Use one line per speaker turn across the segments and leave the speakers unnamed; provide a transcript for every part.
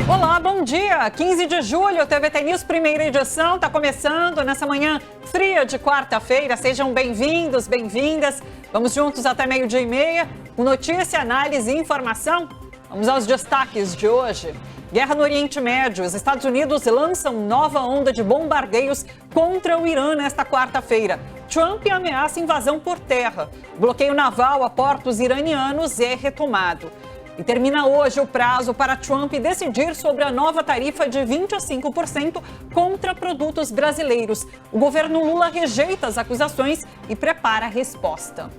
Olá, bom dia! 15 de julho, TVT News, primeira edição, está começando nessa manhã fria de quarta-feira. Sejam bem-vindos, bem-vindas. Vamos juntos até 12:30, com notícia, análise e informação. Vamos aos destaques de hoje. Guerra no Oriente Médio. Os Estados Unidos lançam nova onda de bombardeios contra o Irã nesta quarta-feira. Trump ameaça invasão por terra. Bloqueio naval a portos iranianos é retomado. E termina hoje o prazo para Trump decidir sobre a nova tarifa de 25% contra produtos brasileiros. O governo Lula rejeita as acusações e prepara a resposta.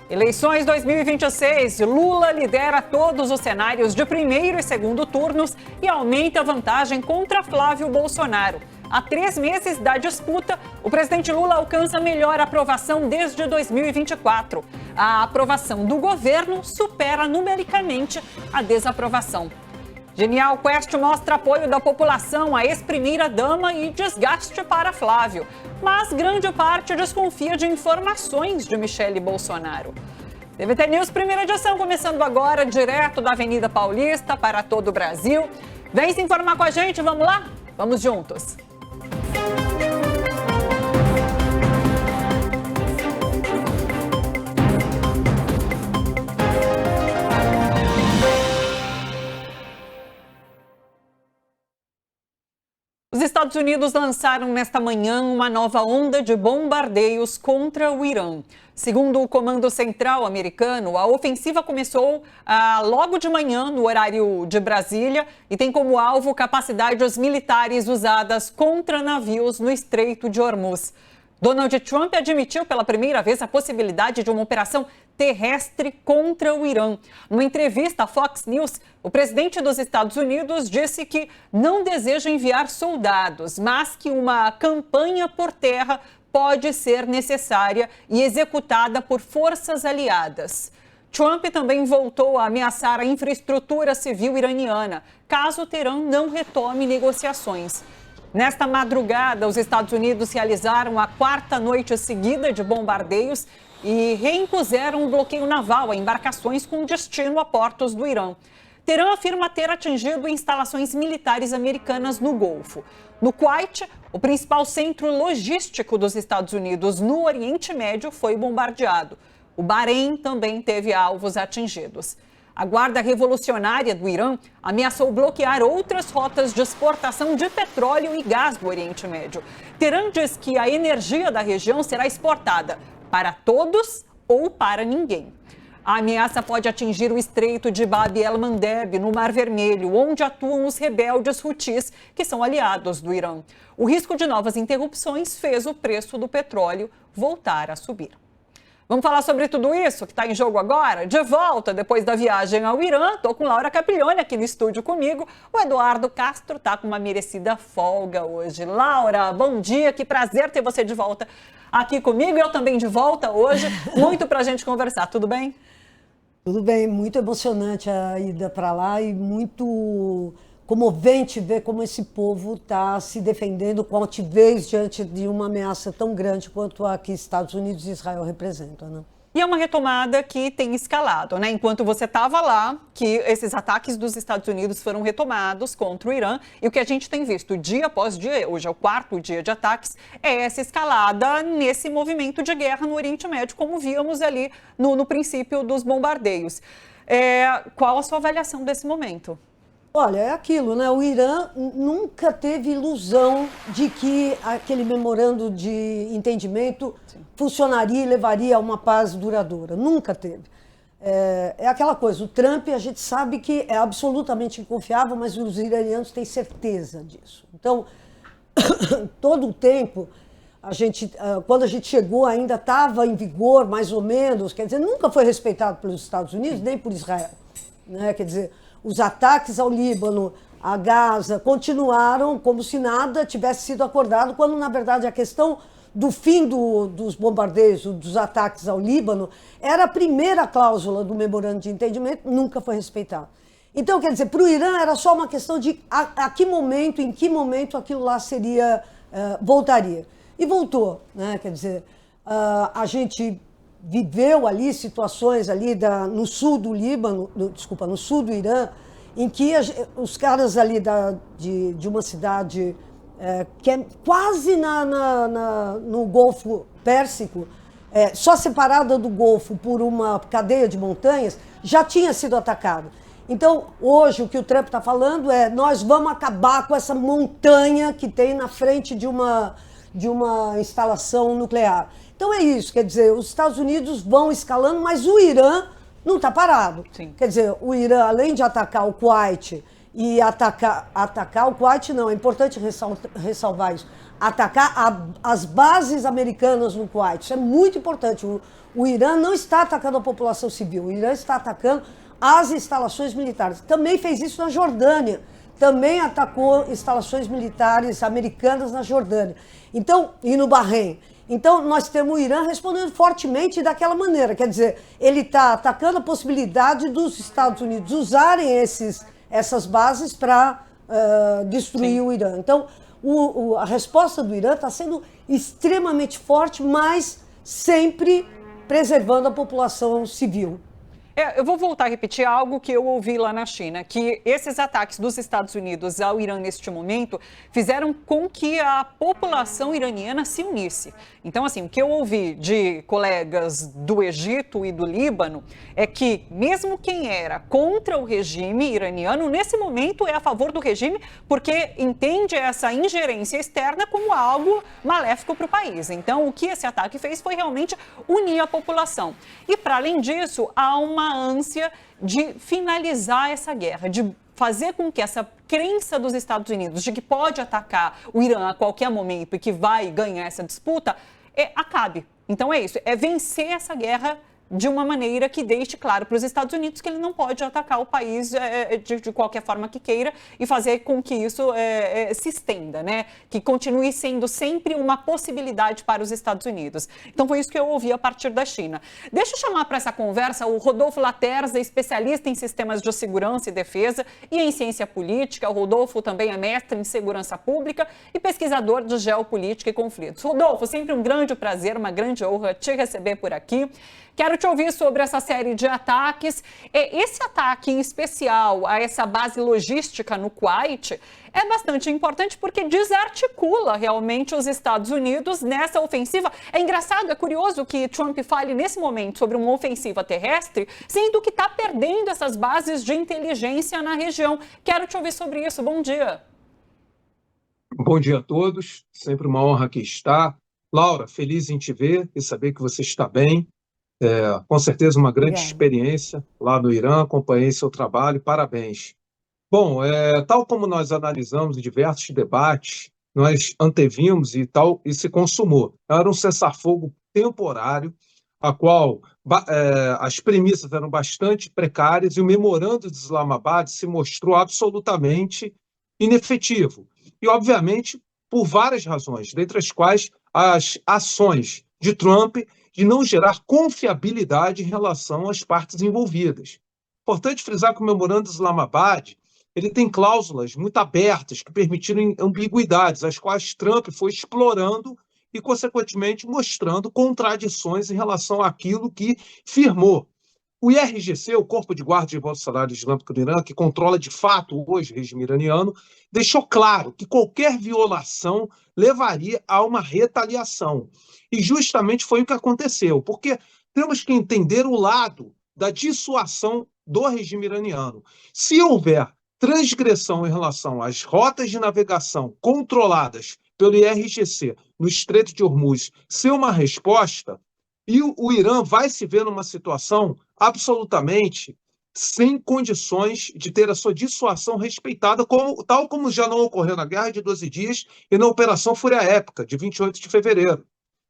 Eleições 2026. Lula lidera todos os cenários de primeiro e segundo turnos e aumenta a vantagem contra Flávio Bolsonaro. Há 3 meses da disputa, o presidente Lula alcança a melhor aprovação desde 2024. A aprovação do governo supera numericamente a desaprovação. Genial Quest mostra apoio da população à ex-primeira-dama e desgaste para Flávio. Mas grande parte desconfia de informações de Michele Bolsonaro. TVT News, primeira edição, começando agora, direto da Avenida Paulista para todo o Brasil. Vem se informar com a gente, vamos lá? Vamos juntos! Os Estados Unidos lançaram nesta manhã uma nova onda de bombardeios contra o Irã. Segundo o Comando Central americano, a ofensiva começou logo de manhã, no horário de Brasília, e tem como alvo capacidades militares usadas contra navios no Estreito de Hormuz. Donald Trump admitiu pela primeira vez a possibilidade de uma operação terrestre contra o Irã. Numa entrevista à Fox News, o presidente dos Estados Unidos disse que não deseja enviar soldados, mas que uma campanha por terra pode ser necessária e executada por forças aliadas. Trump também voltou a ameaçar a infraestrutura civil iraniana, caso Teherã não retome negociações. Nesta madrugada, os Estados Unidos realizaram a 4ª noite seguida de bombardeios e reimpuseram um bloqueio naval a embarcações com destino a portos do Irã. Teherã afirma ter atingido instalações militares americanas no Golfo. No Kuwait, o principal centro logístico dos Estados Unidos no Oriente Médio foi bombardeado. O Bahrein também teve alvos atingidos. A Guarda Revolucionária do Irã ameaçou bloquear outras rotas de exportação de petróleo e gás do Oriente Médio. Teherã diz que a energia da região será exportada para todos ou para ninguém. A ameaça pode atingir o estreito de Bab el-Mandeb, no Mar Vermelho, onde atuam os rebeldes Houthis, que são aliados do Irã. O risco de novas interrupções fez o preço do petróleo voltar a subir. Vamos falar sobre tudo isso que está em jogo agora? De volta, depois da viagem ao Irã, estou com Laura Caprioli aqui no estúdio comigo. O Eduardo Castro está com uma merecida folga hoje. Laura, bom dia, que prazer ter você de volta aqui comigo. Eu também de volta hoje, muito para a gente conversar, tudo bem?
Tudo bem, muito emocionante a ida para lá e muito comovente ver como esse povo está se defendendo com altivez diante de uma ameaça tão grande quanto a que Estados Unidos e Israel representam, né?
E é uma retomada que tem escalado, né? Enquanto você estava lá, que esses ataques dos Estados Unidos foram retomados contra o Irã. E o que a gente tem visto dia após dia, hoje é o 4º dia de ataques, é essa escalada nesse movimento de guerra no Oriente Médio, como víamos ali no princípio dos bombardeios. Qual a sua avaliação desse momento?
Olha, é aquilo, né? O Irã nunca teve ilusão de que aquele memorando de entendimento funcionaria e levaria a uma paz duradoura. Nunca teve. É aquela coisa, o Trump a gente sabe que é absolutamente inconfiável, mas os iranianos têm certeza disso. Então, todo o tempo, quando a gente chegou ainda estava em vigor, mais ou menos, quer dizer, nunca foi respeitado pelos Estados Unidos nem por Israel, né? Quer dizer, os ataques ao Líbano, a Gaza, continuaram como se nada tivesse sido acordado, quando, na verdade, a questão do fim dos bombardeios, dos ataques ao Líbano, era a primeira cláusula do memorando de entendimento, nunca foi respeitada. Então, quer dizer, para o Irã era só uma questão de em que momento aquilo lá voltaria. E voltou, né? Quer dizer, a gente viveu ali situações ali no sul do Líbano, no sul do Irã, em que os caras ali de uma cidade que é quase no Golfo Pérsico, só separada do Golfo por uma cadeia de montanhas, já tinha sido atacado. Então, hoje, o que o Trump está falando é: nós vamos acabar com essa montanha que tem na frente de uma instalação nuclear. Então é isso, quer dizer, os Estados Unidos vão escalando, mas o Irã não está parado.
Sim.
Quer dizer, o Irã, além de atacar o Kuwait e atacar o Kuwait, não, é importante ressalvar isso, atacar as bases americanas no Kuwait, isso é muito importante. O Irã não está atacando a população civil, o Irã está atacando as instalações militares. Também fez isso na Jordânia, também atacou instalações militares americanas na Jordânia, então, e no Bahrein. Então, nós temos o Irã respondendo fortemente daquela maneira. Quer dizer, ele está atacando a possibilidade dos Estados Unidos usarem essas bases para destruir o Irã. Então, a resposta do Irã está sendo extremamente forte, mas sempre preservando a população civil.
Eu vou voltar a repetir algo que eu ouvi lá na China, que esses ataques dos Estados Unidos ao Irã neste momento fizeram com que a população iraniana se unisse. Então, assim, o que eu ouvi de colegas do Egito e do Líbano é que mesmo quem era contra o regime iraniano, nesse momento é a favor do regime, porque entende essa ingerência externa como algo maléfico para o país. Então, o que esse ataque fez foi realmente unir a população. E, para além disso, há uma ânsia de finalizar essa guerra, de fazer com que essa crença dos Estados Unidos de que pode atacar o Irã a qualquer momento e que vai ganhar essa disputa, acabe. Então é isso, é vencer essa guerra de uma maneira que deixe claro para os Estados Unidos que ele não pode atacar o país de qualquer forma que queira e fazer com que isso se estenda, né? Que continue sendo sempre uma possibilidade para os Estados Unidos. Então foi isso que eu ouvi a partir da China. Deixa eu chamar para essa conversa o Rodolfo Laterza, especialista em sistemas de segurança e defesa e em ciência política. O Rodolfo também é mestre em segurança pública e pesquisador de geopolítica e conflitos. Rodolfo, sempre um grande prazer, uma grande honra te receber por aqui. Quero te ouvir sobre essa série de ataques. Esse ataque em especial a essa base logística no Kuwait é bastante importante porque desarticula realmente os Estados Unidos nessa ofensiva. É engraçado, é curioso que Trump fale nesse momento sobre uma ofensiva terrestre, sendo que está perdendo essas bases de inteligência na região. Quero te ouvir sobre isso. Bom dia.
Bom dia a todos. Sempre uma honra aqui estar. Laura, feliz em te ver e saber que você está bem. Com certeza uma grande experiência lá no Irã, acompanhei seu trabalho, parabéns. Bom, tal como nós analisamos em diversos debates, nós antevimos e se consumou. Era um cessar-fogo temporário, a qual as premissas eram bastante precárias e o memorando de Islamabad se mostrou absolutamente inefetivo. E, obviamente, por várias razões, dentre as quais as ações de Trump de não gerar confiabilidade em relação às partes envolvidas. Importante frisar que o memorando de Islamabad ele tem cláusulas muito abertas que permitiram ambiguidades, as quais Trump foi explorando e, consequentemente, mostrando contradições em relação àquilo que firmou. O IRGC, o Corpo de Guarda de Revolucionário Islâmico do Irã, que controla de fato hoje o regime iraniano, deixou claro que qualquer violação levaria a uma retaliação. E justamente foi o que aconteceu, porque temos que entender o lado da dissuasão do regime iraniano. Se houver transgressão em relação às rotas de navegação controladas pelo IRGC no Estreito de Hormuz, ser uma resposta, e o Irã vai se ver numa situação absolutamente sem condições de ter a sua dissuasão respeitada, tal como já não ocorreu na Guerra de 12 Dias e na Operação Fúria Épica, de 28 de fevereiro.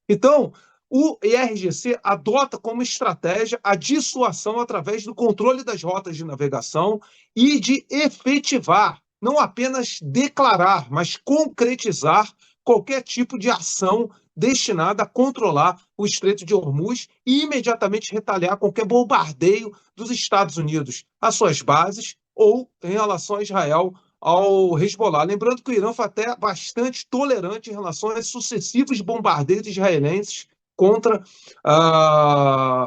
Então, o IRGC adota como estratégia a dissuasão através do controle das rotas de navegação e de efetivar, não apenas declarar, mas concretizar qualquer tipo de ação destinada a controlar o Estreito de Hormuz e imediatamente retaliar qualquer bombardeio dos Estados Unidos às suas bases ou em relação a Israel, ao Hezbollah. Lembrando que o Irã foi até bastante tolerante em relação aos sucessivos bombardeios israelenses contra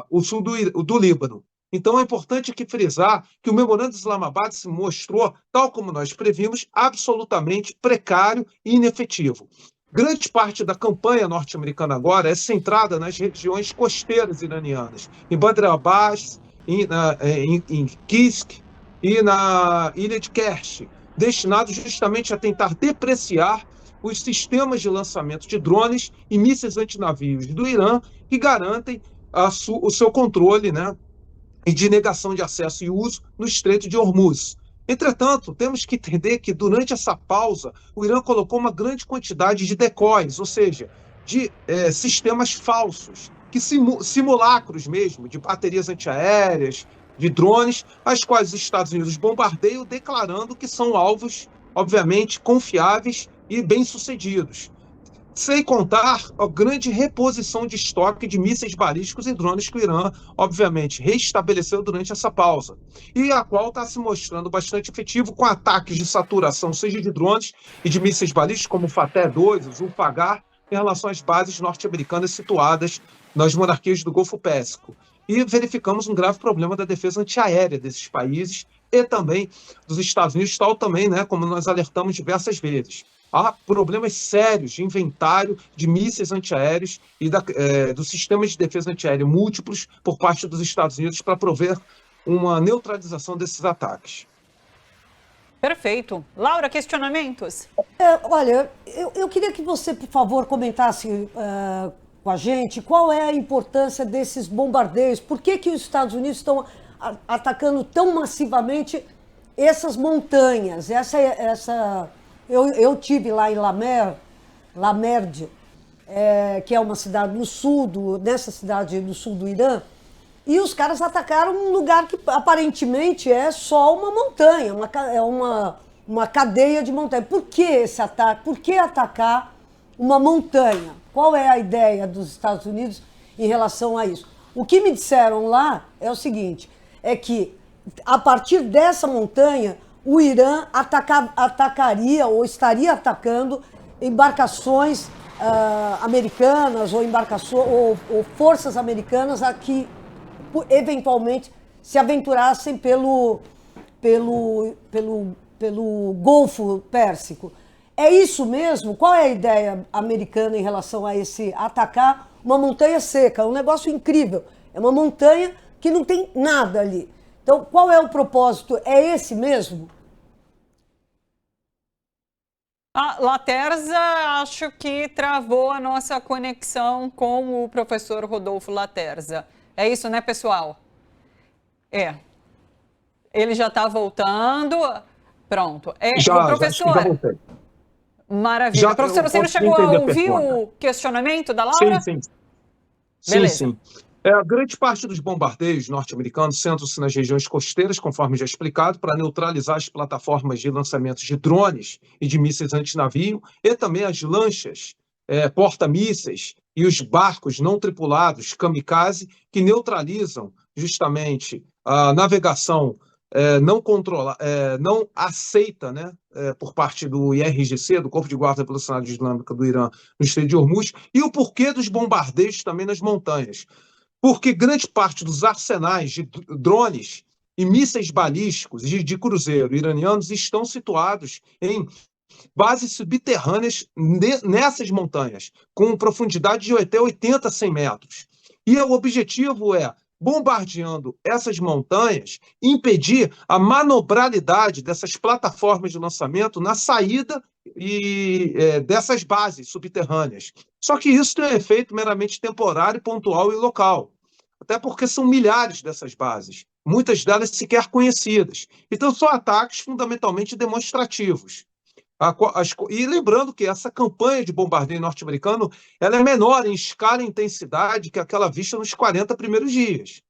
o sul do Líbano. Então, é importante aqui frisar que o memorando de Islamabad se mostrou, tal como nós previmos, absolutamente precário e inefetivo. Grande parte da campanha norte-americana agora é centrada nas regiões costeiras iranianas, em Bandar Abbas, em Kisk e na ilha de Kerch, destinados justamente a tentar depreciar os sistemas de lançamento de drones e mísseis antinavios do Irã, que garantem o seu controle, né, e de negação de acesso e uso no Estreito de Hormuz. Entretanto, temos que entender que durante essa pausa, o Irã colocou uma grande quantidade de decoys, ou seja, de sistemas falsos, simulacros mesmo, de baterias antiaéreas, de drones, as quais os Estados Unidos bombardeiam, declarando que são alvos, obviamente, confiáveis e bem-sucedidos. Sem contar a grande reposição de estoque de mísseis balísticos e drones que o Irã, obviamente, restabeleceu durante essa pausa, e a qual está se mostrando bastante efetivo com ataques de saturação, seja de drones e de mísseis balísticos, como o Fateh-2, o Zulfagar, em relação às bases norte-americanas situadas nas monarquias do Golfo Pérsico. E verificamos um grave problema da defesa antiaérea desses países e também dos Estados Unidos, tal também, né, como nós alertamos diversas vezes. Há problemas sérios de inventário de mísseis antiaéreos e dos sistemas de defesa antiaérea múltiplos por parte dos Estados Unidos para prover uma neutralização desses ataques.
Perfeito. Laura, questionamentos?
Olha, eu queria que você, por favor, comentasse com a gente qual é a importância desses bombardeios. Por que os Estados Unidos estão atacando tão massivamente essas montanhas? Eu tive lá em Lamerd, que é uma cidade no sul, nessa cidade no sul do Irã, e os caras atacaram um lugar que aparentemente é só uma montanha, uma cadeia de montanhas. Por que esse ataque? Por que atacar uma montanha? Qual é a ideia dos Estados Unidos em relação a isso? O que me disseram lá é o seguinte, é que a partir dessa montanha, o Irã atacaria ou estaria atacando embarcações americanas ou forças americanas a que eventualmente se aventurassem pelo Golfo Pérsico. É isso mesmo? Qual é a ideia americana em relação a esse atacar uma montanha seca? É um negócio incrível. É uma montanha que não tem nada ali. Então, qual é o propósito? É esse mesmo?
A Laterza, acho que travou a nossa conexão com o professor Rodolfo Laterza. É isso, né, pessoal? Ele já está voltando. Pronto. Professor,
já voltei.
Maravilha. Professor, você não chegou a ouvir o questionamento da Laura?
Sim.
Beleza.
Sim. A grande parte dos bombardeios norte-americanos centram-se nas regiões costeiras, conforme já explicado, para neutralizar as plataformas de lançamento de drones e de mísseis antinavio, e também as lanchas, porta-mísseis e os barcos não tripulados, kamikaze, que neutralizam justamente a navegação não aceita, né, por parte do IRGC, do Corpo de Guarda Revolucionária Islâmica do Irã, no Estreito de Hormuz, e o porquê dos bombardeios também nas montanhas. Porque grande parte dos arsenais de drones e mísseis balísticos e de cruzeiro iranianos estão situados em bases subterrâneas nessas montanhas, com profundidade de até 80 a 100 metros. E o objetivo é, bombardeando essas montanhas, impedir a manobrabilidade dessas plataformas de lançamento na saída dessas bases subterrâneas. Só que isso tem um efeito meramente temporário, pontual e local. Até porque são milhares dessas bases, muitas delas sequer conhecidas. Então, são ataques fundamentalmente demonstrativos. E lembrando que essa campanha de bombardeio norte-americano ela é menor em escala e intensidade que aquela vista nos 40 primeiros dias.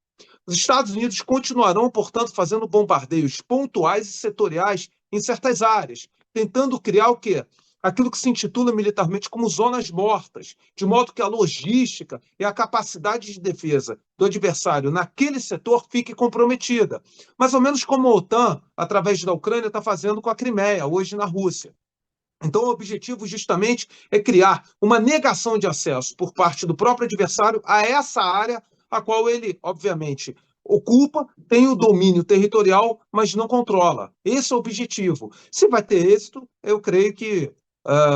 Os Estados Unidos continuarão, portanto, fazendo bombardeios pontuais e setoriais em certas áreas, tentando criar o quê? Aquilo que se intitula militarmente como zonas mortas, de modo que a logística e a capacidade de defesa do adversário naquele setor fique comprometida. Mais ou menos como a OTAN, através da Ucrânia, está fazendo com a Crimeia, hoje na Rússia. Então, o objetivo justamente é criar uma negação de acesso por parte do próprio adversário a essa área, a qual ele, obviamente, ocupa, tem o domínio territorial, mas não controla. Esse é o objetivo. Se vai ter êxito, eu creio que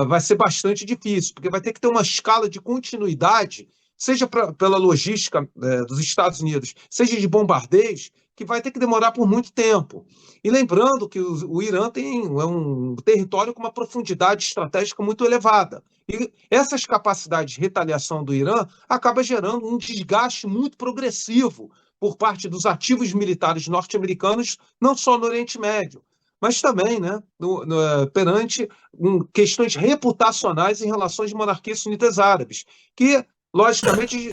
vai ser bastante difícil, porque vai ter que ter uma escala de continuidade, seja pela logística dos Estados Unidos, seja de bombardeios, que vai ter que demorar por muito tempo. E lembrando que o Irã é um território com uma profundidade estratégica muito elevada. E essas capacidades de retaliação do Irã acabam gerando um desgaste muito progressivo por parte dos ativos militares norte-americanos, não só no Oriente Médio, mas também, né, perante questões reputacionais em relação às monarquias sunitas árabes, que, logicamente,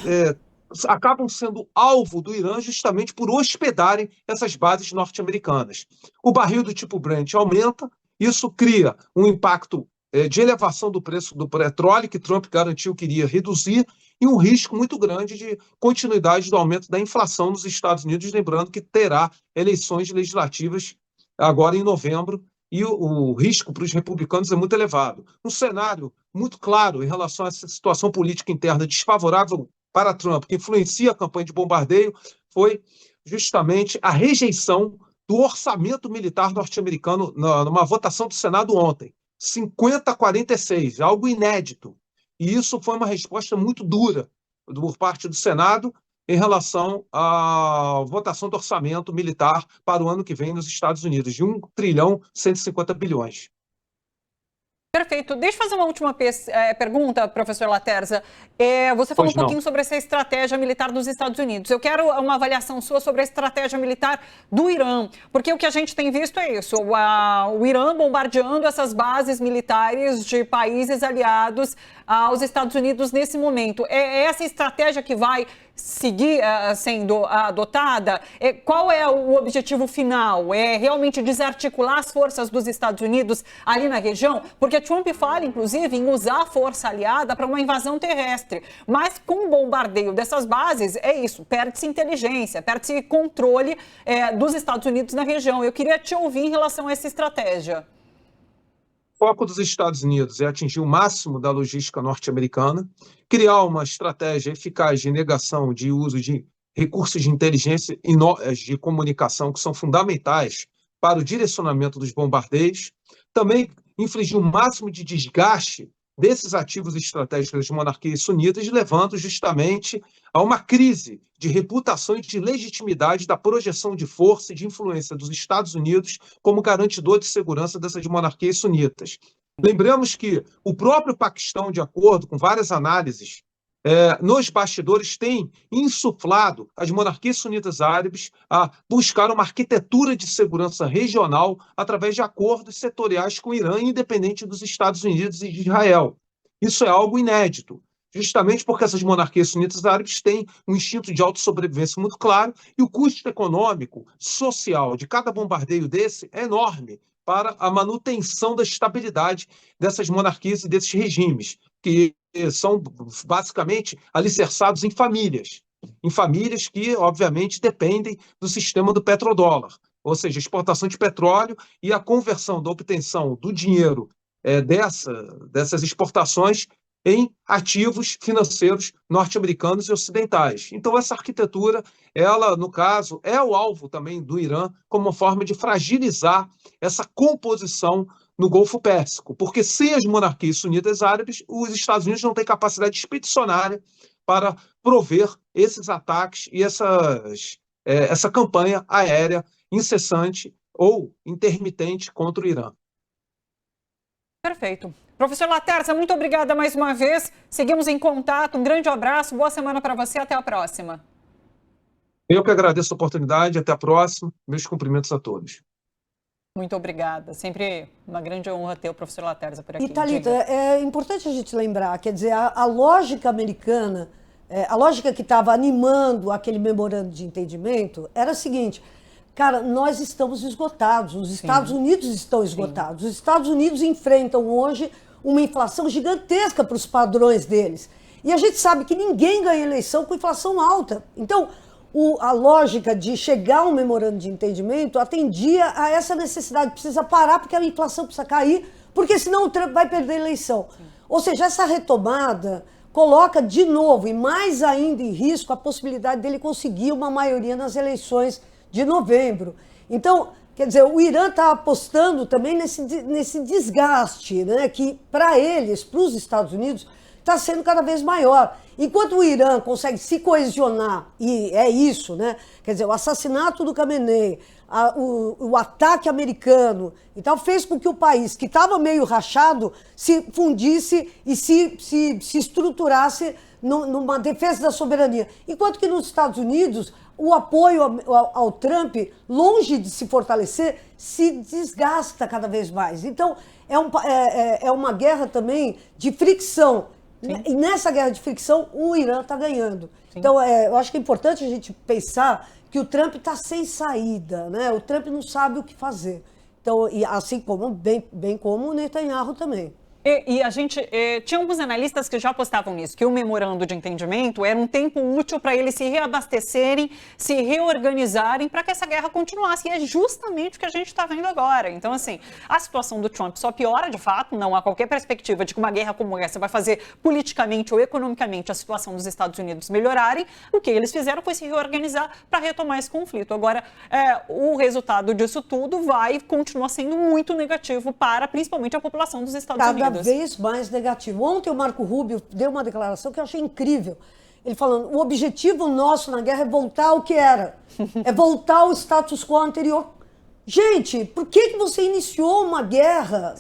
acabam sendo alvo do Irã justamente por hospedarem essas bases norte-americanas. O barril do tipo Brent aumenta, isso cria um impacto de elevação do preço do petróleo, que Trump garantiu que iria reduzir, e um risco muito grande de continuidade do aumento da inflação nos Estados Unidos, lembrando que terá eleições legislativas agora em novembro, e o risco para os republicanos é muito elevado. Um cenário muito claro em relação a essa situação política interna desfavorável para Trump, que influencia a campanha de bombardeio, foi justamente a rejeição do orçamento militar norte-americano numa votação do Senado ontem. 50-46, algo inédito. E isso foi uma resposta muito dura por parte do Senado em relação à votação do orçamento militar para o ano que vem nos Estados Unidos, de 1,150 bilhões.
Perfeito. Deixa eu fazer uma última pergunta, professor Laterza. Você falou um pouquinho sobre essa estratégia militar dos Estados Unidos. Eu quero uma avaliação sua sobre a estratégia militar do Irã, porque o que a gente tem visto é isso, o Irã bombardeando essas bases militares de países aliados aos Estados Unidos nesse momento. É essa estratégia que vai seguir sendo adotada? Qual é o objetivo final? É realmente desarticular as forças dos Estados Unidos ali na região? Porque Trump fala, inclusive, em usar a força aliada para uma invasão terrestre. Mas com o bombardeio dessas bases, é isso, perde-se inteligência, perde-se controle dos Estados Unidos na região. Eu queria te ouvir em relação a essa estratégia.
O foco dos Estados Unidos é atingir o máximo da logística norte-americana, criar uma estratégia eficaz de negação de uso de recursos de inteligência e de comunicação que são fundamentais para o direcionamento dos bombardeios, também infligir o máximo de desgaste desses ativos estratégicos das monarquias sunitas, levando justamente a uma crise de reputação e de legitimidade da projeção de força e de influência dos Estados Unidos como garantidor de segurança dessas monarquias sunitas. Lembramos que o próprio Paquistão, de acordo com várias análises, nos bastidores tem insuflado as monarquias sunitas árabes a buscar uma arquitetura de segurança regional através de acordos setoriais com o Irã, independente dos Estados Unidos e de Israel. Isso é algo inédito, justamente porque essas monarquias sunitas árabes têm um instinto de autossobrevivência muito claro e o custo econômico, social de cada bombardeio desse é enorme para a manutenção da estabilidade dessas monarquias e desses regimes, que são basicamente alicerçados em famílias que, obviamente, dependem do sistema do petrodólar, ou seja, exportação de petróleo e a conversão da obtenção do dinheiro dessas exportações em ativos financeiros norte-americanos e ocidentais. Então, essa arquitetura, ela, no caso, é o alvo também do Irã como uma forma de fragilizar essa composição no Golfo Pérsico, porque sem as monarquias sunitas árabes, os Estados Unidos não têm capacidade expedicionária para prover esses ataques e essa campanha aérea incessante ou intermitente contra o Irã.
Perfeito. Professor Laterza, muito obrigada mais uma vez. Seguimos em contato. Um grande abraço, boa semana para você. Até a próxima.
Eu que agradeço a oportunidade. Até a próxima. Meus cumprimentos a todos.
Muito obrigada. Sempre uma grande honra ter o professor Laterza por aqui.
E, Thalita, é importante a gente lembrar, quer dizer, a lógica americana, a lógica que estava animando aquele memorando de entendimento era a seguinte: cara, nós estamos esgotados, os Estados Unidos estão esgotados. Sim. Os Estados Unidos enfrentam hoje uma inflação gigantesca para os padrões deles. E a gente sabe que ninguém ganha eleição com inflação alta. Então, a lógica de chegar a um memorando de entendimento atendia a essa necessidade. Precisa parar porque a inflação precisa cair, porque senão o Trump vai perder a eleição. Sim. Ou seja, essa retomada coloca de novo e mais ainda em risco a possibilidade dele conseguir uma maioria nas eleições de novembro. Então, quer dizer, o Irã está apostando também nesse desgaste, né, que para eles, para os Estados Unidos, está sendo cada vez maior. Enquanto o Irã consegue se coesionar, e é isso, né? Quer dizer, o assassinato do Khamenei, o ataque americano e tal, fez com que o país, que estava meio rachado, se fundisse e se estruturasse numa defesa da soberania. Enquanto que nos Estados Unidos, o apoio ao Trump, longe de se fortalecer, se desgasta cada vez mais. Então, é uma guerra também de fricção. Sim. E nessa guerra de fricção, o Irã está ganhando. Sim. Então, eu acho que é importante a gente pensar que o Trump está sem saída, né? O Trump não sabe o que fazer. Então, e assim como, bem como o Netanyahu também.
E a gente tinha alguns analistas que já apostavam nisso, que o memorando de entendimento era um tempo útil para eles se reabastecerem, se reorganizarem para que essa guerra continuasse. E é justamente o que a gente está vendo agora. Então, assim, a situação do Trump só piora de fato, não há qualquer perspectiva de que uma guerra como essa vai fazer politicamente ou economicamente a situação dos Estados Unidos melhorarem. O que eles fizeram foi se reorganizar para retomar esse conflito. Agora, o resultado disso tudo vai continuar sendo muito negativo para, principalmente, a população dos Estados Unidos.
Cada vez mais negativo. Ontem o Marco Rubio deu uma declaração que eu achei incrível. Ele falando, o objetivo nosso na guerra é voltar ao que era. É voltar ao status quo anterior. Gente, por que você iniciou uma guerra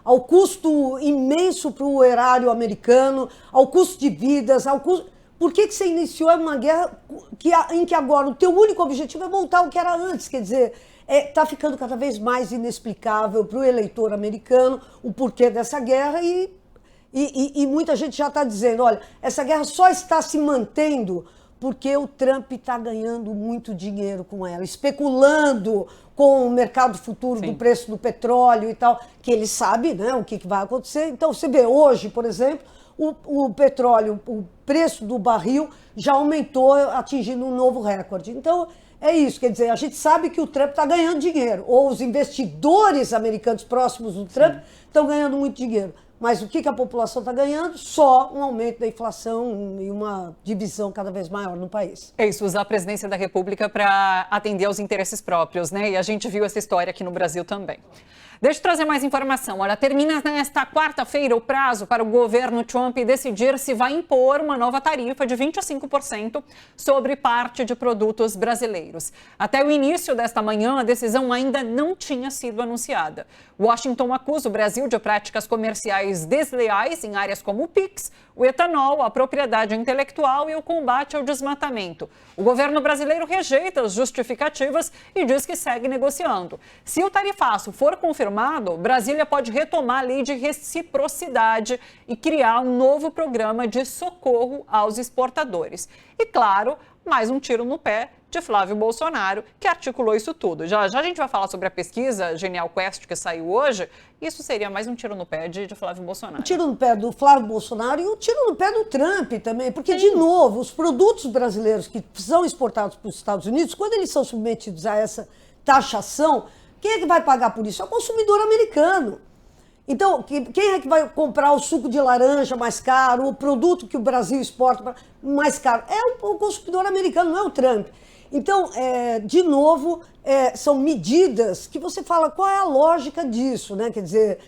ao custo imenso para o erário americano, ao custo de vidas, ao custo... Por que você iniciou uma guerra em que agora o teu único objetivo é voltar ao que era antes? Quer dizer, está ficando cada vez mais inexplicável para o eleitor americano o porquê dessa guerra e muita gente já está dizendo, olha, essa guerra só está se mantendo porque o Trump está ganhando muito dinheiro com ela, especulando com o mercado futuro do preço do petróleo e tal, que ele sabe, né, o que vai acontecer. Então, você vê hoje, por exemplo, o petróleo, o preço do barril já aumentou, atingindo um novo recorde. Então, é isso, quer dizer, a gente sabe que o Trump está ganhando dinheiro, ou os investidores americanos próximos do Trump estão ganhando muito dinheiro. Mas o que a população está ganhando? Só um aumento da inflação e uma divisão cada vez maior no país.
É isso, usar a presidência da República para atender aos interesses próprios, né? E a gente viu essa história aqui no Brasil também. Deixa eu trazer mais informação. Olha, termina nesta quarta-feira o prazo para o governo Trump decidir se vai impor uma nova tarifa de 25% sobre parte de produtos brasileiros. Até o início desta manhã, a decisão ainda não tinha sido anunciada. Washington acusa o Brasil de práticas comerciais desleais em áreas como o PIX, o etanol, a propriedade intelectual e o combate ao desmatamento. O governo brasileiro rejeita as justificativas e diz que segue negociando. Se o tarifaço for confirmado, Brasília pode retomar a lei de reciprocidade e criar um novo programa de socorro aos exportadores. E, claro, mais um tiro no pé de Flávio Bolsonaro, que articulou isso tudo. Já a gente vai falar sobre a pesquisa Genial Quest que saiu hoje. Isso seria mais um tiro no pé de Flávio Bolsonaro.
Um tiro no pé do Flávio Bolsonaro e um tiro no pé do Trump também. Porque, de novo, os produtos brasileiros que são exportados para os Estados Unidos, quando eles são submetidos a essa taxação, quem é que vai pagar por isso? É o consumidor americano. Então, quem é que vai comprar o suco de laranja mais caro, o produto que o Brasil exporta mais caro? É o consumidor americano, não é o Trump. Então, de novo, são medidas que você fala, qual é a lógica disso, né? Quer dizer,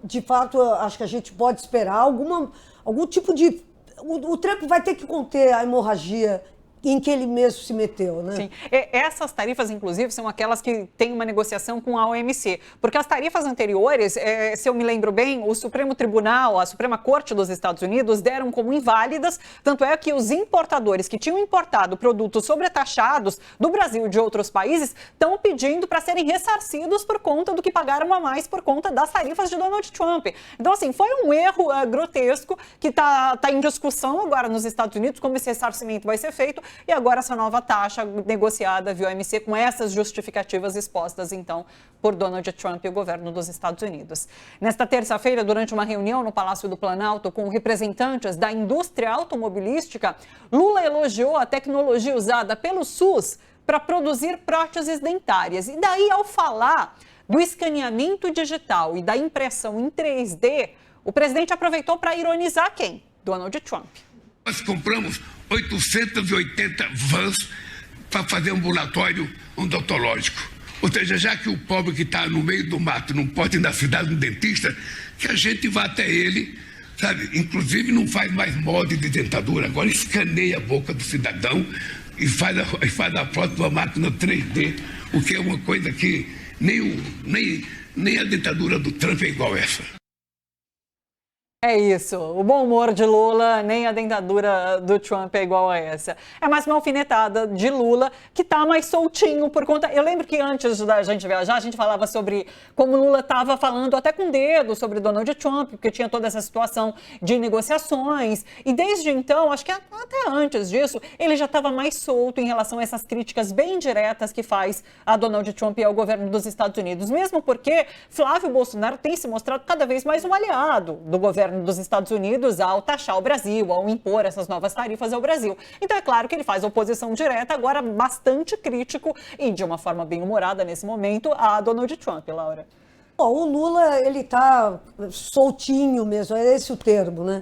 de fato, acho que a gente pode esperar algum tipo de... O Trump vai ter que conter a hemorragia em que ele mesmo se meteu, né?
Sim. Essas tarifas, inclusive, são aquelas que têm uma negociação com a OMC. Porque as tarifas anteriores, se eu me lembro bem, o Supremo Tribunal, a Suprema Corte dos Estados Unidos deram como inválidas, tanto é que os importadores que tinham importado produtos sobretaxados do Brasil e de outros países estão pedindo para serem ressarcidos por conta do que pagaram a mais por conta das tarifas de Donald Trump. Então, assim, foi um erro grotesco que tá em discussão agora nos Estados Unidos, como esse ressarcimento vai ser feito. E agora essa nova taxa negociada via OMC com essas justificativas expostas, então, por Donald Trump e o governo dos Estados Unidos. Nesta terça-feira, durante uma reunião no Palácio do Planalto com representantes da indústria automobilística, Lula elogiou a tecnologia usada pelo SUS para produzir próteses dentárias. E daí, ao falar do escaneamento digital e da impressão em 3D, o presidente aproveitou para ironizar quem? Donald Trump.
Nós compramos 880 vans para fazer ambulatório odontológico. Ou seja, já que o pobre que está no meio do mato não pode ir na cidade do dentista, que a gente vá até ele, sabe? Inclusive não faz mais molde de dentadura, agora escaneia a boca do cidadão e faz a foto com a máquina 3D, o que é uma coisa que nem a dentadura do Trump é igual essa.
É isso, o bom humor de Lula, nem a dentadura do Trump é igual a essa. É mais uma alfinetada de Lula, que tá mais soltinho por conta... Eu lembro que antes da gente viajar, a gente falava sobre como Lula estava falando até com dedo sobre Donald Trump, porque tinha toda essa situação de negociações. E desde então, acho que até antes disso, ele já estava mais solto em relação a essas críticas bem diretas que faz a Donald Trump e ao governo dos Estados Unidos. Mesmo porque Flávio Bolsonaro tem se mostrado cada vez mais um aliado do governo dos Estados Unidos ao taxar o Brasil, ao impor essas novas tarifas ao Brasil. Então é claro que ele faz oposição direta, agora bastante crítico e de uma forma bem humorada nesse momento a Donald Trump, Laura.
Bom, o Lula, ele tá soltinho mesmo, é esse o termo, né?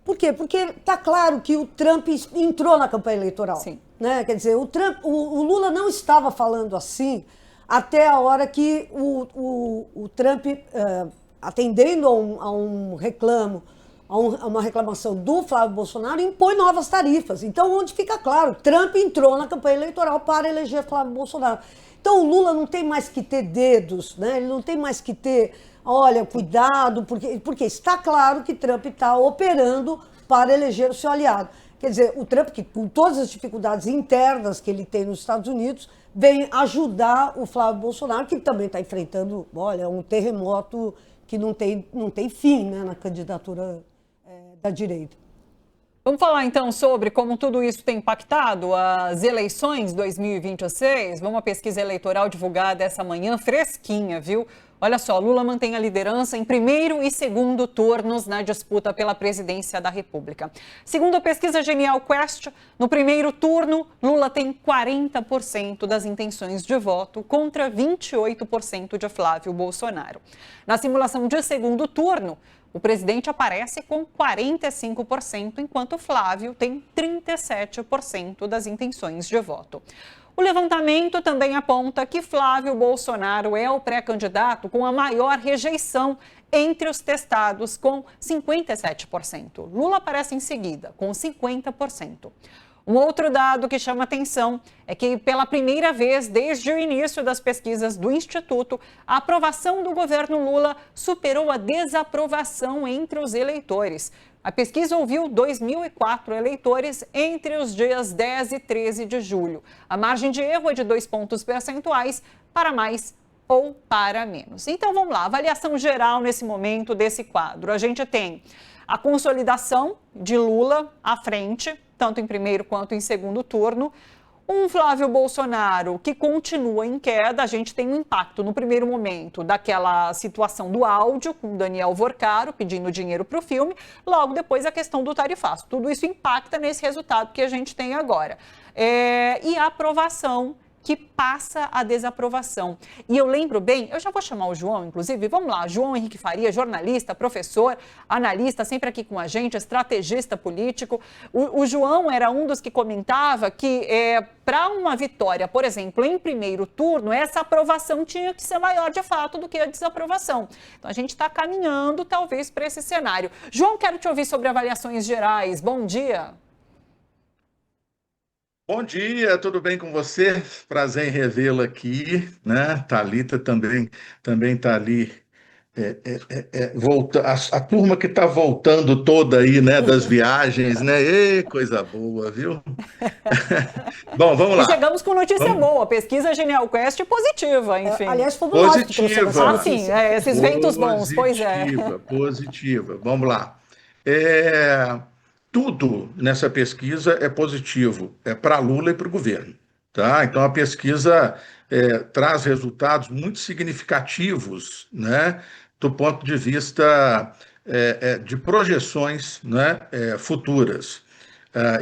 Por quê? Porque tá claro que o Trump entrou na campanha eleitoral.
Sim.
Né? Quer dizer, o Lula não estava falando assim até a hora que o Trump... atendendo a um reclamo, a uma reclamação do Flávio Bolsonaro, impõe novas tarifas. Então, onde fica claro, Trump entrou na campanha eleitoral para eleger Flávio Bolsonaro. Então, o Lula não tem mais que ter dedos, né? Ele não tem mais que ter, olha, cuidado, porque está claro que Trump está operando para eleger o seu aliado. Quer dizer, o Trump, que com todas as dificuldades internas que ele tem nos Estados Unidos, vem ajudar o Flávio Bolsonaro, que também está enfrentando, olha, um terremoto que não tem fim, né, na candidatura da direita.
Vamos falar então sobre como tudo isso tem impactado as eleições 2026. Vamos à pesquisa eleitoral divulgada essa manhã, fresquinha, viu? Olha só, Lula mantém a liderança em primeiro e segundo turnos na disputa pela presidência da República. Segundo a pesquisa Genial Quest, no primeiro turno, Lula tem 40% das intenções de voto contra 28% de Flávio Bolsonaro. Na simulação de segundo turno, o presidente aparece com 45%, enquanto Flávio tem 37% das intenções de voto. O levantamento também aponta que Flávio Bolsonaro é o pré-candidato com a maior rejeição entre os testados, com 57%. Lula aparece em seguida, com 50%. Um outro dado que chama atenção é que, pela primeira vez desde o início das pesquisas do Instituto, a aprovação do governo Lula superou a desaprovação entre os eleitores. A pesquisa ouviu 2.004 eleitores entre os dias 10 e 13 de julho. A margem de erro é de 2 pontos percentuais para mais ou para menos. Então vamos lá, avaliação geral nesse momento desse quadro. A gente tem a consolidação de Lula à frente, tanto em primeiro quanto em segundo turno. Um Flávio Bolsonaro que continua em queda. A gente tem um impacto no primeiro momento daquela situação do áudio com Daniel Vorcaro pedindo dinheiro para o filme, logo depois a questão do tarifaço. Tudo isso impacta nesse resultado que a gente tem agora. E a aprovação que passa a desaprovação. E eu lembro bem, eu já vou chamar o João, inclusive, vamos lá, João Henrique Faria, jornalista, professor, analista, sempre aqui com a gente, estrategista político. O João era um dos que comentava que para uma vitória, por exemplo, em primeiro turno, essa aprovação tinha que ser maior de fato do que a desaprovação. Então a gente está caminhando talvez para esse cenário. João, quero te ouvir sobre avaliações gerais. Bom dia.
Bom dia, tudo bem com você? Prazer em revê-la aqui, né? Thalita também está ali. A turma que está voltando toda aí, né, das viagens, né? Coisa boa, viu? Bom, vamos lá.
E chegamos com notícia boa, pesquisa Genial Quest positiva, enfim.
Aliás, fomos nós que trouxemos essa notícia.
Sim, esses ventos bons, pois é.
Positiva, vamos lá. Tudo nessa pesquisa é positivo, é para Lula e para o governo. Tá? Então, a pesquisa traz resultados muito significativos, né, do ponto de vista de projeções, né, futuras.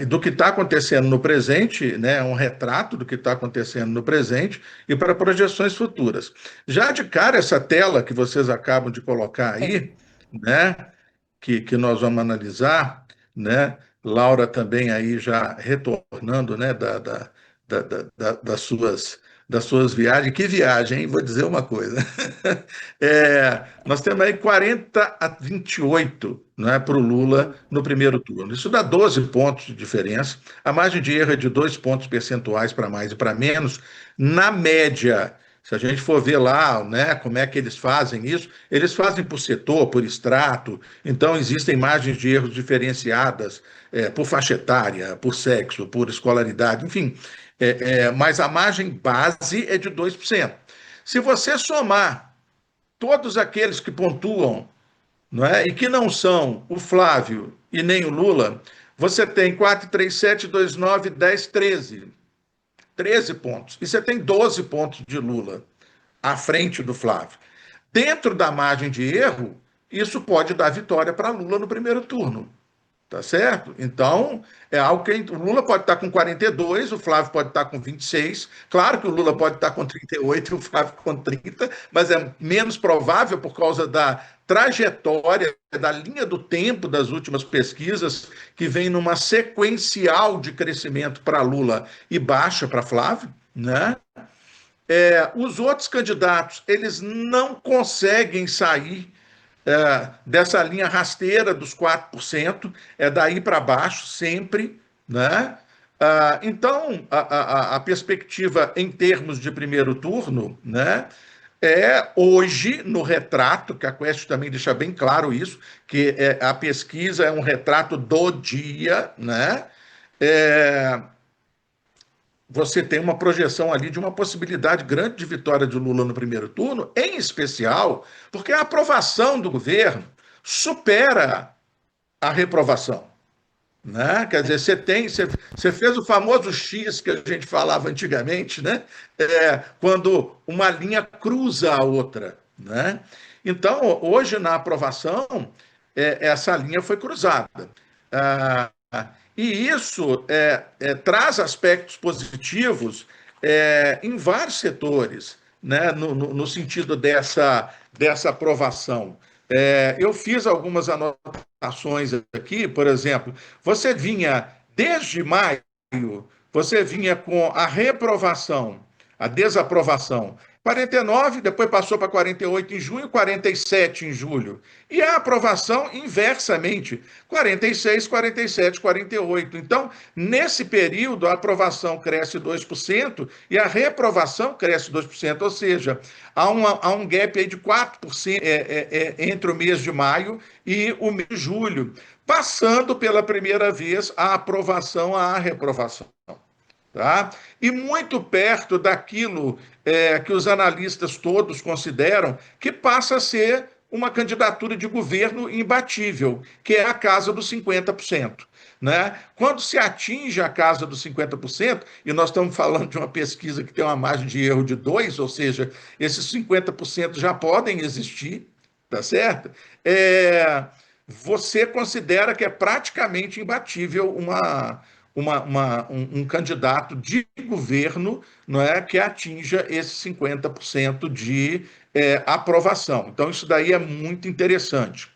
E do que está acontecendo no presente, né, um retrato do que está acontecendo no presente e para projeções futuras. Já de cara, essa tela que vocês acabam de colocar aí, né, que nós vamos analisar, né? Laura também aí já retornando, né, das suas viagens. Que viagem, hein? Vou dizer uma coisa. Nós temos aí 40-28, né, para o Lula no primeiro turno. Isso dá 12 pontos de diferença. A margem de erro é de 2 pontos percentuais para mais e para menos. Na média, se a gente for ver lá, né, como é que eles fazem isso, eles fazem por setor, por extrato, então existem margens de erros diferenciadas por faixa etária, por sexo, por escolaridade, enfim, mas a margem base é de 2%. Se você somar todos aqueles que pontuam, não é, e que não são o Flávio e nem o Lula, você tem 4, 3, 7, 2, 9, 10, 13 pontos. E você tem 12 pontos de Lula à frente do Flávio. Dentro da margem de erro, isso pode dar vitória para Lula no primeiro turno. Tá certo? Então, é algo que o Lula pode estar com 42, o Flávio pode estar com 26. Claro que o Lula pode estar com 38 e o Flávio com 30, mas é menos provável por causa da trajetória, da linha do tempo das últimas pesquisas, que vem numa sequencial de crescimento para Lula e baixa para Flávio, né? Os outros candidatos, eles não conseguem sair dessa linha rasteira dos 4%, daí para baixo sempre, né? Então, a perspectiva em termos de primeiro turno, né, hoje, no retrato, que a Quest também deixa bem claro isso, que a pesquisa é um retrato do dia, né? Você tem uma projeção ali de uma possibilidade grande de vitória de Lula no primeiro turno, em especial porque a aprovação do governo supera a reprovação, né? Quer dizer, você fez o famoso X que a gente falava antigamente, né? Quando uma linha cruza a outra, né? Então, hoje na aprovação, essa linha foi cruzada. E isso traz aspectos positivos em vários setores, né, no sentido dessa aprovação. Eu fiz algumas anotações aqui, por exemplo, você vinha, desde maio, você vinha com a reprovação, a desaprovação, 49, depois passou para 48 em junho, 47 em julho. E a aprovação inversamente, 46, 47, 48. Então, nesse período, a aprovação cresce 2% e a reprovação cresce 2%, ou seja, há um gap aí de 4% entre o mês de maio e o mês de julho, passando pela primeira vez a aprovação à reprovação. Tá? E muito perto daquilo que os analistas todos consideram que passa a ser uma candidatura de governo imbatível, que é a casa dos 50%. Né? Quando se atinge a casa dos 50%, e nós estamos falando de uma pesquisa que tem uma margem de erro de 2%, ou seja, esses 50% já podem existir, tá certo? Você considera que é praticamente imbatível um candidato de governo, não é, que atinja esse 50% de aprovação. Então, isso daí é muito interessante.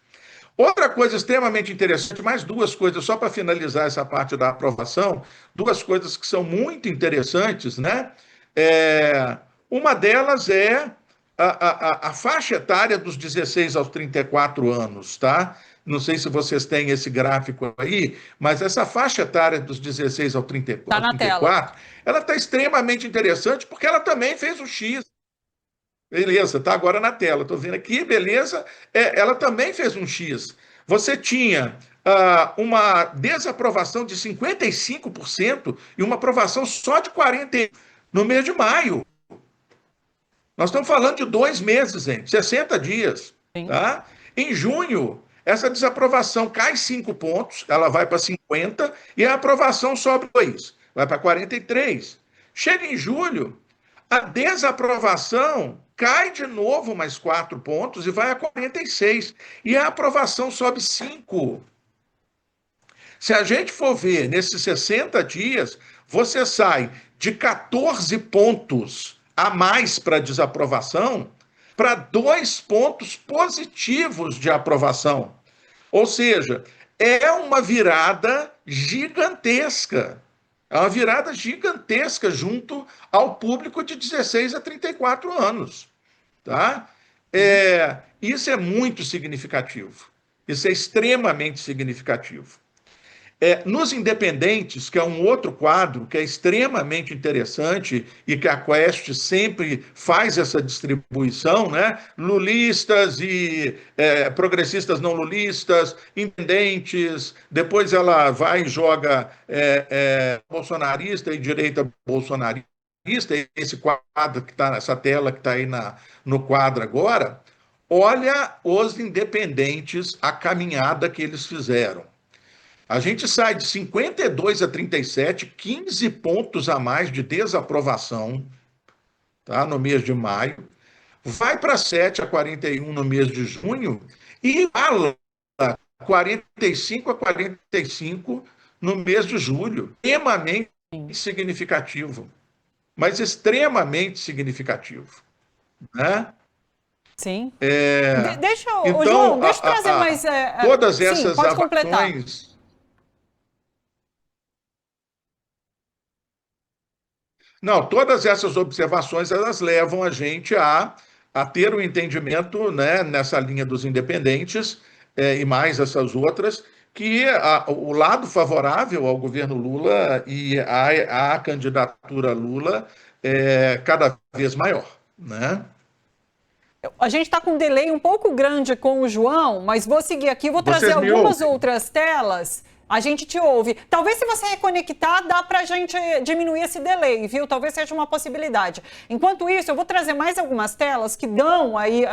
Outra coisa extremamente interessante, mais duas coisas, só para finalizar essa parte da aprovação, duas coisas que são muito interessantes, né? Uma delas é a faixa etária dos 16 aos 34 anos, tá? Não sei se vocês têm esse gráfico aí, mas essa faixa etária dos 16 ao 34,
tá na tela.
Ela está extremamente interessante porque ela também fez o X. Beleza, está agora na tela. Estou vendo aqui, beleza. Ela também fez um X. Você tinha uma desaprovação de 55% e uma aprovação só de 40% no mês de maio. Nós estamos falando de 2 meses, gente, 60 dias. Tá? Em junho, essa desaprovação cai 5 pontos, ela vai para 50, e a aprovação sobe 2, vai para 43. Chega em julho, a desaprovação cai de novo mais 4 pontos e vai a 46. E a aprovação sobe 5. Se a gente for ver nesses 60 dias, você sai de 14 pontos a mais para desaprovação para 2 pontos positivos de aprovação. Ou seja, é uma virada gigantesca. É uma virada gigantesca junto ao público de 16 a 34 anos. Tá? Isso é muito significativo. Isso é extremamente significativo. Nos Independentes, que é um outro quadro que é extremamente interessante e que a Quest sempre faz essa distribuição, né? Lulistas e progressistas não lulistas, independentes, depois ela vai e joga bolsonarista e direita bolsonarista, esse quadro que está nessa tela que está aí no quadro agora. Olha os independentes, a caminhada que eles fizeram. A gente sai de 52 a 37, 15 pontos a mais de desaprovação, tá, no mês de maio, vai para 7 a 41 no mês de junho e fala 45 a 45 no mês de julho. Extremamente significativo, mas extremamente significativo, né?
Sim.
Então,
João, deixa eu trazer mais...
todas essas
sim, pode completar.
avações... Não, todas essas observações, elas levam a gente a ter um entendimento, né, nessa linha dos independentes, e mais essas outras, que o lado favorável ao governo Lula e à candidatura Lula é cada vez maior, né?
A gente está com um delay um pouco grande com o João, mas vou seguir aqui, vou trazer algumas outras telas. A gente te ouve. Talvez se você reconectar, dá para a gente diminuir esse delay, viu? Talvez seja uma possibilidade. Enquanto isso, eu vou trazer mais algumas telas que dão aí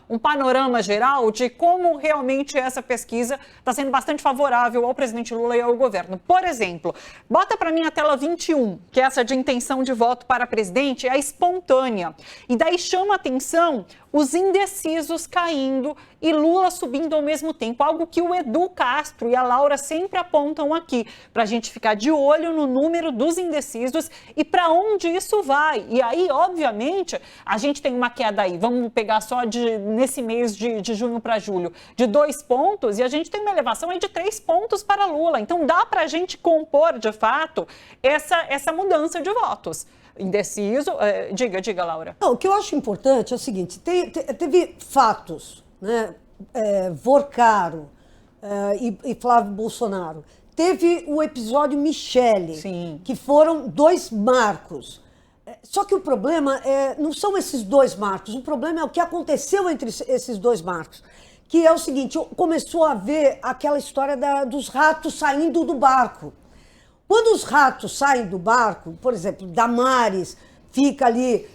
um panorama geral de como realmente essa pesquisa está sendo bastante favorável ao presidente Lula e ao governo. Por exemplo, bota para mim a tela 21, que é essa de intenção de voto para presidente, é a espontânea. E daí chama atenção os indecisos caindo e Lula subindo ao mesmo tempo, algo que o Edu Castro e a Laura sempre apontam aqui, para a gente ficar de olho no número dos indecisos e para onde isso vai. E aí, obviamente, a gente tem uma queda aí, vamos pegar só nesse mês de junho para julho, de 2 pontos, e a gente tem uma elevação aí de 3 pontos para Lula. Então, dá para a gente compor, de fato, essa mudança de votos. Indeciso, diga, Laura.
Não, o que eu acho importante é o seguinte, teve fatos, né? Vorcaro e Flávio Bolsonaro. Teve o episódio Michele,
Sim.
Que foram 2 marcos. Só que o problema não são esses 2 marcos, o problema é o que aconteceu entre esses 2 marcos. Que é o seguinte, começou a haver aquela história dos ratos saindo do barco. Quando os ratos saem do barco, por exemplo, Damares fica ali,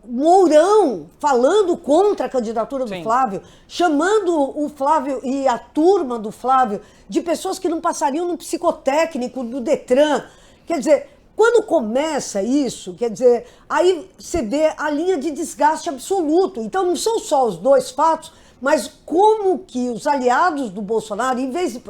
Mourão falando contra a candidatura do
Sim.
Flávio, chamando o Flávio e a turma do Flávio de pessoas que não passariam no psicotécnico do Detran. Quer dizer, quando começa isso, quer dizer, aí você vê a linha de desgaste absoluto. Então não são só os 2 fatos, mas como que os aliados do Bolsonaro, em vez de...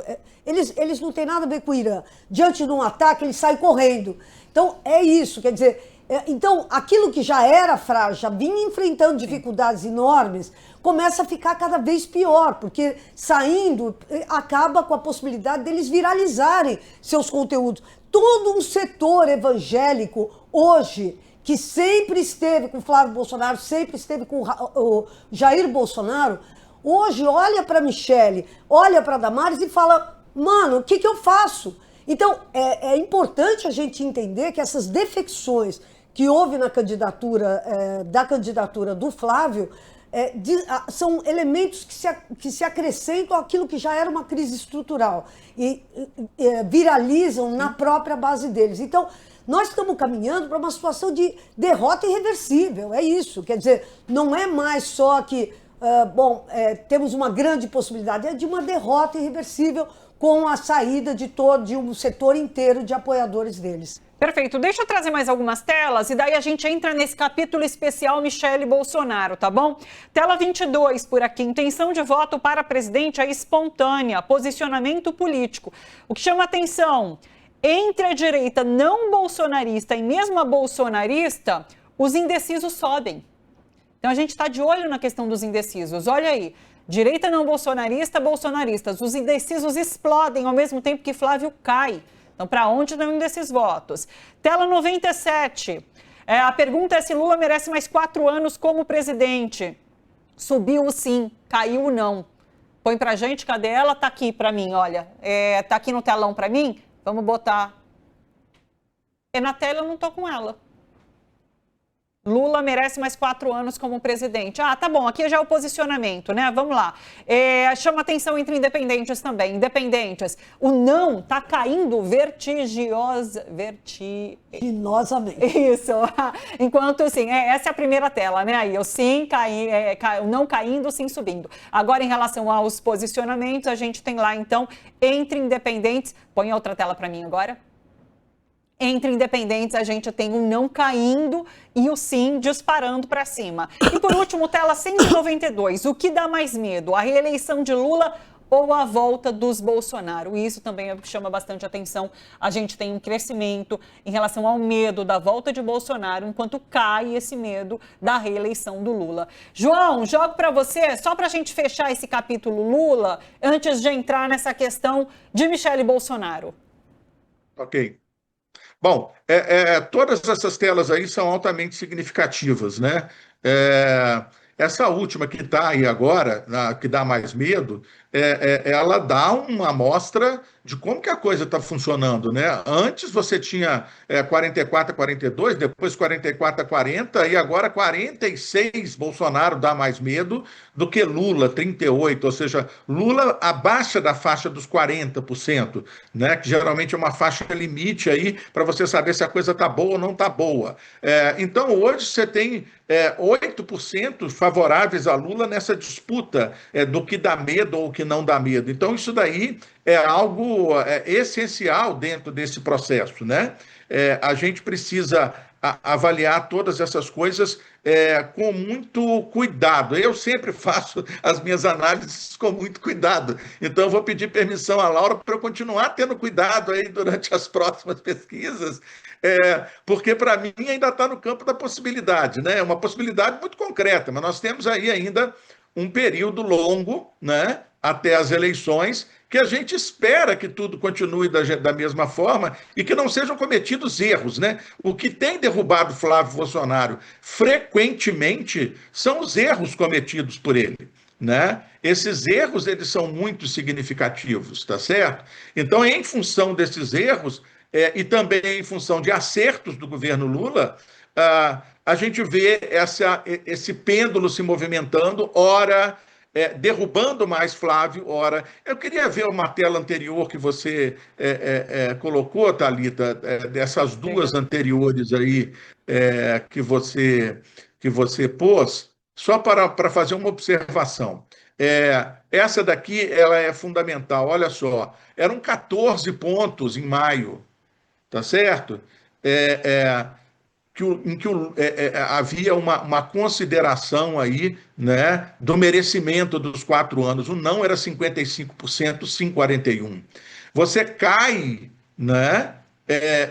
Eles não têm nada a ver com o Irã. Diante de um ataque, eles saem correndo. Então, é isso. Quer dizer, então, aquilo que já era frágil, já vinha enfrentando dificuldades enormes, começa a ficar cada vez pior, porque saindo, acaba com a possibilidade deles viralizarem seus conteúdos. Todo um setor evangélico, hoje, que sempre esteve com o Flávio Bolsonaro, sempre esteve com o Jair Bolsonaro, hoje olha para Michele, olha para Damares e fala... Mano, o que eu faço? Então, é importante a gente entender que essas defecções que houve na candidatura, da candidatura do Flávio, são elementos que se acrescentam àquilo que já era uma crise estrutural e viralizam na própria base deles. Então, nós estamos caminhando para uma situação de derrota irreversível, é isso. Quer dizer, não é mais só que, temos uma grande possibilidade, é de uma derrota irreversível com a saída de um setor inteiro de apoiadores deles.
Perfeito. Deixa eu trazer mais algumas telas e daí a gente entra nesse capítulo especial Michele Bolsonaro, tá bom? Tela 22 por aqui. Intenção de voto para presidente é espontânea. Posicionamento político. O que chama atenção, entre a direita não bolsonarista e mesmo a bolsonarista, os indecisos sobem. Então a gente está de olho na questão dos indecisos. Olha aí. Direita não bolsonarista, bolsonaristas. Os indecisos explodem ao mesmo tempo que Flávio cai. Então, para onde estão indo esses votos? Tela 97. A pergunta é se Lula merece mais 4 anos como presidente. Subiu o sim, caiu o não. Põe pra gente, cadê ela? Tá aqui pra mim, olha. Tá aqui no telão pra mim? Vamos botar. Na tela eu não tô com ela. Lula merece mais 4 anos como presidente. Tá bom, aqui já é o posicionamento, né? Vamos lá. Chama atenção entre independentes também. Independentes, o não tá caindo vertiginosamente. Isso. Enquanto, assim, essa é a primeira tela, né? Aí, o sim, o não caindo, o sim subindo. Agora, em relação aos posicionamentos, a gente tem lá, então, entre independentes. Põe a outra tela para mim agora. Entre independentes, a gente tem o não caindo e o sim disparando para cima. E por último, tela 192. O que dá mais medo? A reeleição de Lula ou a volta dos Bolsonaro? E isso também chama bastante atenção. A gente tem um crescimento em relação ao medo da volta de Bolsonaro, enquanto cai esse medo da reeleição do Lula. João, jogo para você, só para a gente fechar esse capítulo Lula, antes de entrar nessa questão de Michele Bolsonaro.
Ok. Bom, todas essas telas aí são altamente significativas, né? Essa última que está aí agora, que dá mais medo, ela dá uma amostra de como que a coisa está funcionando, né? Antes você tinha 44 a 42, depois 44 a 40, e agora 46 Bolsonaro dá mais medo do que Lula, 38, ou seja, Lula abaixa da faixa dos 40%, né? Que geralmente é uma faixa limite aí para você saber se a coisa está boa ou não está boa. Então hoje você tem 8% favoráveis a Lula nessa disputa do que dá medo ou o que não dá medo. Então isso daí é algo essencial dentro desse processo, né? A gente precisa avaliar todas essas coisas com muito cuidado. Eu sempre faço as minhas análises com muito cuidado. Então, eu vou pedir permissão à Laura para eu continuar tendo cuidado aí durante as próximas pesquisas, porque para mim ainda está no campo da possibilidade, né? É uma possibilidade muito concreta, mas nós temos aí ainda um período longo, né, até as eleições, que a gente espera que tudo continue da mesma forma e que não sejam cometidos erros, né? O que tem derrubado Flávio Bolsonaro frequentemente são os erros cometidos por ele, né? Esses erros, eles são muito significativos, tá certo? Então, em função desses erros e também em função de acertos do governo Lula, a gente vê esse pêndulo se movimentando, ora derrubando mais Flávio, ora... Eu queria ver uma tela anterior que você colocou, Thalita, dessas duas anteriores aí que você pôs, só para fazer uma observação. Essa daqui ela é fundamental, olha só, eram 14 pontos em maio, tá certo? Em que havia uma consideração aí, né, do merecimento dos 4 anos. O não era 55%, sim 41%. Você cai, né?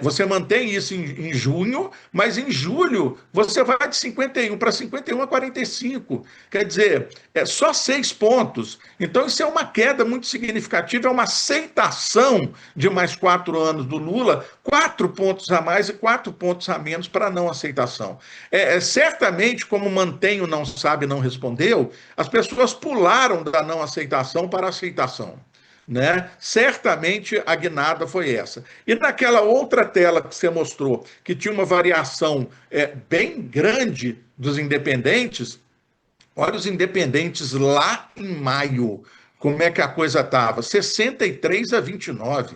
Você mantém isso em junho, mas em julho você vai de 51 para 51 a 45. Quer dizer, só 6 pontos. Então, isso é uma queda muito significativa, é uma aceitação de mais 4 anos do Lula, 4 pontos a mais e 4 pontos a menos para não aceitação. Certamente, como mantém o não sabe, não respondeu, as pessoas pularam da não aceitação para a aceitação, né? Certamente a guinada foi essa. E naquela outra tela que você mostrou, que tinha uma variação bem grande dos independentes, olha os independentes lá em maio, como é que a coisa estava? 63 a 29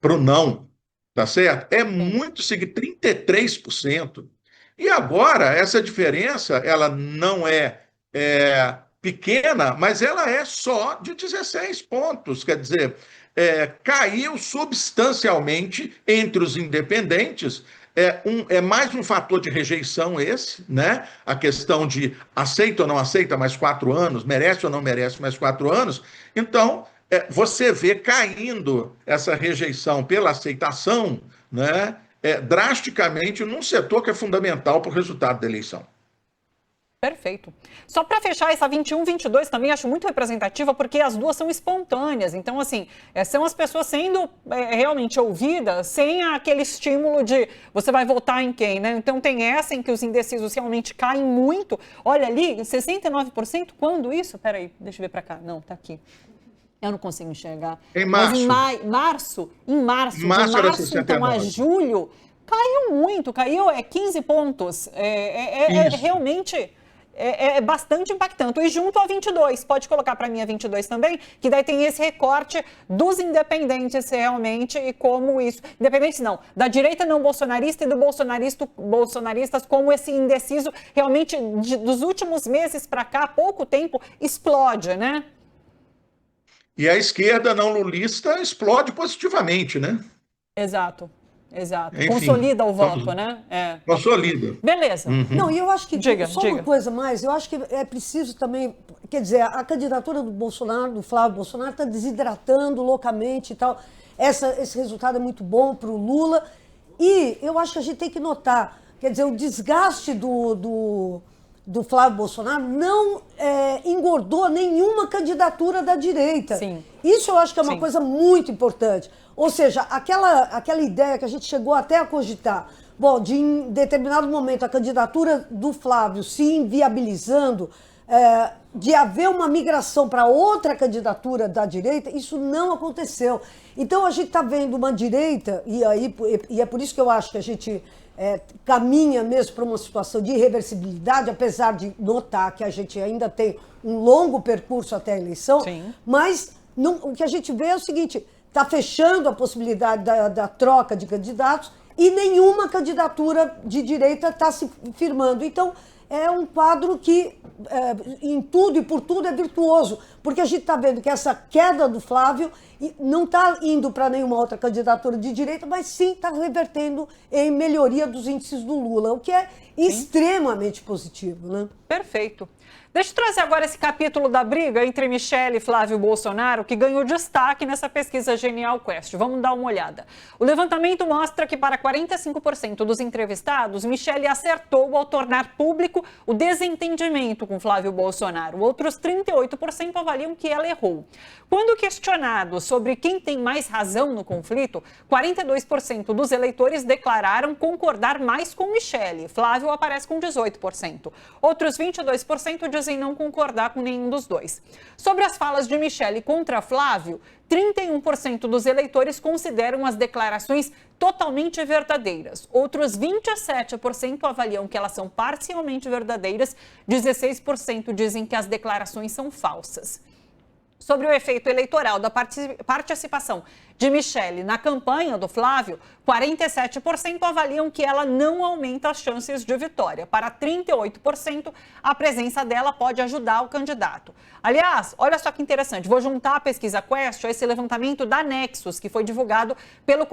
para o não, tá certo? É muito significativo, 33%. E agora, essa diferença, ela não é pequena, mas ela é só de 16 pontos. Quer dizer, caiu substancialmente entre os independentes. É mais um fator de rejeição esse, né? A questão de aceita ou não aceita mais 4 anos, merece ou não merece mais 4 anos. Então, você vê caindo essa rejeição pela aceitação, né? Drasticamente num setor que é fundamental para o resultado da eleição.
Perfeito. Só para fechar, essa 21, 22 também acho muito representativa, porque as duas são espontâneas. Então, assim, são as pessoas sendo realmente ouvidas sem aquele estímulo de você vai votar em quem, né? Então, tem essa em que os indecisos realmente caem muito. Olha ali, 69%, quando isso? Peraí, deixa eu ver para cá. Não, tá aqui. Eu não consigo enxergar.
Em março.
Mas em março, de março então a julho, caiu muito, caiu 15 pontos. Realmente... É bastante impactante. E junto a 22, pode colocar para mim a 22 também, que daí tem esse recorte dos independentes realmente e como isso... Independentes não, da direita não bolsonarista e do bolsonaristas, como esse indeciso realmente dos últimos meses para cá, pouco tempo, explode, né?
E a esquerda não lulista explode positivamente, né?
Exato.
Enfim,
Consolida o voto, né?
Consolida.
Beleza.
Não, e eu acho que
Diga.
uma coisa mais, eu acho que é preciso também, quer dizer, a candidatura do Bolsonaro, do Flávio Bolsonaro, está desidratando loucamente e tal. Esse resultado é muito bom para o Lula. E eu acho que a gente tem que notar, quer dizer, o desgaste do Flávio Bolsonaro não engordou nenhuma candidatura da direita.
Sim.
Isso eu acho que é uma coisa muito importante. Ou seja, aquela ideia que a gente chegou até a cogitar, bom, de em determinado momento a candidatura do Flávio se inviabilizando, de haver uma migração para outra candidatura da direita, isso não aconteceu. Então a gente está vendo uma direita, e é por isso que eu acho que a gente caminha mesmo para uma situação de irreversibilidade, apesar de notar que a gente ainda tem um longo percurso até a eleição.
Sim.
Mas o que a gente vê é o seguinte: está fechando a possibilidade da troca de candidatos e nenhuma candidatura de direita está se firmando. Então, é um quadro que, em tudo e por tudo, é virtuoso, porque a gente está vendo que essa queda do Flávio não está indo para nenhuma outra candidatura de direita, mas sim está revertendo em melhoria dos índices do Lula, o que é extremamente positivo, né?
Perfeito. Deixa eu trazer agora esse capítulo da briga entre Michele e Flávio Bolsonaro, que ganhou destaque nessa pesquisa Genial Quest. Vamos dar uma olhada. O levantamento mostra que para 45% dos entrevistados, Michele acertou ao tornar público o desentendimento com Flávio Bolsonaro. Outros 38% avaliam que ela errou. Quando questionados sobre quem tem mais razão no conflito, 42% dos eleitores declararam concordar mais com Michele. Flávio aparece com 18%. Outros 22% dizem não concordar com nenhum dos dois. Sobre as falas de Michele contra Flávio, 31% dos eleitores consideram as declarações totalmente verdadeiras. Outros 27% avaliam que elas são parcialmente verdadeiras, 16% dizem que as declarações são falsas. Sobre o efeito eleitoral da participação de Michele na campanha do Flávio, 47% avaliam que ela não aumenta as chances de vitória. Para 38%, a presença dela pode ajudar o candidato. Aliás, olha só que interessante, vou juntar a pesquisa Quest a esse levantamento da Nexus, que foi divulgado pelo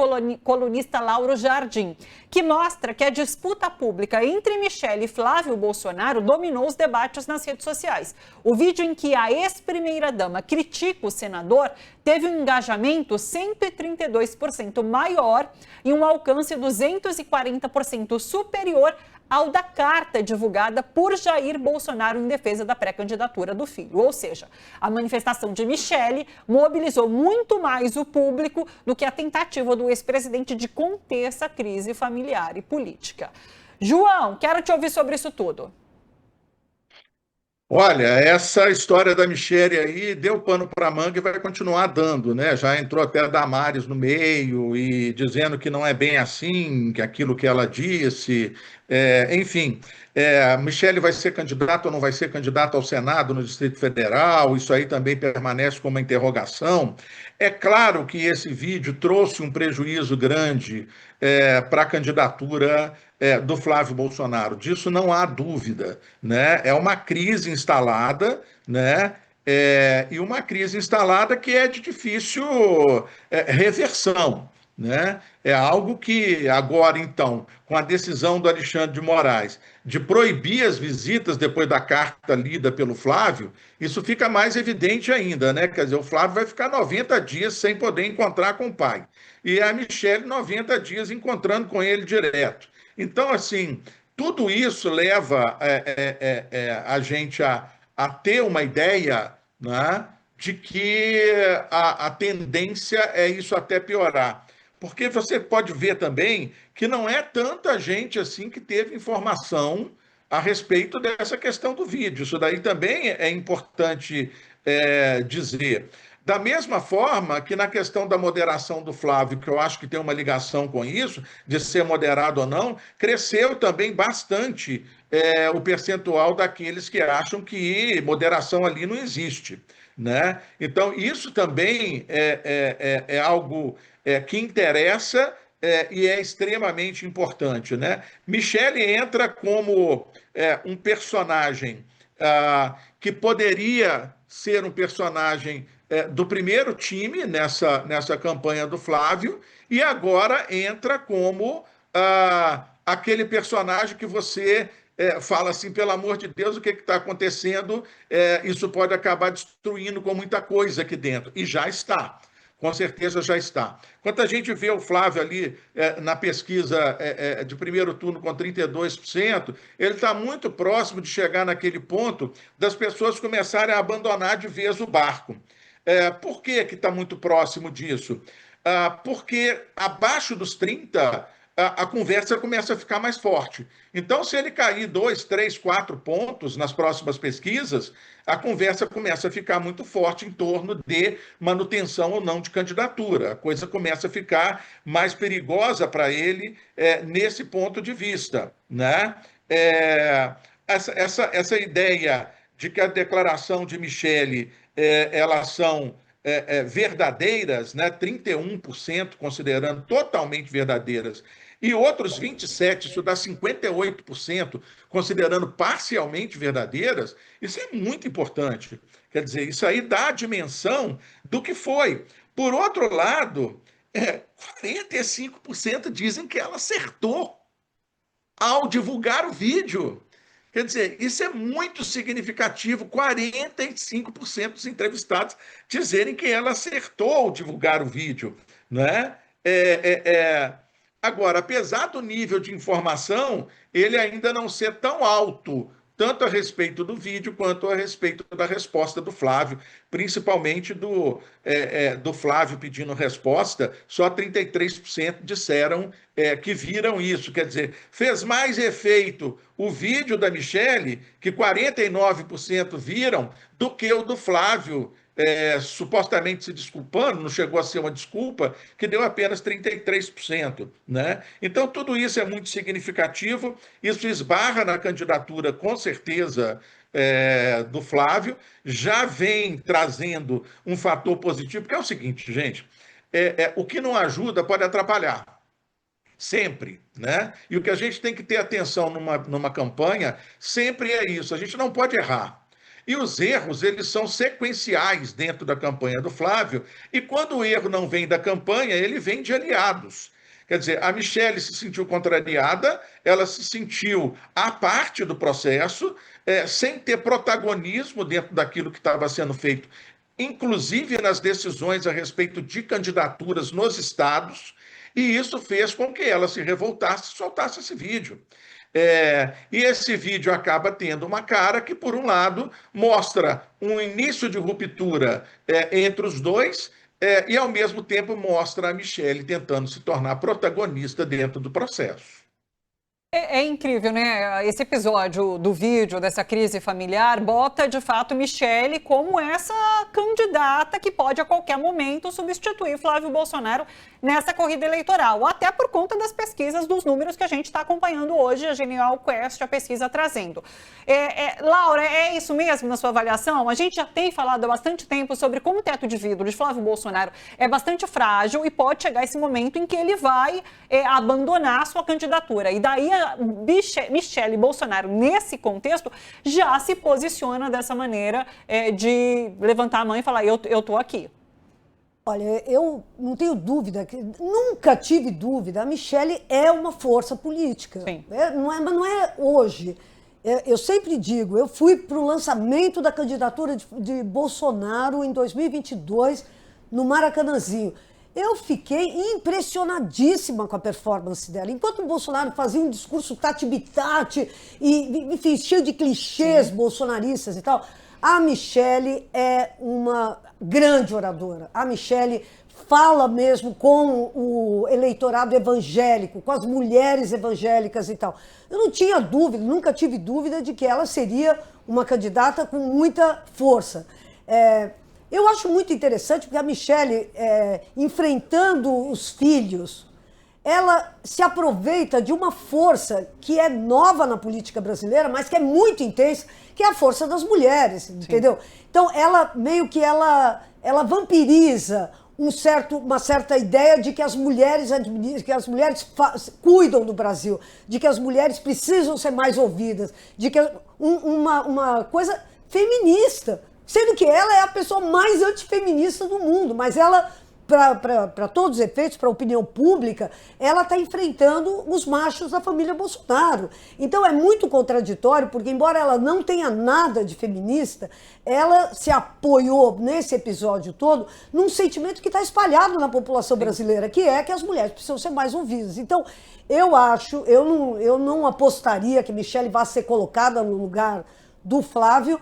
colunista Lauro Jardim, que mostra que a disputa pública entre Michele e Flávio Bolsonaro dominou os debates nas redes sociais. O vídeo em que a ex-primeira-dama critica o senador teve um engajamento 132% maior e um alcance 240% superior ao da carta divulgada por Jair Bolsonaro em defesa da pré-candidatura do filho. Ou seja, a manifestação de Michele mobilizou muito mais o público do que a tentativa do ex-presidente de conter essa crise familiar e política. João, quero te ouvir sobre isso tudo.
Olha, essa história da Michele aí deu pano para manga e vai continuar dando, né? Já entrou até a Damares no meio e dizendo que não é bem assim, que aquilo que ela disse. Enfim, Michele vai ser candidata ou não vai ser candidata ao Senado no Distrito Federal? Isso aí também permanece como uma interrogação. É claro que esse vídeo trouxe um prejuízo grande para a candidatura do Flávio Bolsonaro. Disso não há dúvida, né? É uma crise instalada, né? E uma crise instalada que é de difícil reversão, né? É algo que agora, então, com a decisão do Alexandre de Moraes de proibir as visitas depois da carta lida pelo Flávio, isso fica mais evidente ainda, né? Quer dizer, o Flávio vai ficar 90 dias sem poder encontrar com o pai. E a Michele 90 dias encontrando com ele direto. Então, assim, tudo isso leva a gente a ter uma ideia, né, de que a tendência é isso até piorar. Porque você pode ver também que não é tanta gente assim que teve informação a respeito dessa questão do vídeo. Isso daí também é importante dizer. Da mesma forma que na questão da moderação do Flávio, que eu acho que tem uma ligação com isso, de ser moderado ou não, cresceu também bastante o percentual daqueles que acham que moderação ali não existe, né? Então, isso também é algo que interessa e é extremamente importante, né? Michele entra como um personagem que poderia ser um personagem do primeiro time nessa campanha do Flávio, e agora entra como aquele personagem que você fala assim, pelo amor de Deus, o que está acontecendo? Isso pode acabar destruindo com muita coisa aqui dentro. E já está. Com certeza já está. Quando a gente vê o Flávio ali na pesquisa de primeiro turno com 32%, ele está muito próximo de chegar naquele ponto das pessoas começarem a abandonar de vez o barco. Por que está muito próximo disso? Porque abaixo dos 30%, a conversa começa a ficar mais forte. Então, se ele cair 2, 3, 4 pontos nas próximas pesquisas, a conversa começa a ficar muito forte em torno de manutenção ou não de candidatura. A coisa começa a ficar mais perigosa para ele nesse ponto de vista, né? Essa ideia de que a declaração de Michele elas são verdadeiras, né? 31% considerando totalmente verdadeiras, e outros 27%, isso dá 58%, considerando parcialmente verdadeiras, isso é muito importante. Quer dizer, isso aí dá a dimensão do que foi. Por outro lado, 45% dizem que ela acertou ao divulgar o vídeo. Quer dizer, isso é muito significativo, 45% dos entrevistados dizerem que ela acertou ao divulgar o vídeo, né? Agora, apesar do nível de informação, ele ainda não ser tão alto, tanto a respeito do vídeo quanto a respeito da resposta do Flávio, principalmente do Flávio pedindo resposta, só 33% disseram que viram isso. Quer dizer, fez mais efeito o vídeo da Michele, que 49% viram, do que o do Flávio, supostamente se desculpando, não chegou a ser uma desculpa, que deu apenas 33%, né? Então, tudo isso é muito significativo, isso esbarra na candidatura, com certeza, do Flávio, já vem trazendo um fator positivo, que é o seguinte, gente, o que não ajuda pode atrapalhar. Sempre, né? E o que a gente tem que ter atenção numa campanha sempre é isso, a gente não pode errar. E os erros, eles são sequenciais dentro da campanha do Flávio, e quando o erro não vem da campanha, ele vem de aliados. Quer dizer, a Michele se sentiu contrariada, ela se sentiu à parte do processo, sem ter protagonismo dentro daquilo que estava sendo feito, inclusive nas decisões a respeito de candidaturas nos estados, e isso fez com que ela se revoltasse e soltasse esse vídeo. E esse vídeo acaba tendo uma cara que, por um lado, mostra um início de ruptura entre os dois e, ao mesmo tempo, mostra a Michele tentando se tornar protagonista dentro do processo.
É incrível, né? Esse episódio do vídeo dessa crise familiar bota, de fato, Michele como essa candidata que pode, a qualquer momento, substituir Flávio Bolsonaro nessa corrida eleitoral, até por conta das pesquisas, dos números que a gente está acompanhando hoje, a Genial Quest, a pesquisa trazendo. Laura, é isso mesmo na sua avaliação? A gente já tem falado há bastante tempo sobre como o teto de vidro de Flávio Bolsonaro é bastante frágil e pode chegar esse momento em que ele vai abandonar a sua candidatura. E daí a Michele Bolsonaro, nesse contexto, já se posiciona dessa maneira de levantar a mão e falar, eu estou aqui.
Olha, eu não tenho dúvida, nunca tive dúvida, a Michele é uma força política.
Sim.
Mas não é hoje. Eu sempre digo, eu fui para o lançamento da candidatura de Bolsonaro em 2022, no Maracanãzinho. Eu fiquei impressionadíssima com a performance dela. Enquanto o Bolsonaro fazia um discurso tati-bitati, e, enfim, cheio de clichês bolsonaristas e tal, a Michelle é uma grande oradora. A Michelle fala mesmo com o eleitorado evangélico, com as mulheres evangélicas e tal. Eu não tinha dúvida, nunca tive dúvida de que ela seria uma candidata com muita força. Eu acho muito interessante porque a Michelle, enfrentando os filhos, ela se aproveita de uma força que é nova na política brasileira, mas que é muito intensa, que é a força das mulheres, entendeu? Então, ela meio que ela vampiriza uma certa ideia de que as mulheres cuidam do Brasil, de que as mulheres precisam ser mais ouvidas, de que uma coisa feminista, sendo que ela é a pessoa mais antifeminista do mundo, mas ela, para todos os efeitos, para a opinião pública, ela está enfrentando os machos da família Bolsonaro. Então é muito contraditório, porque embora ela não tenha nada de feminista, ela se apoiou nesse episódio todo num sentimento que está espalhado na população brasileira, que é que as mulheres precisam ser mais ouvidas. Então, eu não apostaria que Michelle vá ser colocada no lugar do Flávio,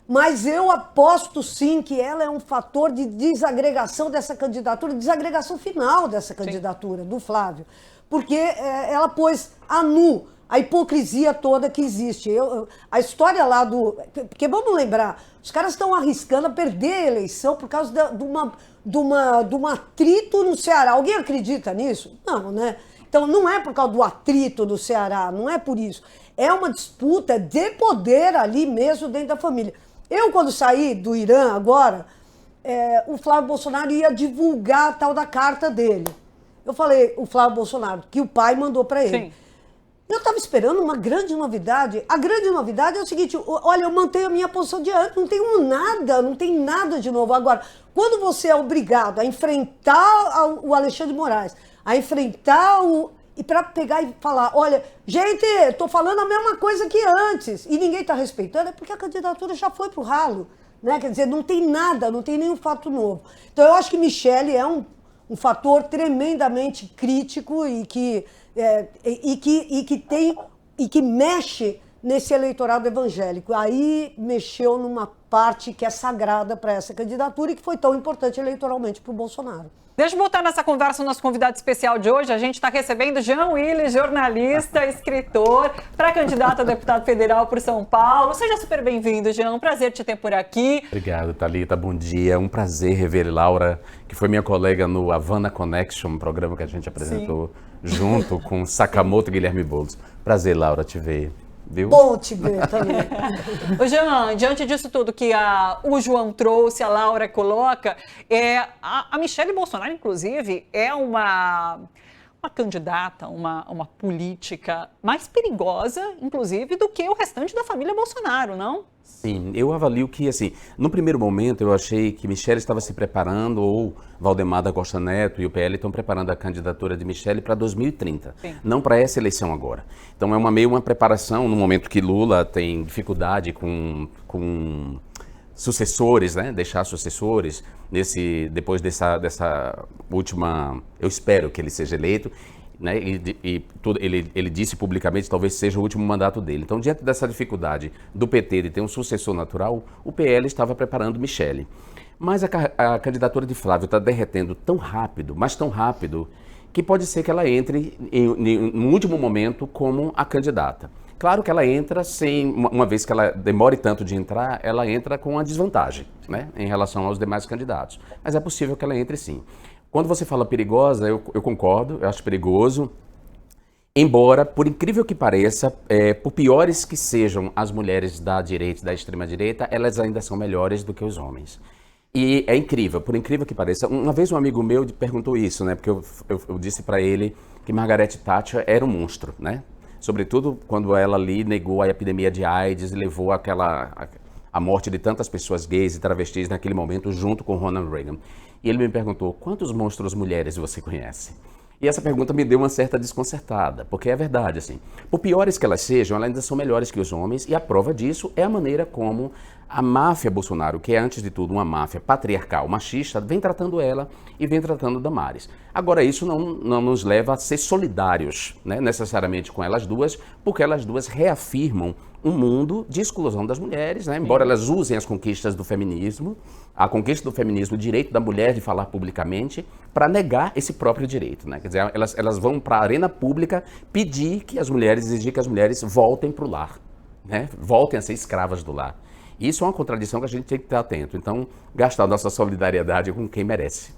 mas eu aposto sim que ela é um fator de desagregação dessa candidatura, desagregação final dessa candidatura do Flávio, porque ela pôs a nu a hipocrisia toda que existe. A história lá porque vamos lembrar, os caras estão arriscando a perder a eleição por causa de um atrito no Ceará. Alguém acredita nisso? Não, né? Então não é por causa do atrito do Ceará, não é por isso. É uma disputa de poder ali mesmo dentro da família. Eu, quando saí do Irã agora, o Flávio Bolsonaro ia divulgar a tal da carta dele. Eu falei, o Flávio Bolsonaro, que o pai mandou para ele. Sim. Eu estava esperando uma grande novidade. A grande novidade é o seguinte, olha, eu mantenho a minha posição de antes, não tem nada de novo. Agora, quando você é obrigado a enfrentar o Alexandre de Moraes, a enfrentar e para pegar e falar, olha, gente, estou falando a mesma coisa que antes, e ninguém está respeitando, é porque a candidatura já foi para o ralo, né? Quer dizer, não tem nada, não tem nenhum fato novo. Então, eu acho que Michelle é um fator tremendamente crítico e que mexe nesse eleitorado evangélico. Aí mexeu numa parte que é sagrada para essa candidatura e que foi tão importante eleitoralmente para o Bolsonaro.
Deixa eu botar nessa conversa o nosso convidado especial de hoje. A gente está recebendo Jean Willis, jornalista, escritor, pré-candidato a deputado federal por São Paulo. Seja super bem-vindo, Jean. Um prazer te ter por aqui.
Obrigado, Thalita. Bom dia. Um prazer rever Laura, que foi minha colega no Havana Connection, um programa que a gente apresentou junto com Sakamoto e Guilherme Boulos. Prazer, Laura, te ver. Viu?
Bom te ver também.
Ô Jean, diante disso tudo que o João trouxe, a Laura coloca, a Michelle Bolsonaro, inclusive, é uma candidata, uma política mais perigosa, inclusive, do que o restante da família Bolsonaro, não?
Sim, eu avalio que, assim, no primeiro momento eu achei que Michelle estava se preparando, ou Valdemar da Costa Neto e o PL estão preparando a candidatura de Michelle para 2030, não para essa eleição agora. Então é meio uma preparação no momento que Lula tem dificuldade com sucessores, né? Deixar sucessores depois dessa última, eu espero que ele seja eleito. Né? Ele disse publicamente talvez seja o último mandato dele. Então, diante dessa dificuldade do PT de ter um sucessor natural, o PL estava preparando Michelle. Mas a candidatura de Flávio está derretendo tão rápido, mas tão rápido, que pode ser que ela entre no último momento como a candidata. Claro que ela entra uma vez que ela demore tanto de entrar, ela entra com uma desvantagem, né, em relação aos demais candidatos. Mas é possível que ela entre sim. Quando você fala perigosa, eu concordo, eu acho perigoso. Embora, por incrível que pareça, por piores que sejam as mulheres da direita e da extrema-direita, elas ainda são melhores do que os homens. E é incrível, por incrível que pareça. Uma vez um amigo meu perguntou isso, né? Porque eu disse para ele que Margaret Thatcher era um monstro, né? Sobretudo quando ela ali negou a epidemia de AIDS e levou a morte de tantas pessoas gays e travestis naquele momento junto com Ronald Reagan. E ele me perguntou, quantos monstros mulheres você conhece? E essa pergunta me deu uma certa desconcertada, porque é verdade, assim. Por piores que elas sejam, elas ainda são melhores que os homens, e a prova disso é a maneira como a máfia Bolsonaro, que é antes de tudo uma máfia patriarcal, machista, vem tratando ela e vem tratando Damares. Agora, isso não nos leva a ser solidários, né, necessariamente com elas duas, porque elas duas reafirmam um mundo de exclusão das mulheres, né, embora elas usem as conquistas do feminismo, a conquista do feminismo, o direito da mulher de falar publicamente, para negar esse próprio direito, né? Quer dizer, elas vão para a arena pública pedir que as mulheres, exigir que as mulheres voltem para o lar, né? Voltem a ser escravas do lar. Isso é uma contradição que a gente tem que estar atento. Então, gastar a nossa solidariedade com quem merece.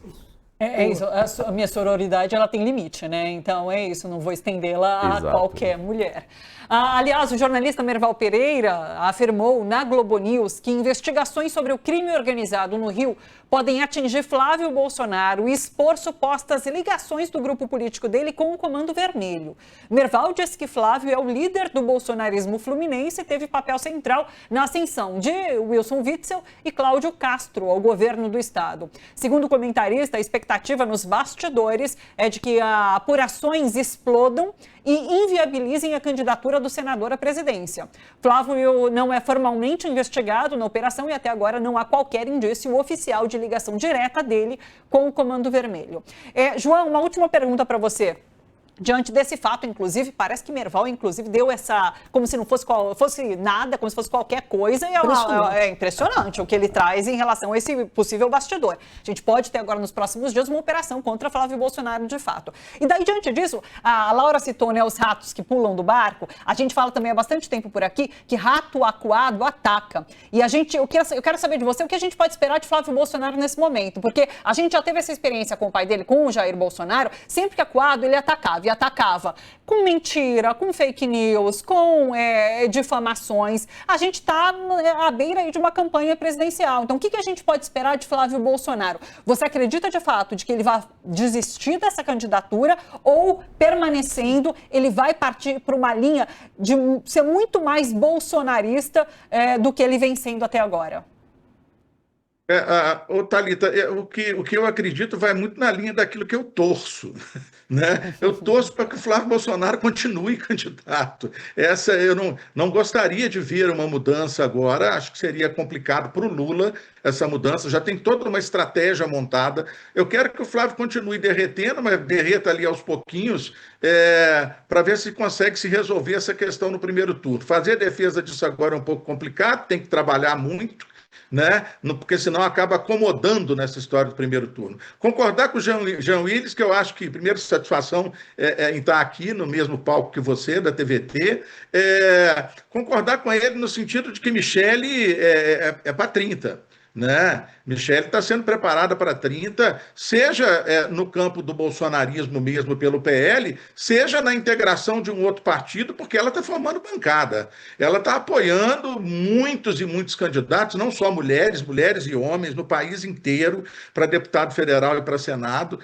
É isso, a minha sororidade ela tem limite, né? Então é isso, não vou estendê-la a
Exato.
qualquer mulher. Aliás, o jornalista Merval Pereira afirmou na Globo News que investigações sobre o crime organizado no Rio podem atingir Flávio Bolsonaro e expor supostas ligações do grupo político dele com o Comando Vermelho. Merval disse que Flávio é o líder do bolsonarismo fluminense e teve papel central na ascensão de Wilson Witzel e Cláudio Castro ao governo do estado. Segundo o comentarista, a expectativa nos bastidores é de que apurações explodam e inviabilizem a candidatura do senador à presidência. Flávio não é formalmente investigado na operação e até agora não há qualquer indício oficial de ligação direta dele com o Comando Vermelho. João, uma última pergunta para você. Diante desse fato, inclusive, parece que Merval, inclusive, deu essa, como se não fosse nada, como se fosse qualquer coisa, e é impressionante o que ele traz em relação a esse possível bastidor. A gente pode ter agora, nos próximos dias, uma operação contra Flávio Bolsonaro, de fato. E daí, diante disso, a Laura citou, né, os ratos que pulam do barco. A gente fala também há bastante tempo por aqui que rato acuado ataca. E eu quero saber de você o que a gente pode esperar de Flávio Bolsonaro nesse momento, porque a gente já teve essa experiência com o pai dele, com o Jair Bolsonaro, sempre que acuado, ele atacava. E atacava com mentira, com fake news, com difamações. A gente está à beira aí de uma campanha presidencial. Então, o que a gente pode esperar de Flávio Bolsonaro? Você acredita de fato de que ele vai desistir dessa candidatura ou, permanecendo, ele vai partir para uma linha de ser muito mais bolsonarista do que ele vem sendo até agora?
Thalita, o que eu acredito vai muito na linha daquilo que eu torço, né? Eu torço para que o Flávio Bolsonaro continue candidato. Eu não gostaria de ver uma mudança agora, acho que seria complicado para o Lula essa mudança, já tem toda uma estratégia montada. Eu quero que o Flávio continue derretendo, mas derreta ali aos pouquinhos, para ver se consegue se resolver essa questão no primeiro turno. Fazer a defesa disso agora é um pouco complicado, tem que trabalhar muito, né? Porque senão acaba acomodando nessa história do primeiro turno. Concordar com o Jean Willis, que eu acho que, primeiro, satisfação em estar aqui no mesmo palco que você, da TVT, concordar com ele no sentido de que Michele é para 30. Né? Michele está sendo preparada para 30, seja no campo do bolsonarismo mesmo pelo PL, seja na integração de um outro partido, porque ela está formando bancada. Ela está apoiando muitos e muitos candidatos, não só mulheres e homens, no país inteiro, para deputado federal e para Senado.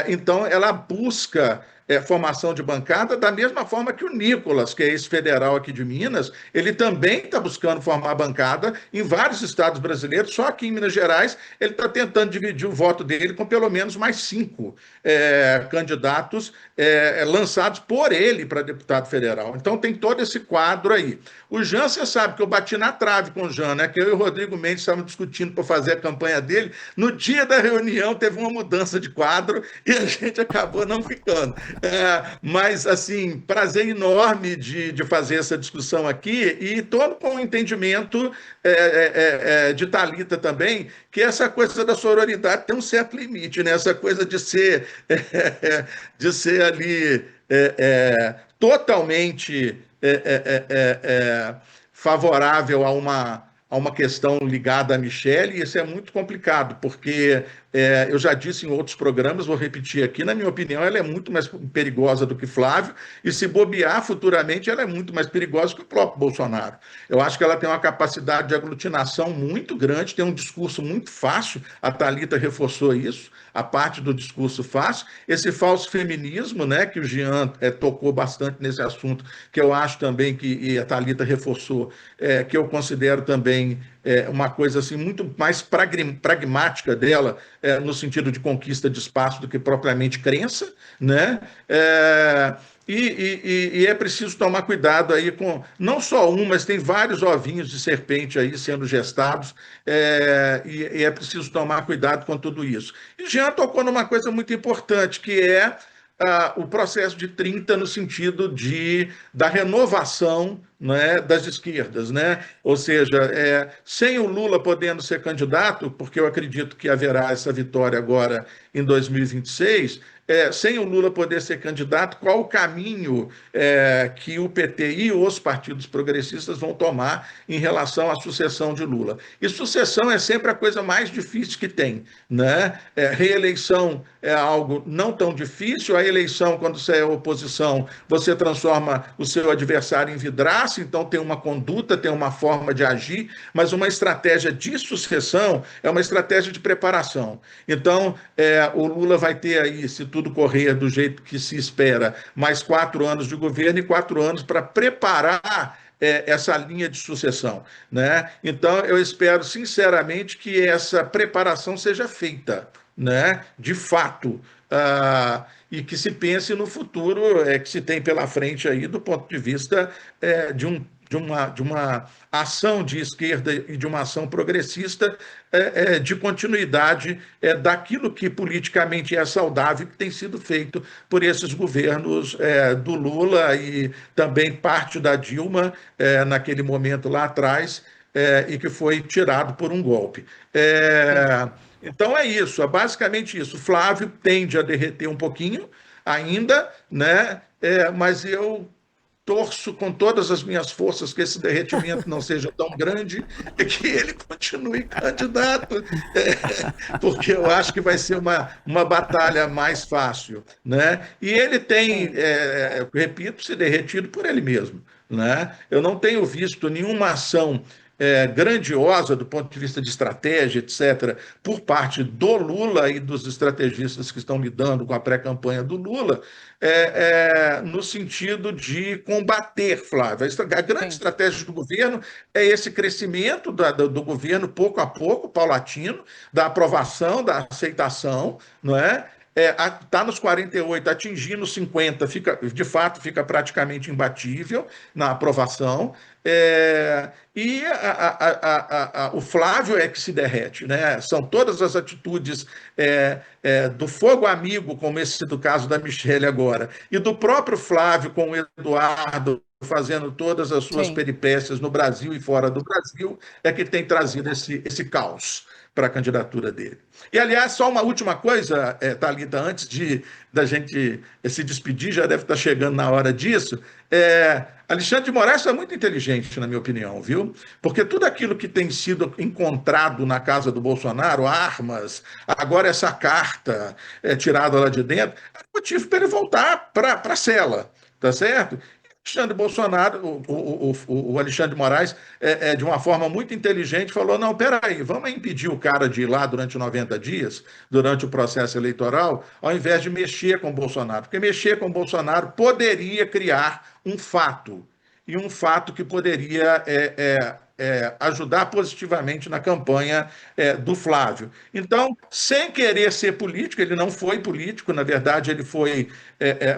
Então, ela busca formação de bancada, da mesma forma que o Nicolas, que é esse federal aqui de Minas, ele também está buscando formar bancada em vários estados brasileiros, só aqui em Minas Gerais ele está tentando dividir o voto dele com pelo menos mais 5 candidatos lançados por ele para deputado federal. Então tem todo esse quadro aí. O Jean, você sabe que eu bati na trave com o Jean, né? Que eu e o Rodrigo Mendes estavam discutindo para fazer a campanha dele. No dia da reunião teve uma mudança de quadro e a gente acabou não ficando. Mas, assim, prazer enorme de fazer essa discussão aqui e todo com o entendimento de Thalita também, que essa coisa da sororidade tem um certo limite, né? Essa coisa de ser ali totalmente favorável a uma questão ligada a Michele, e isso é muito complicado, porque eu já disse em outros programas, vou repetir aqui, na minha opinião, ela é muito mais perigosa do que Flávio, e se bobear futuramente, ela é muito mais perigosa que o próprio Bolsonaro. Eu acho que ela tem uma capacidade de aglutinação muito grande, tem um discurso muito fácil, a Thalita reforçou isso, a parte do discurso fácil, esse falso feminismo, né, que o Jean tocou bastante nesse assunto, que eu acho também que a Thalita reforçou, que eu considero também uma coisa assim muito mais pragmática dela, no sentido de conquista de espaço do que propriamente crença, né? E é preciso tomar cuidado aí com não só mas tem vários ovinhos de serpente aí sendo gestados, e é preciso tomar cuidado com tudo isso. E Jean tocou numa coisa muito importante, que é o processo de 30 no sentido da renovação, né, das esquerdas, né? Ou seja, sem o Lula podendo ser candidato, porque eu acredito que haverá essa vitória agora em 2026, sem o Lula poder ser candidato, qual o caminho que o PT e os partidos progressistas vão tomar em relação à sucessão de Lula? E sucessão é sempre a coisa mais difícil que tem, né? Reeleição é algo não tão difícil. A eleição, quando você é oposição, você transforma o seu adversário em vidraça, então tem uma conduta, tem uma forma de agir, mas uma estratégia de sucessão é uma estratégia de preparação. Então, o Lula vai ter aí, se tudo correr do jeito que se espera, mais 4 anos de governo e 4 anos para preparar essa linha de sucessão, né? Então, eu espero sinceramente que essa preparação seja feita, né? De fato, e que se pense no futuro que se tem pela frente aí do ponto de vista de uma ação de esquerda e de uma ação progressista, de continuidade daquilo que politicamente é saudável, que tem sido feito por esses governos do Lula e também parte da Dilma, naquele momento lá atrás, e que foi tirado por um golpe. Então é isso, é basicamente isso. Flávio tende a derreter um pouquinho ainda, né? Mas eu torço com todas as minhas forças que esse derretimento não seja tão grande e que ele continue candidato, porque eu acho que vai ser uma batalha mais fácil, né? E ele tem, repito, se derretido por ele mesmo, né? Eu não tenho visto nenhuma ação grandiosa do ponto de vista de estratégia, etc., por parte do Lula e dos estrategistas que estão lidando com a pré-campanha do Lula, no sentido de combater Flávio. A grande estratégia do governo é esse crescimento do governo, pouco a pouco, paulatino, da aprovação, da aceitação, não é? Está nos 48, atingindo 50, de fato fica praticamente imbatível na aprovação, e o Flávio é que se derrete, né? São todas as atitudes do fogo amigo, como esse do caso da Michelle agora, e do próprio Flávio com o Eduardo fazendo todas as suas peripécias no Brasil e fora do Brasil, que tem trazido esse caos para a candidatura dele. E, aliás, só uma última coisa, Thalita, antes da gente se despedir, já deve estar chegando na hora disso, Alexandre de Moraes é muito inteligente, na minha opinião, viu? Porque tudo aquilo que tem sido encontrado na casa do Bolsonaro, armas, agora essa carta tirada lá de dentro, é motivo para ele voltar para a cela, tá certo? Alexandre Bolsonaro, o Alexandre de Moraes, de uma forma muito inteligente, falou: não, peraí, vamos impedir o cara de ir lá durante 90 dias, durante o processo eleitoral, ao invés de mexer com o Bolsonaro. Porque mexer com o Bolsonaro poderia criar um fato, e um fato que poderia ajudar positivamente na campanha do Flávio. Então, sem querer ser político, ele não foi político, na verdade, ele foi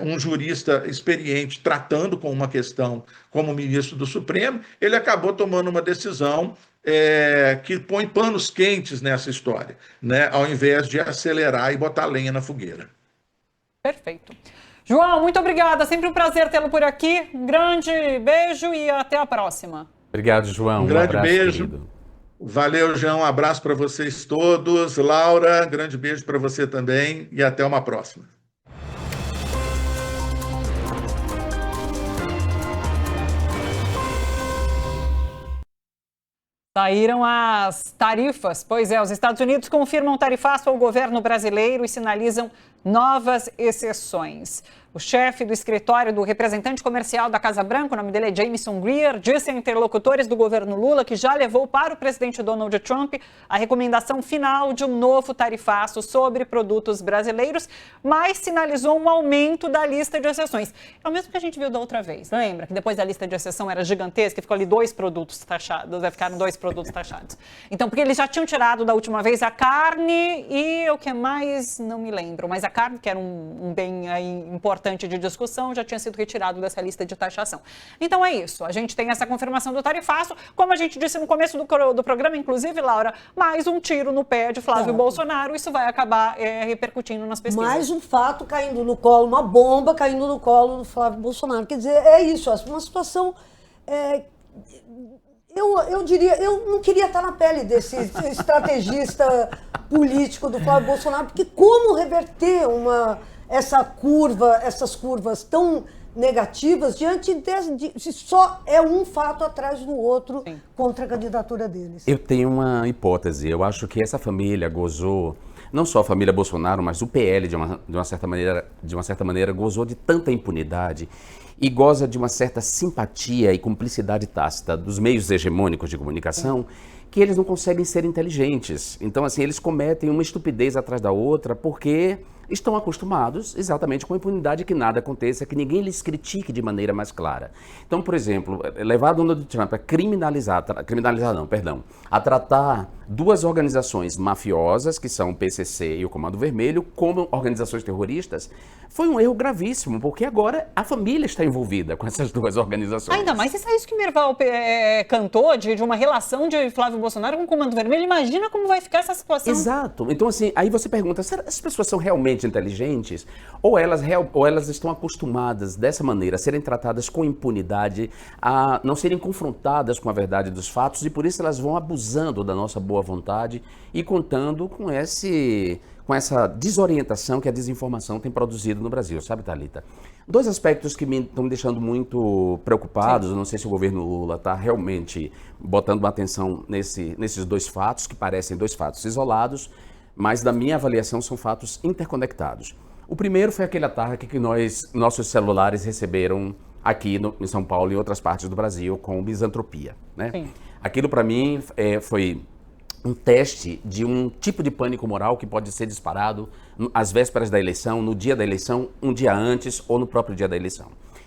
um jurista experiente tratando com uma questão como ministro do Supremo, ele acabou tomando uma decisão que põe panos quentes nessa história, né, ao invés de acelerar e botar lenha na fogueira.
Perfeito. João, muito obrigada, sempre um prazer tê-lo por aqui, um grande beijo e até a próxima.
Obrigado, João.
Um grande beijo.
Querido.
Valeu, João. Um abraço para vocês todos. Laura, grande beijo para você também e até uma próxima.
Saíram as tarifas. Pois é, os Estados Unidos confirmam tarifaço ao governo brasileiro e sinalizam novas exceções. O chefe do escritório do representante comercial da Casa Branca, o nome dele é Jamieson Greer, disse a interlocutores do governo Lula que já levou para o presidente Donald Trump a recomendação final de um novo tarifaço sobre produtos brasileiros, mas sinalizou um aumento da lista de exceções. É o mesmo que a gente viu da outra vez, lembra? Que depois a lista de exceção era gigantesca e ficou ali 2 produtos taxados, ficaram 2 produtos taxados. Então, porque eles já tinham tirado da última vez a carne e o que mais, não me lembro, mas a carne, que era um bem aí importante de discussão, já tinha sido retirado dessa lista de taxação. Então é isso, a gente tem essa confirmação do tarifaço, como a gente disse no começo do programa, inclusive, Laura, mais um tiro no pé de Flávio Bolsonaro, isso vai acabar repercutindo nas pesquisas.
Mais um fato caindo no colo, uma bomba caindo no colo do Flávio Bolsonaro. Quer dizer, é isso, uma situação... Eu diria, eu não queria estar na pele desse estrategista político do Flávio Bolsonaro, porque como reverter essas curvas tão negativas diante de só é um fato atrás do outro. Sim. Contra a candidatura deles?
Eu tenho uma hipótese, eu acho que essa família gozou, não só a família Bolsonaro, mas o PL de uma certa maneira gozou de tanta impunidade e goza de uma certa simpatia e cumplicidade tácita dos meios hegemônicos de comunicação, que eles não conseguem ser inteligentes. Então, assim, eles cometem uma estupidez atrás da outra porque estão acostumados exatamente com a impunidade, que nada aconteça, que ninguém lhes critique de maneira mais clara. Então, por exemplo, levar Donald Trump a tratar 2 organizações mafiosas, que são o PCC e o Comando Vermelho, como organizações terroristas, foi um erro gravíssimo, porque agora a família está envolvida com essas 2 organizações.
Ainda mais isso é isso que Merval cantou, de uma relação de Flávio Bolsonaro com o Comando Vermelho. Imagina como vai ficar essa situação.
Exato. Então, assim, aí você pergunta, será que as pessoas são realmente inteligentes? Ou elas estão acostumadas dessa maneira a serem tratadas com impunidade, a não serem confrontadas com a verdade dos fatos, e por isso elas vão abusando da nossa boa vontade e contando com essa desorientação que a desinformação tem produzido no Brasil, sabe, Thalita? 2 aspectos que me estão me deixando muito preocupados. Eu não sei se o governo Lula está realmente botando uma atenção nesses 2 fatos, que parecem 2 fatos isolados, mas da minha avaliação são fatos interconectados. O primeiro foi aquele ataque que nossos celulares receberam aqui em São Paulo e em outras partes do Brasil com misantropia, né? Sim. Aquilo para mim foi um teste de um tipo de pânico moral que pode ser disparado às vésperas da eleição, no dia da eleição, um dia antes ou no próprio dia da eleição.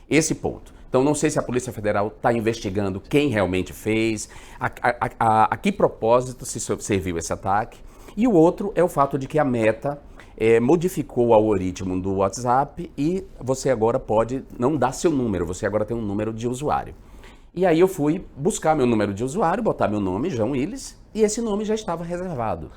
Esse ponto. Então, não sei se a Polícia Federal está investigando quem realmente fez, a que propósito se serviu esse ataque. E o outro é o fato de que a Meta modificou o algoritmo do WhatsApp e você agora pode não dar seu número, você agora tem um número de usuário. E aí eu fui buscar meu número de usuário, botar meu nome, João Willis, e esse nome já estava reservado.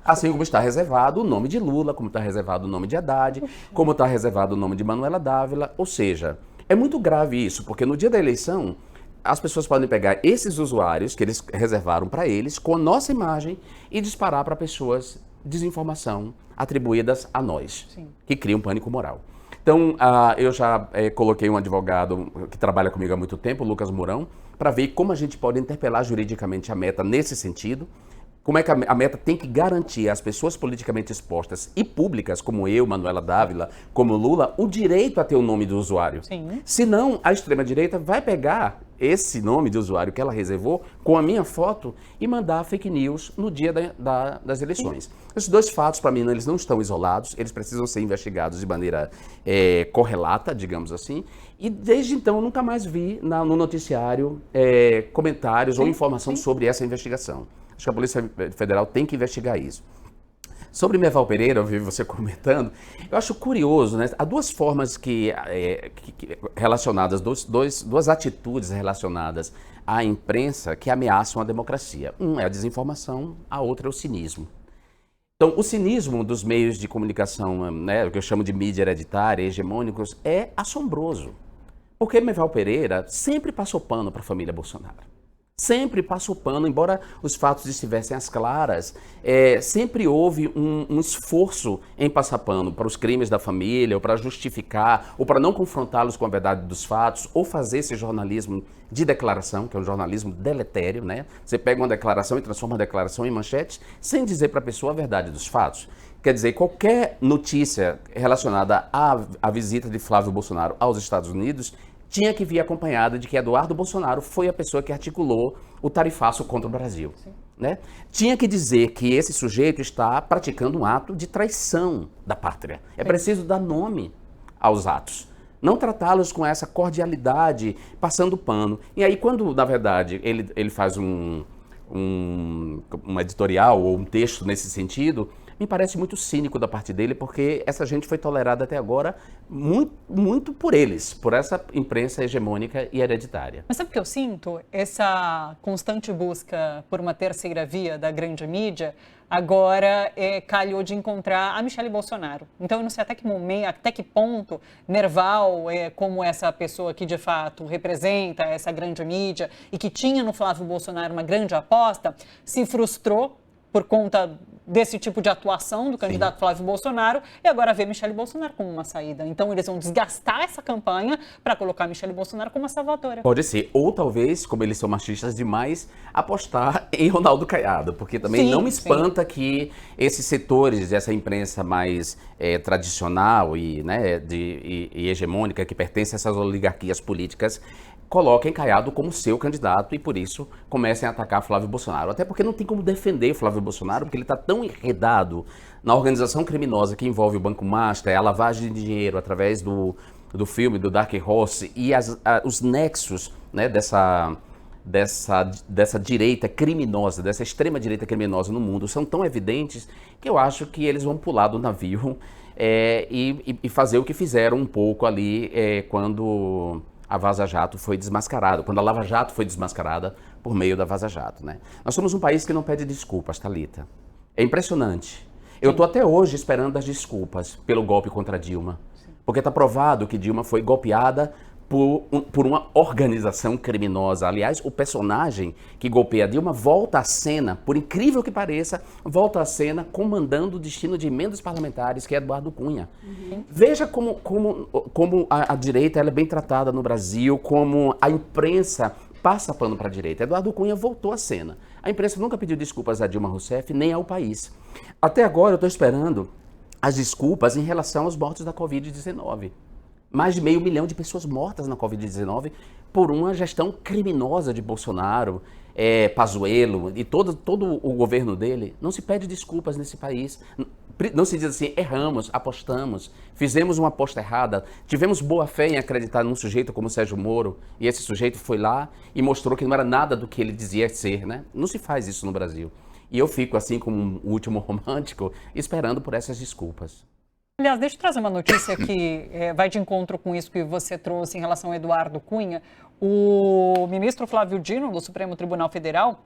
Assim como está reservado o nome de Lula, como está reservado o nome de Haddad, como está reservado o nome de Manuela Dávila. Ou seja, é muito grave isso, porque no dia da eleição, as pessoas podem pegar esses usuários que eles reservaram para eles, com a nossa imagem, e disparar para pessoas desinformação atribuídas a nós, sim, que criam pânico moral. Então, eu já coloquei um advogado que trabalha comigo há muito tempo, Lucas Mourão, para ver como a gente pode interpelar juridicamente a Meta nesse sentido. Como é que a Meta tem que garantir às pessoas politicamente expostas e públicas, como eu, Manuela Dávila, como Lula, o direito a ter o nome do usuário. Sim. Senão, a extrema-direita vai pegar esse nome de usuário que ela reservou com a minha foto e mandar fake news no dia das eleições. Sim. Esses 2 fatos, para mim, eles não estão isolados, eles precisam ser investigados de maneira correlata, digamos assim, e desde então eu nunca mais vi no noticiário comentários ou informação sobre essa investigação. Acho que a Polícia Federal tem que investigar isso. Sobre Merval Pereira, eu vi você comentando, eu acho curioso, né? Há 2 formas relacionadas, 2 atitudes relacionadas à imprensa que ameaçam a democracia. Um é a desinformação, a outra é o cinismo. Então, o cinismo dos meios de comunicação, né, o que eu chamo de mídia hereditária, hegemônicos, é assombroso. Porque Merval Pereira sempre passou pano para a família Bolsonaro. Sempre passa o pano, embora os fatos estivessem às claras, sempre houve um esforço em passar pano para os crimes da família, ou para justificar, ou para não confrontá-los com a verdade dos fatos, ou fazer esse jornalismo de declaração, que é um jornalismo deletério, né? Você pega uma declaração e transforma a declaração em manchete, sem dizer para a pessoa a verdade dos fatos. Quer dizer, qualquer notícia relacionada à visita de Flávio Bolsonaro aos Estados Unidos tinha que vir acompanhada de que Eduardo Bolsonaro foi a pessoa que articulou o tarifaço contra o Brasil. Né? Tinha que dizer que esse sujeito está praticando um ato de traição da pátria. É preciso dar nome aos atos. Não tratá-los com essa cordialidade, passando pano. E aí, quando, na verdade, ele faz um editorial ou um texto nesse sentido, me parece muito cínico da parte dele, porque essa gente foi tolerada até agora muito por eles, por essa imprensa hegemônica e hereditária.
Mas sabe o que eu sinto? Essa constante busca por uma terceira via da grande mídia agora calhou de encontrar a Michelle Bolsonaro. Então eu não sei até que momento, até que ponto Nerval, como essa pessoa que de fato representa essa grande mídia e que tinha no Flávio Bolsonaro uma grande aposta, se frustrou por conta desse tipo de atuação do candidato Flávio Bolsonaro, e agora vê Michelle Bolsonaro como uma saída. Então eles vão desgastar essa campanha para colocar Michelle Bolsonaro como uma salvadora.
Pode ser. Ou talvez, como eles são machistas demais, apostar em Ronaldo Caiado, porque também não me espanta que esses setores, essa imprensa mais tradicional e hegemônica, que pertence a essas oligarquias políticas, coloquem Caiado como seu candidato e, por isso, comecem a atacar Flávio Bolsonaro. Até porque não tem como defender Flávio Bolsonaro, porque ele está tão enredado na organização criminosa que envolve o Banco Master, a lavagem de dinheiro através do filme, do Dark Horse, e os nexos, né, dessa direita criminosa, dessa extrema-direita criminosa no mundo, são tão evidentes que eu acho que eles vão pular do navio e fazer o que fizeram um pouco ali quando a Vaza Jato foi desmascarada, quando a Lava Jato foi desmascarada por meio da Vaza Jato, né? Nós somos um país que não pede desculpas, Thalita. É impressionante. Eu estou até hoje esperando as desculpas pelo golpe contra Dilma, porque está provado que Dilma foi golpeada por uma organização criminosa. Aliás, o personagem que golpeia Dilma volta à cena, por incrível que pareça, volta à cena comandando o destino de emendas parlamentares, que é Eduardo Cunha. Veja como a direita ela é bem tratada no Brasil, como a imprensa passa pano para a direita. Eduardo Cunha voltou à cena. A imprensa nunca pediu desculpas a Dilma Rousseff, nem ao país. Até agora eu estou esperando as desculpas em relação aos mortos da Covid-19. Mais de 500 mil de pessoas mortas na Covid-19 por uma gestão criminosa de Bolsonaro, Pazuello e todo o governo dele. Não se pede desculpas nesse país. Não se diz assim, erramos, apostamos, fizemos uma aposta errada, tivemos boa fé em acreditar num sujeito como Sérgio Moro, e esse sujeito foi lá e mostrou que não era nada do que ele dizia ser, né? Não se faz isso no Brasil. E eu fico assim como um último romântico, esperando por essas desculpas.
Aliás, deixa eu trazer uma notícia que vai de encontro com isso que você trouxe em relação ao Eduardo Cunha. O ministro Flávio Dino, do Supremo Tribunal Federal,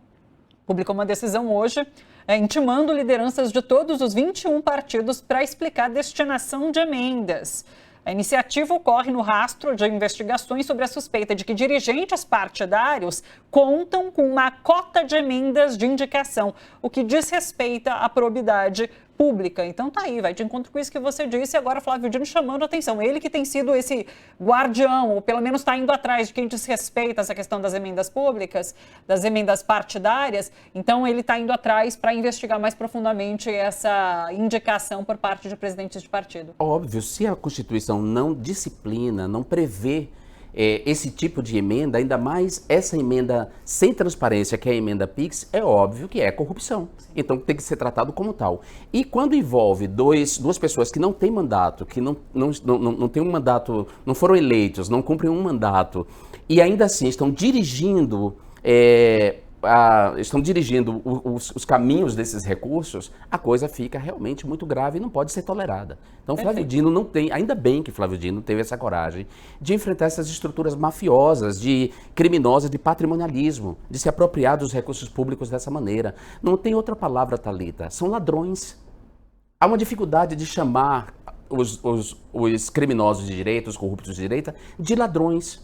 publicou uma decisão hoje intimando lideranças de todos os 21 partidos para explicar a destinação de emendas. A iniciativa ocorre no rastro de investigações sobre a suspeita de que dirigentes partidários contam com uma cota de emendas de indicação, o que desrespeita a probidade pública. Então tá aí, vai de encontro com isso que você disse, e agora Flávio Dino chamando a atenção. Ele que tem sido esse guardião, ou pelo menos está indo atrás de quem desrespeita essa questão das emendas públicas, das emendas partidárias, então ele está indo atrás para investigar mais profundamente essa indicação por parte de presidentes de partido.
Óbvio, se a Constituição não disciplina, não prevê esse tipo de emenda, ainda mais essa emenda sem transparência, que é a emenda PIX, é óbvio que é corrupção. Então tem que ser tratado como tal. E quando envolve duas pessoas que não têm mandato, que não têm um mandato, não foram eleitos, não cumprem um mandato, e ainda assim estão dirigindo os caminhos desses recursos, a coisa fica realmente muito grave e não pode ser tolerada. Então, Flávio Dino não tem, ainda bem que Flávio Dino teve essa coragem de enfrentar essas estruturas mafiosas, criminosas, de patrimonialismo, de se apropriar dos recursos públicos dessa maneira. Não tem outra palavra, Thalita, são ladrões. Há uma dificuldade de chamar os criminosos de direita, os corruptos de direita, de ladrões.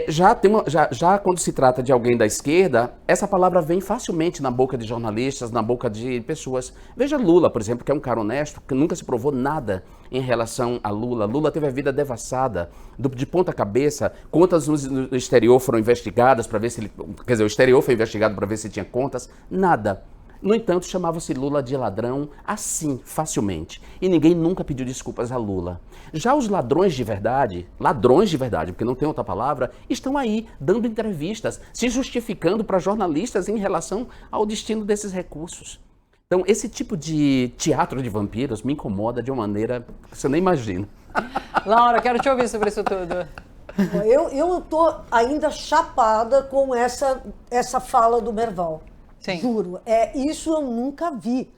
Já quando se trata de alguém da esquerda, essa palavra vem facilmente na boca de jornalistas, na boca de pessoas. Veja Lula, por exemplo, que é um cara honesto, que nunca se provou nada em relação a Lula. Lula teve a vida devassada, de ponta cabeça. Contas no exterior foram investigadas para ver se ele... Quer dizer, o exterior foi investigado para ver se tinha contas. Nada. No entanto, chamava-se Lula de ladrão assim, facilmente. E ninguém nunca pediu desculpas a Lula. Já os ladrões de verdade, porque não tem outra palavra, estão aí, dando entrevistas, se justificando para jornalistas em relação ao destino desses recursos. Então, esse tipo de teatro de vampiros me incomoda de uma maneira que você nem imagina.
Laura, quero te ouvir sobre isso tudo.
Eu tô ainda chapada com essa fala do Merval.
Sim.
Juro. Isso eu nunca vi.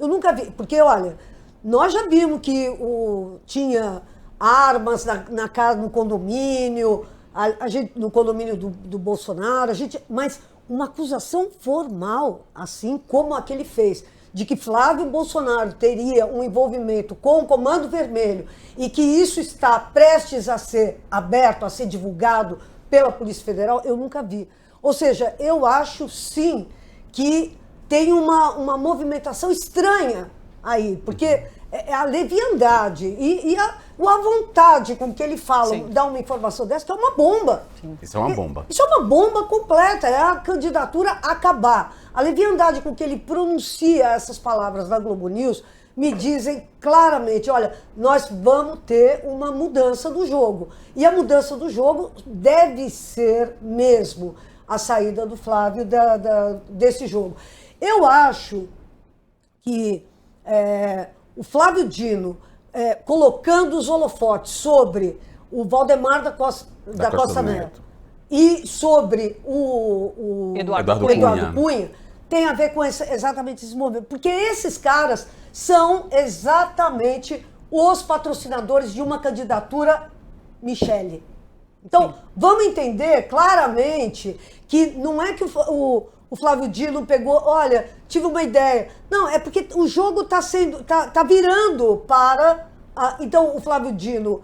Eu nunca vi. Porque, olha, nós já vimos que tinha armas na casa, no condomínio, no condomínio do Bolsonaro, mas uma acusação formal, assim como a que ele fez, de que Flávio Bolsonaro teria um envolvimento com o Comando Vermelho e que isso está prestes a ser aberto, a ser divulgado pela Polícia Federal, eu nunca vi. Ou seja, eu acho sim que tem uma movimentação estranha aí, porque a leviandade e a vontade com que ele fala,
Sim.
dá uma informação dessa, que é uma bomba.
Sim. Isso é uma bomba.
Isso é uma bomba completa, é a candidatura acabar. A leviandade com que ele pronuncia essas palavras na Globo News me dizem claramente, olha, nós vamos ter uma mudança do jogo. E a mudança do jogo deve ser mesmo a saída do Flávio desse jogo. Eu acho que o Flávio Dino, colocando os holofotes sobre o Valdemar da Costa Neto e sobre o
Eduardo
Cunha, tem a ver com exatamente esse movimento. Porque esses caras são exatamente os patrocinadores de uma candidatura Michele. Então, vamos entender claramente que não é que o Flávio Dino pegou, olha, tive uma ideia. Não, é porque o jogo está virando para... Então, o Flávio Dino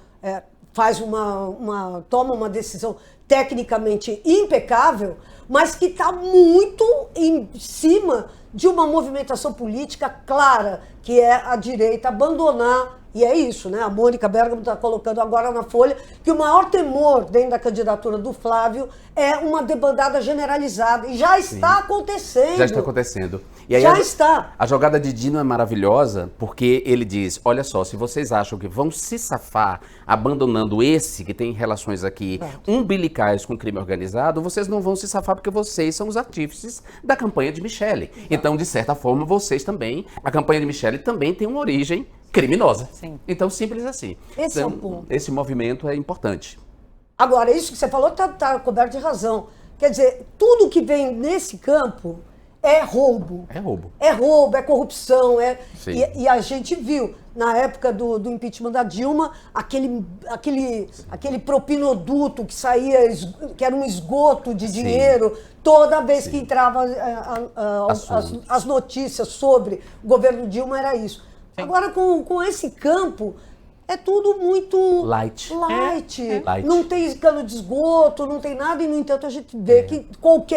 toma uma decisão tecnicamente impecável, mas que está muito em cima de uma movimentação política clara, que é a direita abandonar. E é isso, né? A Mônica Bergamo está colocando agora na Folha que o maior temor dentro da candidatura do Flávio é uma debandada generalizada. E já está acontecendo.
Já está acontecendo. E aí
está.
A jogada de Dino é maravilhosa porque ele diz, olha só, se vocês acham que vão se safar abandonando esse que tem relações aqui umbilicais com crime organizado, vocês não vão se safar porque vocês são os artífices da campanha de Michele. Então, de certa forma, vocês também, a campanha de Michele também tem uma origem criminosa.
Sim.
Então, simples assim.
Esse
então,
é o ponto.
Esse movimento é importante.
Agora, isso que você falou está coberto de razão. Quer dizer, tudo que vem nesse campo é roubo.
É roubo.
É roubo, é corrupção.
Sim.
E a gente viu, na época do impeachment da Dilma, aquele propinoduto que saía, que era um esgoto de dinheiro, toda vez que entrava as notícias sobre o governo Dilma, era isso. Sim. Agora, com esse campo, é tudo muito
light.
Não tem cano de esgoto, não tem nada, e, no entanto, a gente vê que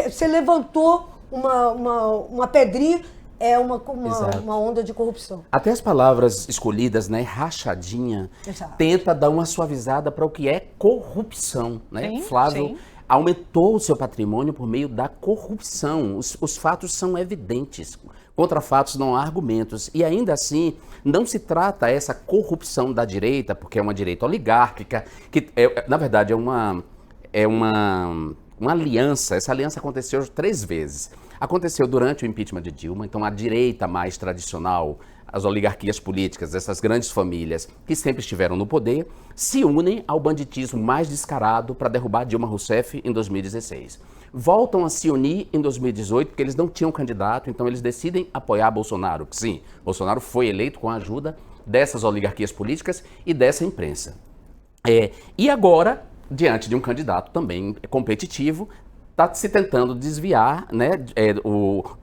você levantou uma pedrinha, é uma onda de corrupção.
Até as palavras escolhidas, né, rachadinha,
Exato.
tenta dar uma suavizada para o que é corrupção, né?
Sim,
Flávio
sim.
aumentou o seu patrimônio por meio da corrupção. Os fatos são evidentes. Contra fatos não há argumentos. E ainda assim, não se trata essa corrupção da direita, porque é uma direita oligárquica, que na verdade é uma aliança. Essa aliança aconteceu 3 vezes. Aconteceu durante o impeachment de Dilma, então a direita mais tradicional, as oligarquias políticas, essas grandes famílias que sempre estiveram no poder, se unem ao banditismo mais descarado para derrubar Dilma Rousseff em 2016. Voltam a se unir em 2018 porque eles não tinham candidato, então eles decidem apoiar Bolsonaro. Sim, Bolsonaro foi eleito com a ajuda dessas oligarquias políticas e dessa imprensa. E agora, diante de um candidato também competitivo, está se tentando desviar, né,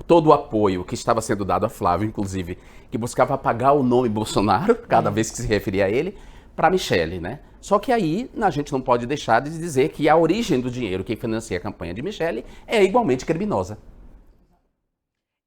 todo o apoio que estava sendo dado a Flávio, inclusive, que buscava apagar o nome Bolsonaro cada vez que se referia a ele, para Michele, né? Só que aí a gente não pode deixar de dizer que a origem do dinheiro que financia a campanha de Michele é igualmente criminosa.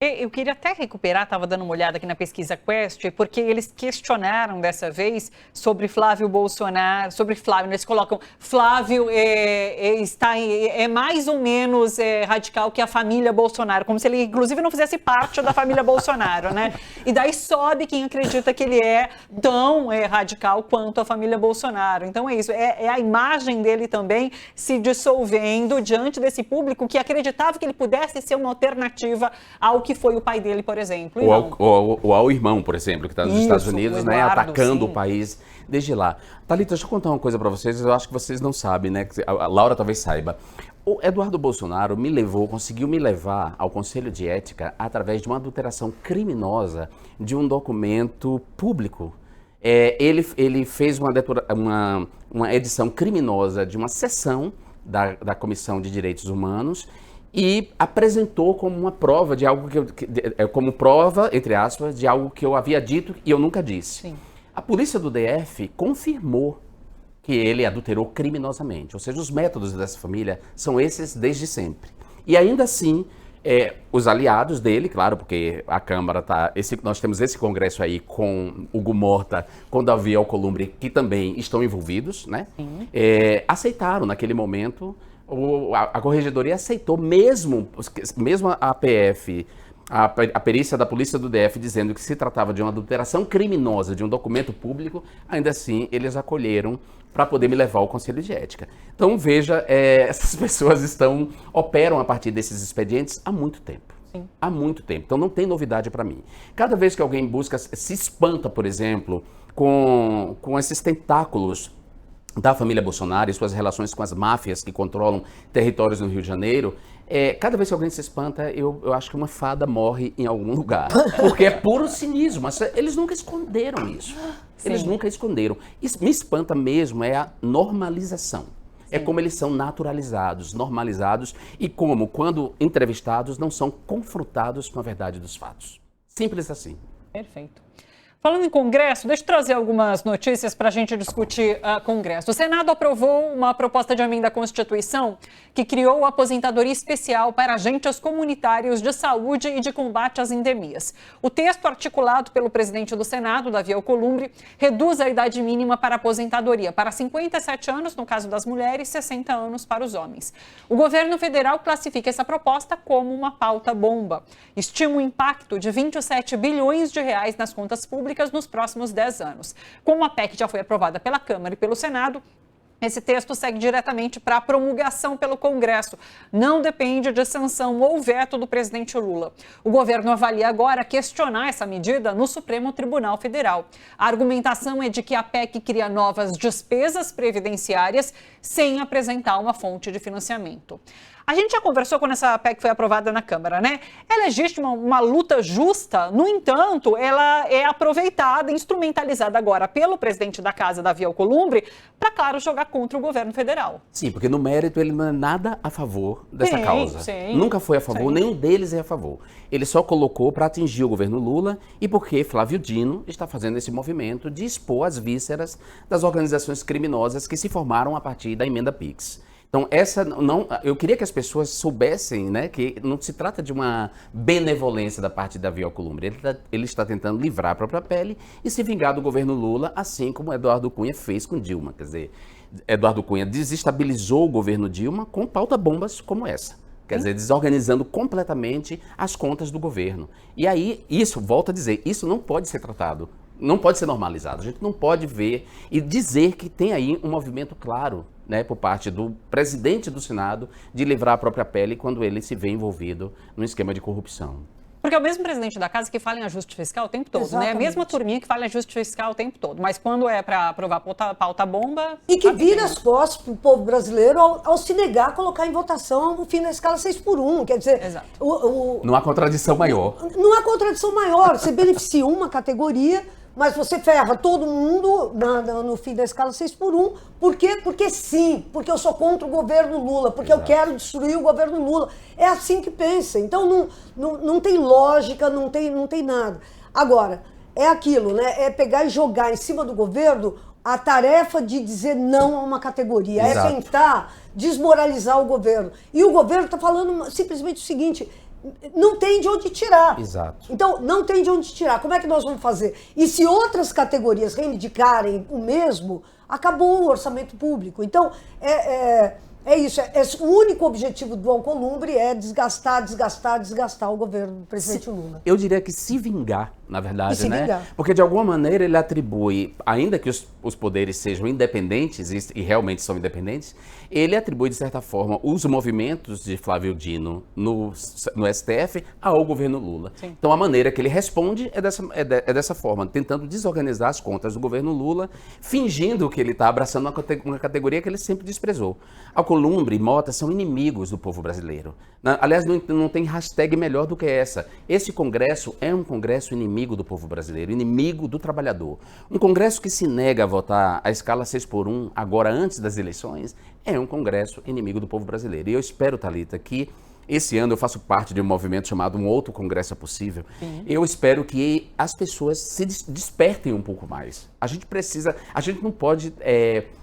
Eu queria até recuperar, estava dando uma olhada aqui na pesquisa Quest, porque eles questionaram dessa vez sobre Flávio Bolsonaro, sobre Flávio, eles colocam Flávio é mais ou menos radical que a família Bolsonaro, como se ele inclusive não fizesse parte da família Bolsonaro, né? E daí sobe quem acredita que ele é tão radical quanto a família Bolsonaro. Então é isso, é a imagem dele também se dissolvendo diante desse público que acreditava que ele pudesse ser uma alternativa ao que foi o pai dele, por exemplo.
Ou ao irmão, por exemplo, que está nos Estados Unidos, né, atacando
sim.
o país desde lá. Thalita, deixa eu contar uma coisa para vocês, eu acho que vocês não sabem, né? A Laura talvez saiba. O Eduardo Bolsonaro conseguiu me levar ao Conselho de Ética através de uma adulteração criminosa de um documento público. Ele fez uma edição criminosa de uma sessão da Comissão de Direitos Humanos e apresentou como uma prova de algo como prova, entre aspas, de algo que eu havia dito e eu nunca disse.
Sim.
A polícia do DF confirmou que ele adulterou criminosamente, ou seja, os métodos dessa família são esses desde sempre. E ainda assim, os aliados dele, claro, porque a Câmara nós temos esse congresso aí com Hugo Morta, com Davi Alcolumbre, que também estão envolvidos, né? Aceitaram naquele momento. A Corregedoria aceitou, mesmo a PF, a perícia da Polícia do DF, dizendo que se tratava de uma adulteração criminosa de um documento público, ainda assim eles acolheram para poder me levar ao Conselho de Ética. Então, veja, essas pessoas operam a partir desses expedientes há muito tempo. Sim. Há muito tempo. Então, não tem novidade para mim. Cada vez que alguém se espanta, por exemplo, com esses tentáculos da família Bolsonaro e suas relações com as máfias que controlam territórios no Rio de Janeiro, cada vez que alguém se espanta, eu acho que uma fada morre em algum lugar. Porque é puro cinismo. Mas eles nunca esconderam isso. Sim. Eles nunca esconderam. Isso me espanta mesmo a normalização. É como eles são naturalizados, normalizados e como, quando entrevistados, não são confrontados com a verdade dos fatos. Simples assim.
Perfeito. Falando em Congresso, deixa eu trazer algumas notícias para a gente discutir Congresso. O Senado aprovou uma proposta de emenda à Constituição que criou a aposentadoria especial para agentes comunitários de saúde e de combate às endemias. O texto, articulado pelo presidente do Senado, Davi Alcolumbre, reduz a idade mínima para aposentadoria para 57 anos, no caso das mulheres, 60 anos para os homens. O governo federal classifica essa proposta como uma pauta-bomba. Estima um impacto de 27 bilhões de reais nas contas públicas nos próximos 10 anos. Como a PEC já foi aprovada pela Câmara e pelo Senado, esse texto segue diretamente para a promulgação pelo Congresso. Não depende de sanção ou veto do presidente Lula. O governo avalia agora questionar essa medida no Supremo Tribunal Federal. A argumentação é de que a PEC cria novas despesas previdenciárias sem apresentar uma fonte de financiamento. A gente já conversou quando essa PEC foi aprovada na Câmara, né? É legítima uma luta justa, no entanto, ela é aproveitada, instrumentalizada agora pelo presidente da Casa, Davi Alcolumbre, para, claro, jogar contra o governo federal.
Sim, porque no mérito ele não é nada a favor dessa causa.
Sim,
nunca foi a favor,
sim.
Nenhum deles é a favor. Ele só colocou para atingir o governo Lula e porque Flávio Dino está fazendo esse movimento de expor as vísceras das organizações criminosas que se formaram a partir da emenda PIX. Então, eu queria que as pessoas soubessem, né, que não se trata de uma benevolência da parte de Davi Alcolumbre. Ele está tentando livrar a própria pele e se vingar do governo Lula, assim como Eduardo Cunha fez com Dilma. Quer dizer, Eduardo Cunha desestabilizou o governo Dilma com pauta-bombas como essa. Quer dizer, desorganizando completamente as contas do governo. E aí, volto a dizer, isso não pode ser tratado. Não pode ser normalizado. A gente não pode ver e dizer que tem aí um movimento claro, né, por parte do presidente do Senado de livrar a própria pele quando ele se vê envolvido num esquema de corrupção.
Porque é o mesmo presidente da Casa que fala em ajuste fiscal o tempo todo,
Exatamente.
né? A mesma turminha que fala em ajuste fiscal o tempo todo. Mas quando é para aprovar pauta-bomba...
E que vira as costas para o povo brasileiro ao se negar a colocar em votação o fim da escala 6x1. Quer dizer,
Exato.
Não há contradição maior.
Não há contradição maior. Você beneficia uma categoria, mas você ferra todo mundo no fim da escala 6x1. Por quê? Porque sim, porque eu sou contra o governo Lula, porque
Exato.
eu quero destruir o governo Lula. É assim que pensa. Então não tem lógica, não tem nada. Agora, é aquilo, né? É pegar e jogar em cima do governo a tarefa de dizer não a uma categoria,
Exato.
é tentar desmoralizar o governo. E o governo está falando simplesmente o seguinte, não tem de onde tirar.
Exato.
Então, não tem de onde tirar. Como é que nós vamos fazer? E se outras categorias reivindicarem o mesmo, acabou o orçamento público. Então, é isso. O único objetivo do Alcolumbre é desgastar o governo do presidente Lula.
Eu diria que se vingar, na verdade,
E se
né?
vingar.
Porque de alguma maneira ele atribui, ainda que os poderes sejam independentes, e realmente são independentes, ele atribui, de certa forma, os movimentos de Flávio Dino no STF ao governo Lula.
Sim.
Então a maneira que ele responde é dessa forma, tentando desorganizar as contas do governo Lula, fingindo que ele está abraçando uma categoria que ele sempre desprezou. Alcolumbre e Mota são inimigos do povo brasileiro. Aliás, não tem hashtag melhor do que essa. Esse Congresso é um Congresso inimigo do povo brasileiro, inimigo do trabalhador. Um Congresso que se nega a votar a escala 6x1 agora antes das eleições é um Congresso inimigo do povo brasileiro. E eu espero, Thalita, que esse ano eu faço parte de um movimento chamado Um Outro Congresso é Possível. Sim. Eu espero que as pessoas se despertem um pouco mais. A gente não pode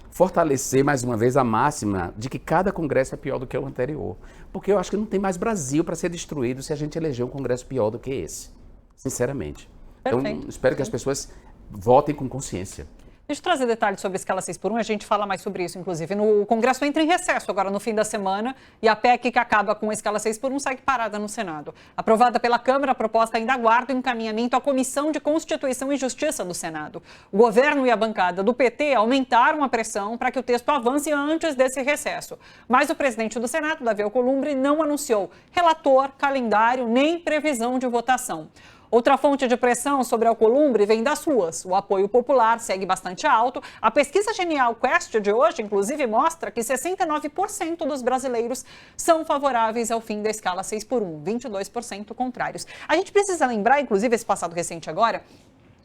fortalecer mais uma vez a máxima de que cada congresso é pior do que o anterior. Porque eu acho que não tem mais Brasil para ser destruído se a gente eleger um congresso pior do que esse. Sinceramente. Então, espero que as pessoas votem com consciência.
Deixa eu trazer detalhes sobre a escala 6x1, a gente fala mais sobre isso, inclusive. O Congresso entra em recesso agora no fim da semana e a PEC que acaba com a escala 6x1 segue parada no Senado. Aprovada pela Câmara, a proposta ainda aguarda o encaminhamento à Comissão de Constituição e Justiça do Senado. O governo e a bancada do PT aumentaram a pressão para que o texto avance antes desse recesso. Mas o presidente do Senado, Davi Alcolumbre, não anunciou relator, calendário nem previsão de votação. Outra fonte de pressão sobre Alcolumbre vem das ruas. O apoio popular segue bastante alto. A pesquisa Genial Quest de hoje, inclusive, mostra que 69% dos brasileiros são favoráveis ao fim da escala 6x1, 22% contrários. A gente precisa lembrar, inclusive, esse passado recente agora,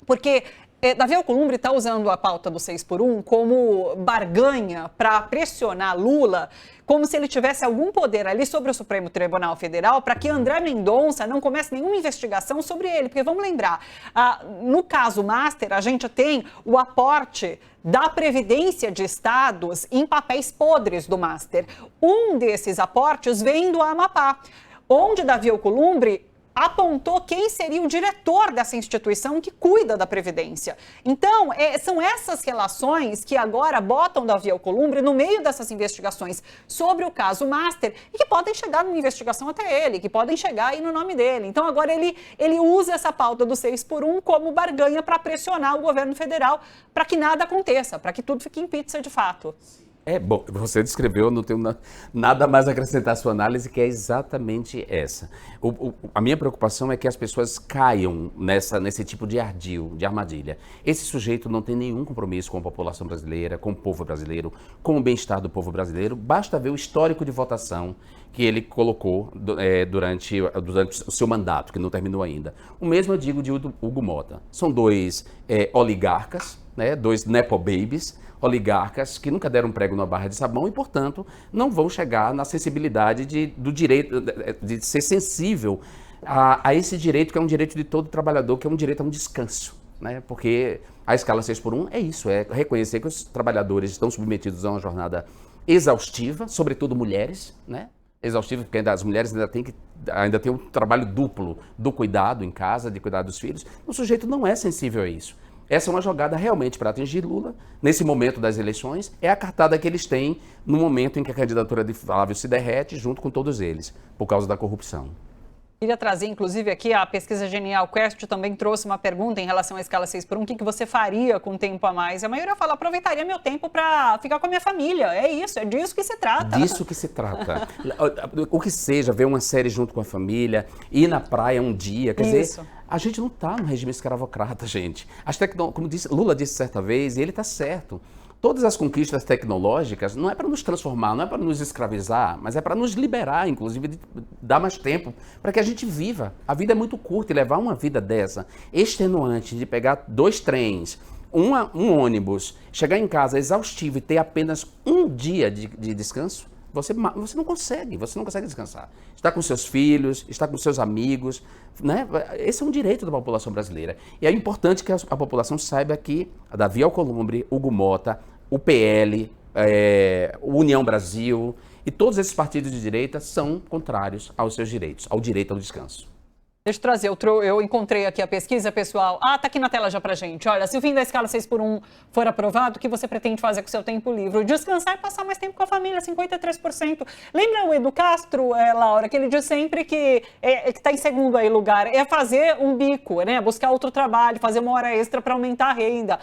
porque Davi Alcolumbre está usando a pauta do 6x1 como barganha para pressionar Lula, como se ele tivesse algum poder ali sobre o Supremo Tribunal Federal para que André Mendonça não comece nenhuma investigação sobre ele. Porque vamos lembrar, no caso Master, a gente tem o aporte da Previdência de Estados em papéis podres do Master. Um desses aportes vem do Amapá, onde Davi Alcolumbre apontou quem seria o diretor dessa instituição que cuida da Previdência. Então, são essas relações que agora botam Davi Alcolumbre no meio dessas investigações sobre o caso Master e que podem chegar numa investigação até ele, que podem chegar aí no nome dele. Então, agora ele usa essa pauta do 6x1 como barganha para pressionar o governo federal para que nada aconteça, para que tudo fique em pizza de fato.
Bom, você descreveu, não tenho nada mais a acrescentar à sua análise, que é exatamente essa. A minha preocupação é que as pessoas caiam nesse tipo de ardil, de armadilha. Esse sujeito não tem nenhum compromisso com a população brasileira, com o povo brasileiro, com o bem-estar do povo brasileiro. Basta ver o histórico de votação que ele colocou durante o seu mandato, que não terminou ainda. O mesmo eu digo de Hugo Mota. São dois oligarcas, né, dois nepo babies, oligarcas que nunca deram prego na barra de sabão e, portanto, não vão chegar na sensibilidade do direito, de ser sensível a esse direito, que é um direito de todo trabalhador, que é um direito a um descanso, né? Porque a escala 6x1 é isso, é reconhecer que os trabalhadores estão submetidos a uma jornada exaustiva, sobretudo mulheres, né? Exaustiva, porque as mulheres ainda têm um trabalho duplo do cuidado em casa, de cuidar dos filhos. O sujeito não é sensível a isso. Essa é uma jogada realmente para atingir Lula, nesse momento das eleições, é a cartada que eles têm no momento em que a candidatura de Flávio se derrete, junto com todos eles, por causa da corrupção.
Queria trazer, inclusive, aqui a pesquisa Genial Quest também trouxe uma pergunta em relação à escala 6x1. O que você faria com tempo a mais? A maioria fala, aproveitaria meu tempo para ficar com a minha família. É isso, é disso que se trata.
Disso que se trata. O que seja, ver uma série junto com a família, ir na praia um dia, quer dizer, a gente não está no regime escravocrata, gente. Como Lula disse certa vez, e ele está certo. Todas as conquistas tecnológicas não é para nos transformar, não é para nos escravizar, mas é para nos liberar, inclusive, de dar mais tempo para que a gente viva. A vida é muito curta e levar uma vida dessa, extenuante, de pegar 2 trens, um ônibus, chegar em casa exaustivo e ter apenas um dia de descanso, você não consegue descansar. Está com seus filhos, está com seus amigos, né? Esse é um direito da população brasileira. E é importante que a população saiba que a Davi Alcolumbre, Hugo Mota, o PL, o União Brasil e todos esses partidos de direita são contrários aos seus direitos, ao direito ao descanso.
Deixa eu trazer, eu encontrei aqui a pesquisa, pessoal. Tá aqui na tela já pra gente. Olha, se o fim da escala 6x1 for aprovado, o que você pretende fazer com o seu tempo livre? Descansar e passar mais tempo com a família, 53%. Lembra o Edu Castro, Laura, que ele diz sempre que está em segundo aí lugar, é fazer um bico, né? Buscar outro trabalho, fazer uma hora extra para aumentar a renda.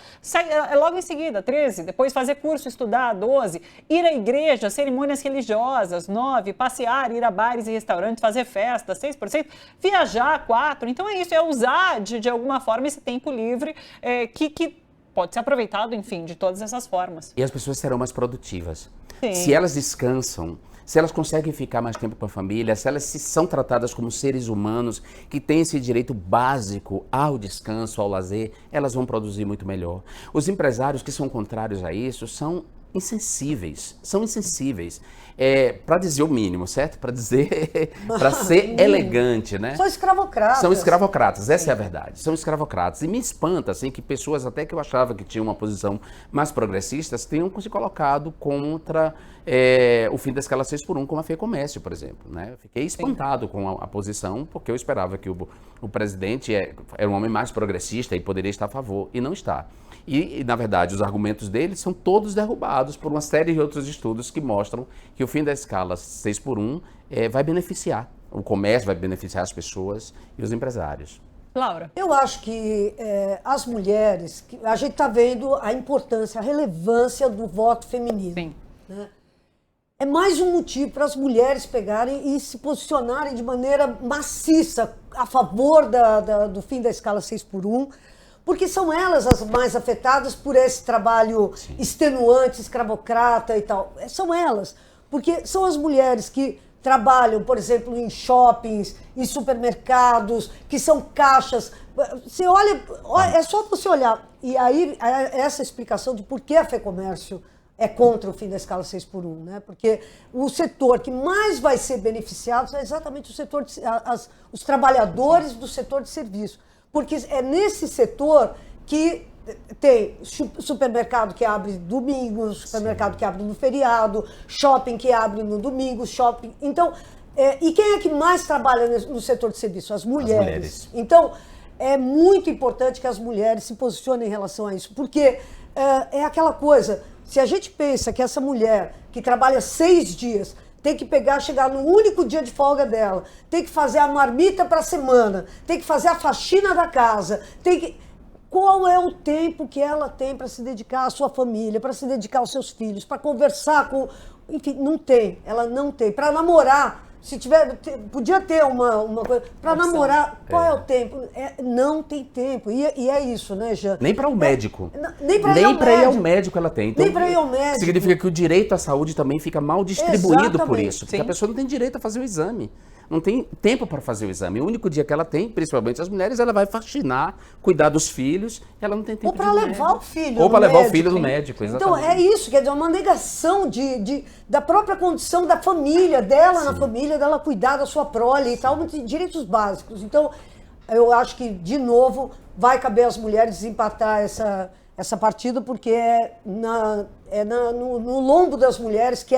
Logo em seguida, 13, depois fazer curso, estudar, 12, ir à igreja, cerimônias religiosas, 9, passear, ir a bares e restaurantes, fazer festa, 6%, viajar, 4. Então é isso, é usar de alguma forma esse tempo livre que pode ser aproveitado, enfim, de todas essas formas.
E as pessoas serão mais produtivas.
Sim.
Se elas descansam, se elas conseguem ficar mais tempo com a família, se elas são tratadas como seres humanos que têm esse direito básico ao descanso, ao lazer, elas vão produzir muito melhor. Os empresários que são contrários a isso são insensíveis, para dizer o mínimo, certo? Para ser elegante, né?
São escravocratas.
São escravocratas, essa é a verdade, são escravocratas. E me espanta, assim, que pessoas até que eu achava que tinham uma posição mais progressista tenham se colocado contra o fim da escala 6x1, como a FEComércio, por exemplo, né? Eu fiquei espantado com a posição, porque eu esperava que o presidente era um homem mais progressista e poderia estar a favor, e não está. E, na verdade, os argumentos dele são todos derrubados por uma série de outros estudos que mostram que o fim da escala 6x1 vai beneficiar o comércio, vai beneficiar as pessoas e os empresários.
Laura?
Eu acho que as mulheres, a gente está vendo a importância, a relevância do voto feminino.
Sim.
Né? É mais um motivo para as mulheres pegarem e se posicionarem de maneira maciça a favor do fim da escala 6x1, porque são elas as mais afetadas por esse trabalho extenuante, escravocrata e tal. São elas, porque são as mulheres que trabalham, por exemplo, em shoppings, em supermercados, que são caixas. Você olha, é só você olhar. E aí, essa explicação de por que a FEComércio é contra o fim da escala 6x1, né? Porque o setor que mais vai ser beneficiado é exatamente o setor os trabalhadores do setor de serviço. Porque é nesse setor que tem supermercado que abre domingo, supermercado que abre no feriado, shopping que abre no domingo, shopping... Então, e quem é que mais trabalha no setor de serviço? As mulheres. Então, é muito importante que as mulheres se posicionem em relação a isso, porque é aquela coisa, se a gente pensa que essa mulher que trabalha 6 dias... tem que chegar no único dia de folga dela, tem que fazer a marmita para a semana, tem que fazer a faxina da casa, Qual é o tempo que ela tem para se dedicar à sua família, para se dedicar aos seus filhos, para conversar com... Enfim, não tem, ela não tem. Para namorar, se tiver, podia ter uma coisa... Para namorar, qual é o tempo? Não tem tempo, e é isso, né, Jean?
Nem para o médico.
Nem para
ir ao médico ela tem. Então,
nem para ir ao médico.
Significa que o direito à saúde também fica mal distribuído por isso. Porque
Sim.
a pessoa não tem direito a fazer o exame. Não tem tempo para fazer o exame. O único dia que ela tem, principalmente as mulheres, ela vai faxinar, cuidar dos filhos, e ela não tem tempo
Ou para levar o filho
Ou
no
para levar
médico.
o filho no médico, exatamente.
Então, é isso, quer dizer, uma negação da própria condição da família, dela na família, dela cuidar da sua prole e tal, direitos básicos. Então, eu acho que, de novo, vai caber às mulheres desempatar essa partida, porque no lombo das mulheres que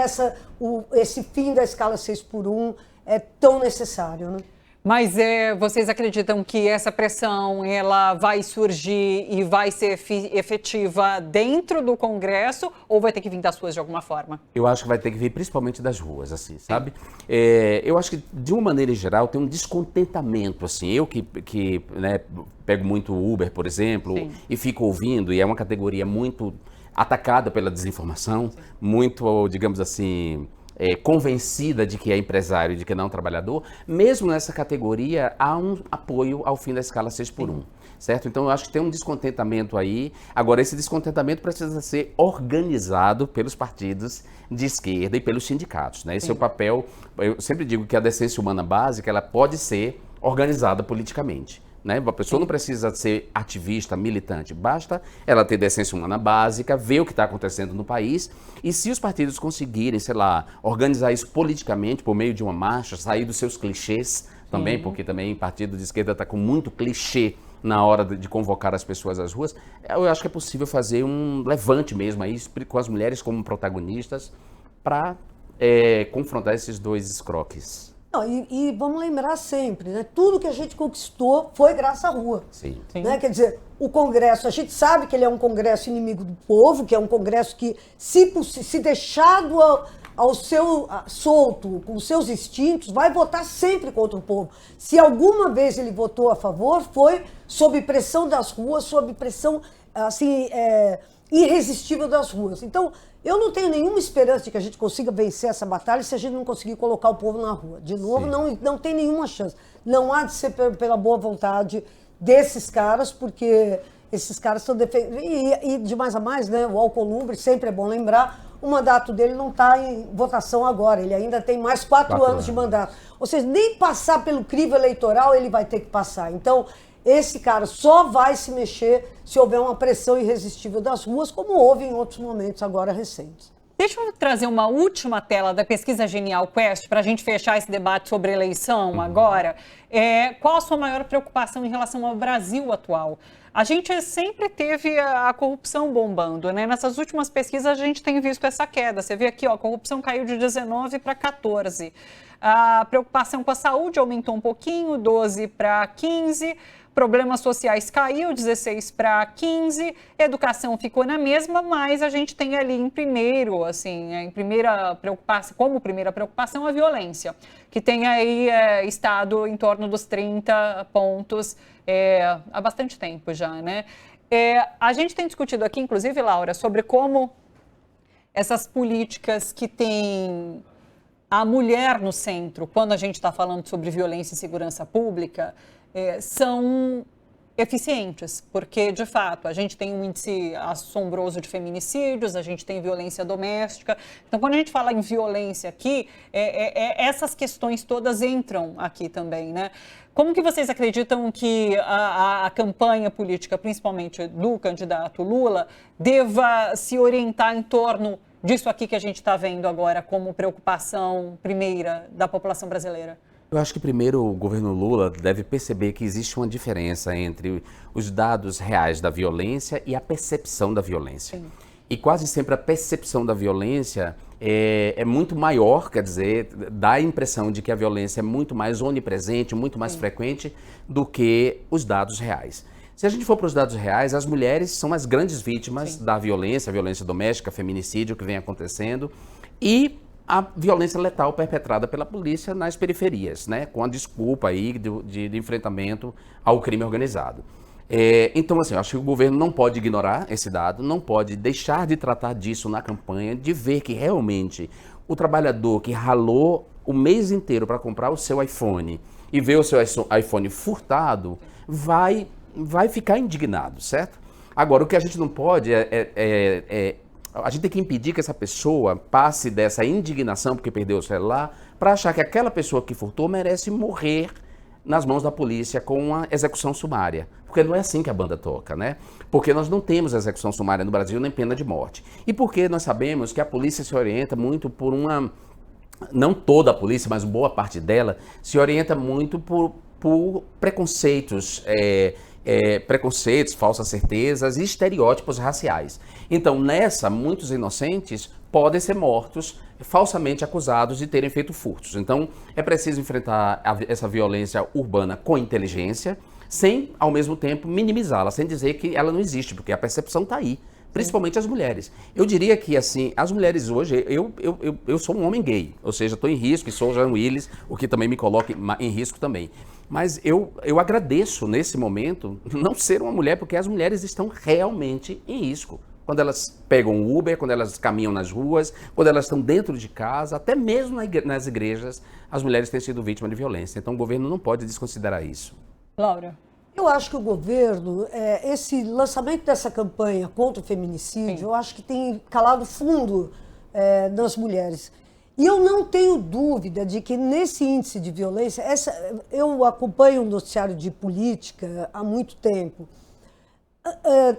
esse fim da escala 6x1 é tão necessário, né?
Mas vocês acreditam que essa pressão ela vai surgir e vai ser efetiva dentro do Congresso ou vai ter que vir das ruas de alguma forma?
Eu acho que vai ter que vir principalmente das ruas, assim, sabe? Eu acho que, de uma maneira geral, tem um descontentamento, assim. Eu que né, pego muito Uber, por exemplo,
Sim.
e fico ouvindo, e é uma categoria muito atacada pela desinformação,
Sim.
muito, digamos assim... convencida de que é empresário e de que não é trabalhador, mesmo nessa categoria há um apoio ao fim da escala 6x1, certo? Então eu acho que tem um descontentamento aí. Agora, esse descontentamento precisa ser organizado pelos partidos de esquerda e pelos sindicatos, né? Esse é o papel. Eu sempre digo que a decência humana básica ela pode ser organizada politicamente, né? A pessoa não precisa ser ativista, militante, basta ela ter decência humana básica, ver o que está acontecendo no país, e se os partidos conseguirem, sei lá, organizar isso politicamente por meio de uma marcha, sair dos seus clichês também, porque também partido de esquerda está com muito clichê na hora de convocar as pessoas às ruas, eu acho que é possível fazer um levante mesmo aí, com as mulheres como protagonistas, para confrontar esses dois escroques.
Não, e vamos lembrar sempre, né? Tudo que a gente conquistou foi graças à rua.
Sim.
Né? Quer dizer, o Congresso, a gente sabe que ele é um Congresso inimigo do povo, que é um Congresso que, se deixado solto, com seus instintos, vai votar sempre contra o povo. Se alguma vez ele votou a favor, foi sob pressão das ruas, sob pressão assim, irresistível das ruas. Então, eu não tenho nenhuma esperança de que a gente consiga vencer essa batalha se a gente não conseguir colocar o povo na rua. De novo, não tem nenhuma chance. Não há de ser pela boa vontade desses caras, porque esses caras estão defendendo. E de mais a mais, né, o Alcolumbre, sempre é bom lembrar, o mandato dele não está em votação agora, ele ainda tem mais 4 anos de mandato. Ou seja, nem passar pelo crivo eleitoral ele vai ter que passar. Então, esse cara só vai se mexer se houver uma pressão irresistível das ruas, como houve em outros momentos agora recentes.
Deixa eu trazer uma última tela da pesquisa Genial Quest para a gente fechar esse debate sobre eleição agora. Qual a sua maior preocupação em relação ao Brasil atual? A gente sempre teve a corrupção bombando, né? Nessas últimas pesquisas a gente tem visto essa queda. Você vê aqui, ó, a corrupção caiu de 19 para 14. A preocupação com a saúde aumentou um pouquinho, 12 para 15. Problemas sociais caiu, 16 para 15. Educação ficou na mesma, mas a gente tem ali em primeiro, assim, em primeira preocupação, como primeira preocupação, a violência, que tem aí estado em torno dos 30 pontos há bastante tempo já, né? A gente tem discutido aqui, inclusive, Laura, sobre como essas políticas que têm a mulher no centro, quando a gente está falando sobre violência e segurança pública, são eficientes, porque, de fato, a gente tem um índice assombroso de feminicídios, a gente tem violência doméstica. Então, quando a gente fala em violência aqui, essas questões todas entram aqui também, né? Como que vocês acreditam que a campanha política, principalmente do candidato Lula, deva se orientar em torno disso aqui que a gente está vendo agora como preocupação primeira da população brasileira?
Eu acho que primeiro o governo Lula deve perceber que existe uma diferença entre os dados reais da violência e a percepção da violência. Sim. E quase sempre a percepção da violência é muito maior, quer dizer, dá a impressão de que a violência é muito mais onipresente, muito mais frequente do que os dados reais. Se a gente for para os dados reais, as mulheres são as grandes vítimas da violência, a violência doméstica, feminicídio que vem acontecendo, e a violência letal perpetrada pela polícia nas periferias, né, com a desculpa aí de enfrentamento ao crime organizado. Então, assim, eu acho que o governo não pode ignorar esse dado, não pode deixar de tratar disso na campanha, de ver que realmente o trabalhador que ralou o mês inteiro para comprar o seu iPhone e ver o seu iPhone furtado, vai ficar indignado, certo? Agora, o que a gente não pode a gente tem que impedir que essa pessoa passe dessa indignação porque perdeu o celular para achar que aquela pessoa que furtou merece morrer nas mãos da polícia com uma execução sumária. Porque não é assim que a banda toca, né? Porque nós não temos execução sumária no Brasil nem pena de morte. E porque nós sabemos que a polícia se orienta muito por uma... Não toda a polícia, mas boa parte dela se orienta muito por preconceitos, preconceitos, falsas certezas e estereótipos raciais. Então, muitos inocentes podem ser mortos falsamente acusados de terem feito furtos. Então, é preciso enfrentar essa violência urbana com inteligência, sem, ao mesmo tempo, minimizá-la, sem dizer que ela não existe, porque a percepção está aí, principalmente as mulheres. Eu diria que, assim, as mulheres hoje, eu sou um homem gay, ou seja, estou em risco, e sou Jean Willis, o que também me coloca em risco também. Mas eu agradeço, nesse momento, não ser uma mulher, porque as mulheres estão realmente em risco. Quando elas pegam o Uber, quando elas caminham nas ruas, quando elas estão dentro de casa, até mesmo nas igrejas, as mulheres têm sido vítimas de violência. Então o governo não pode desconsiderar isso.
Laura?
Eu acho que o governo, esse lançamento dessa campanha contra o feminicídio, eu acho que tem calado fundo nas mulheres. E eu não tenho dúvida de que nesse índice de violência, eu acompanho um noticiário de política há muito tempo.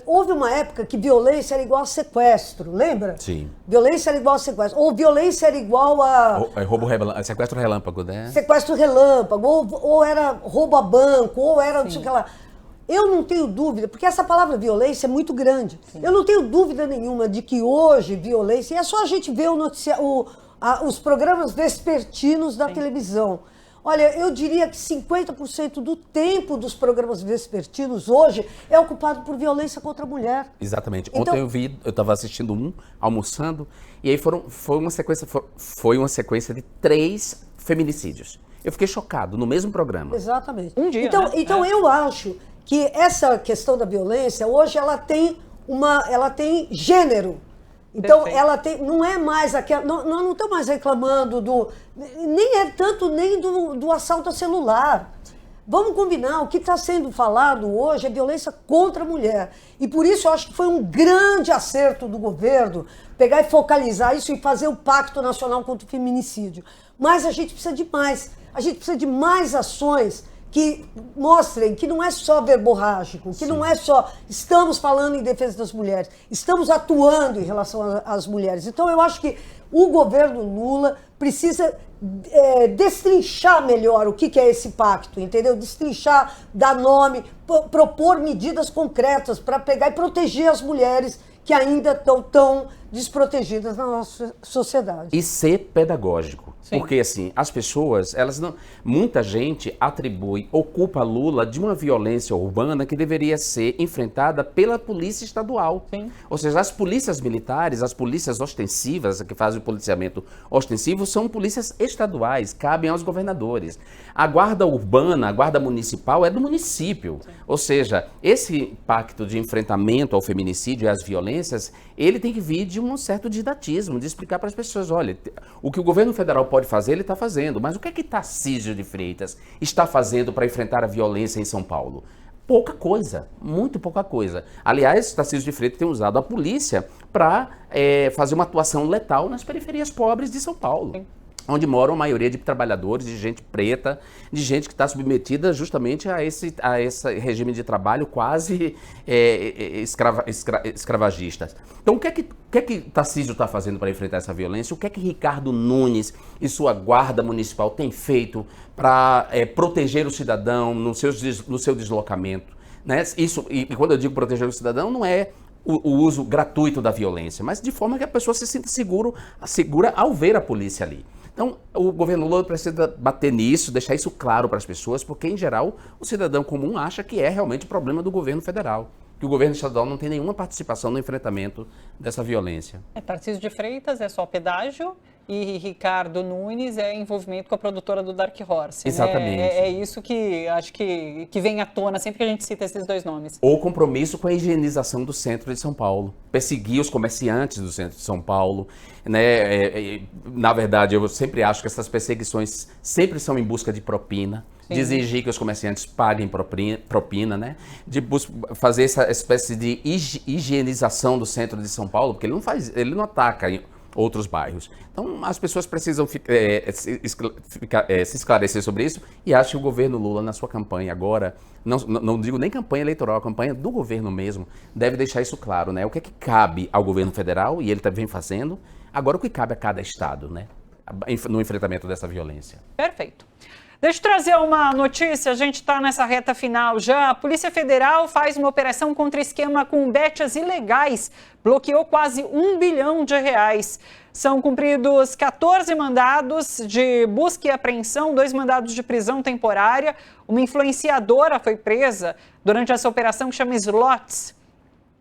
Houve uma época que violência era igual a sequestro, lembra?
Sim.
Violência era igual a sequestro. Ou violência era igual a...
Sequestro relâmpago, né?
Sequestro relâmpago, ou era roubo a banco, ou era não sei o que lá. Eu não tenho dúvida, porque essa palavra violência é muito grande. Sim. Eu não tenho dúvida nenhuma de que hoje violência... E é só a gente ver os programas vespertinos da televisão. Olha, eu diria que 50% do tempo dos programas vespertinos hoje é ocupado por violência contra a mulher.
Exatamente. Ontem eu estava assistindo almoçando, e aí foi uma sequência de 3 feminicídios. Eu fiquei chocado, no mesmo programa.
Exatamente.
Um dia,
Então eu acho que essa questão da violência, hoje ela tem gênero. Então, perfeito. Ela tem, não é mais aquela. Nós não estamos mais reclamando nem é tanto nem do assalto a celular. Vamos combinar, o que está sendo falado hoje é violência contra a mulher. E por isso eu acho que foi um grande acerto do governo pegar e focalizar isso e fazer o Pacto Nacional contra o Feminicídio. Mas a gente precisa de mais. A gente precisa de mais ações que mostrem que não é só verborrágico, que não é só estamos falando em defesa das mulheres, estamos atuando em relação às mulheres. Então eu acho que o governo Lula precisa destrinchar melhor o que é esse pacto, entendeu? Destrinchar, dar nome, propor medidas concretas para pegar e proteger as mulheres que ainda estão tão desprotegidas na nossa sociedade.
E ser pedagógico.
Sim.
Porque, assim, as pessoas, muita gente culpa Lula de uma violência urbana que deveria ser enfrentada pela polícia estadual.
Sim.
Ou seja, as polícias militares, as polícias ostensivas, que fazem o policiamento ostensivo, são polícias estaduais, cabem aos governadores. A guarda urbana, a guarda municipal é do município. Sim. Ou seja, esse pacto de enfrentamento ao feminicídio e às violências, ele tem que vir de um certo didatismo, de explicar para as pessoas, olha, o que o governo federal pode fazer, ele está fazendo, mas o que é que Tarcísio de Freitas está fazendo para enfrentar a violência em São Paulo? Pouca coisa, muito pouca coisa. Aliás, Tarcísio de Freitas tem usado a polícia para fazer uma atuação letal nas periferias pobres de São Paulo. Sim. Onde moram a maioria de trabalhadores, de gente preta, de gente que está submetida justamente a esse regime de trabalho quase escravagista. Então, o que é que Tarcísio está fazendo para enfrentar essa violência? O que é que Ricardo Nunes e sua guarda municipal têm feito para proteger o cidadão no seu deslocamento? Né? Isso, e quando eu digo proteger o cidadão, não é o uso gratuito da violência, mas de forma que a pessoa se sinta segura ao ver a polícia ali. Então, o governo Lula precisa bater nisso, deixar isso claro para as pessoas, porque, em geral, o cidadão comum acha que é realmente problema do governo federal, que o governo estadual não tem nenhuma participação no enfrentamento dessa violência.
Tarcísio de Freitas é só pedágio e Ricardo Nunes é envolvimento com a produtora do Dark Horse.
Exatamente.
Né? É isso que acho que vem à tona sempre que a gente cita esses dois nomes.
Ou compromisso com a higienização do centro de São Paulo. Perseguir os comerciantes do centro de São Paulo. Né? Na verdade, eu sempre acho que essas perseguições sempre são em busca de propina. Sim. De exigir que os comerciantes paguem propina, né? De fazer essa espécie de higienização do centro de São Paulo, porque ele não ataca em outros bairros. Então, as pessoas precisam se esclarecer sobre isso, e acho que o governo Lula, na sua campanha agora, não digo nem campanha eleitoral, a campanha do governo mesmo, deve deixar isso claro, né? O que é que cabe ao governo federal, e ele vem fazendo, agora o que cabe a cada estado, né? No enfrentamento dessa violência.
Perfeito. Deixa eu trazer uma notícia, a gente está nessa reta final já. A Polícia Federal faz uma operação contra esquema com betas ilegais, bloqueou quase R$1 bilhão. São cumpridos 14 mandados de busca e apreensão, 2 mandados de prisão temporária. Uma influenciadora foi presa durante essa operação que chama Slots.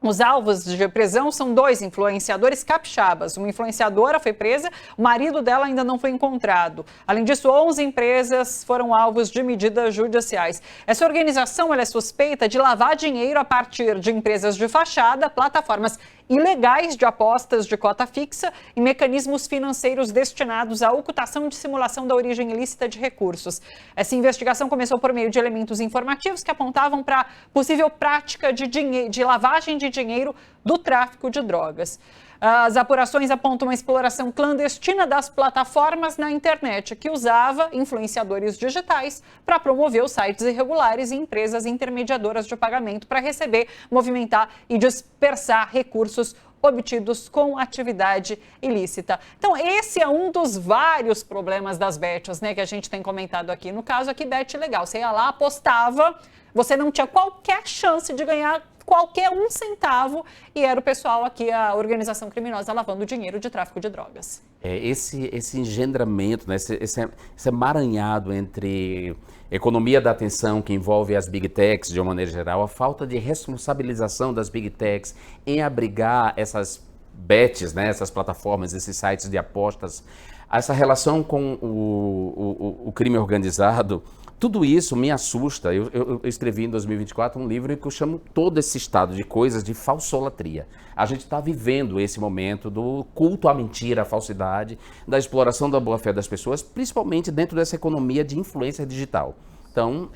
Os alvos de prisão são 2 influenciadores capixabas. Uma influenciadora foi presa, o marido dela ainda não foi encontrado. Além disso, 11 empresas foram alvos de medidas judiciais. Essa organização é suspeita de lavar dinheiro a partir de empresas de fachada, plataformas ilegais de apostas de cota fixa e mecanismos financeiros destinados à ocultação e dissimulação da origem ilícita de recursos. Essa investigação começou por meio de elementos informativos que apontavam para possível prática de lavagem de dinheiro do tráfico de drogas. As apurações apontam uma exploração clandestina das plataformas na internet, que usava influenciadores digitais para promover os sites irregulares e empresas intermediadoras de pagamento para receber, movimentar e dispersar recursos obtidos com atividade ilícita. Então, esse é um dos vários problemas das bets, né, que a gente tem comentado aqui. No caso aqui, bet legal. Você ia lá, apostava, você não tinha qualquer chance de ganhar qualquer um centavo, e era o pessoal aqui, a organização criminosa, lavando dinheiro de tráfico de drogas.
Esse engendramento, né, esse emaranhado entre economia da atenção, que envolve as big techs de uma maneira geral, a falta de responsabilização das big techs em abrigar essas bets, né, essas plataformas, esses sites de apostas, essa relação com o crime organizado, tudo isso me assusta. Eu escrevi em 2024 um livro que eu chamo todo esse estado de coisas de falsolatria. A gente está vivendo esse momento do culto à mentira, à falsidade, da exploração da boa-fé das pessoas, principalmente dentro dessa economia de influência digital. Então,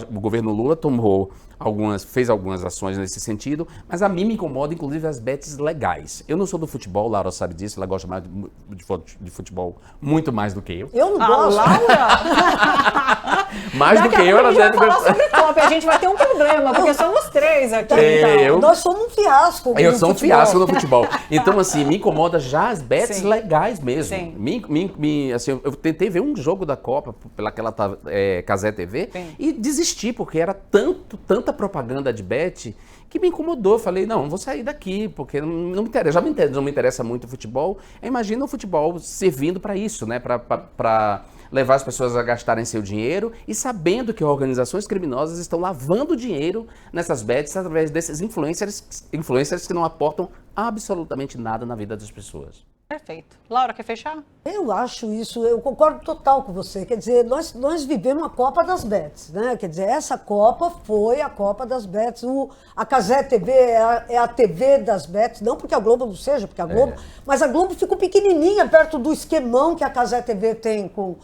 o governo Lula fez algumas ações nesse sentido, mas a mim me incomoda, inclusive, as bets legais. Eu não sou do futebol, Laura sabe disso, ela gosta mais de futebol muito mais do que eu.
Eu não gosto.
Laura?
Mais do que eu, ela deve
gostar. Sobre top, a gente vai ter um problema, porque somos três aqui.
Nós somos um fiasco.
Eu sou um fiasco no futebol. Então, assim, me incomoda já as bets legais mesmo. Assim, eu tentei ver um jogo da Copa pelaquela Cazé TV e desisti, porque era tanta propaganda de bet que me incomodou. Falei, não, vou sair daqui, porque não me interessa. Não me interessa muito o futebol. Imagina o futebol servindo para isso, né? Para levar as pessoas a gastarem seu dinheiro e sabendo que organizações criminosas estão lavando dinheiro nessas bets através desses influencers que não aportam absolutamente nada na vida das pessoas.
Perfeito. Laura, quer fechar?
Eu acho isso, eu concordo total com você. Quer dizer, nós vivemos a Copa das Bets, né? Quer dizer, essa Copa foi a Copa das Bets. A Cazé TV é a TV das bets, não porque a Globo não seja, porque a Globo... Mas a Globo ficou pequenininha perto do esquemão que a Cazé TV tem com...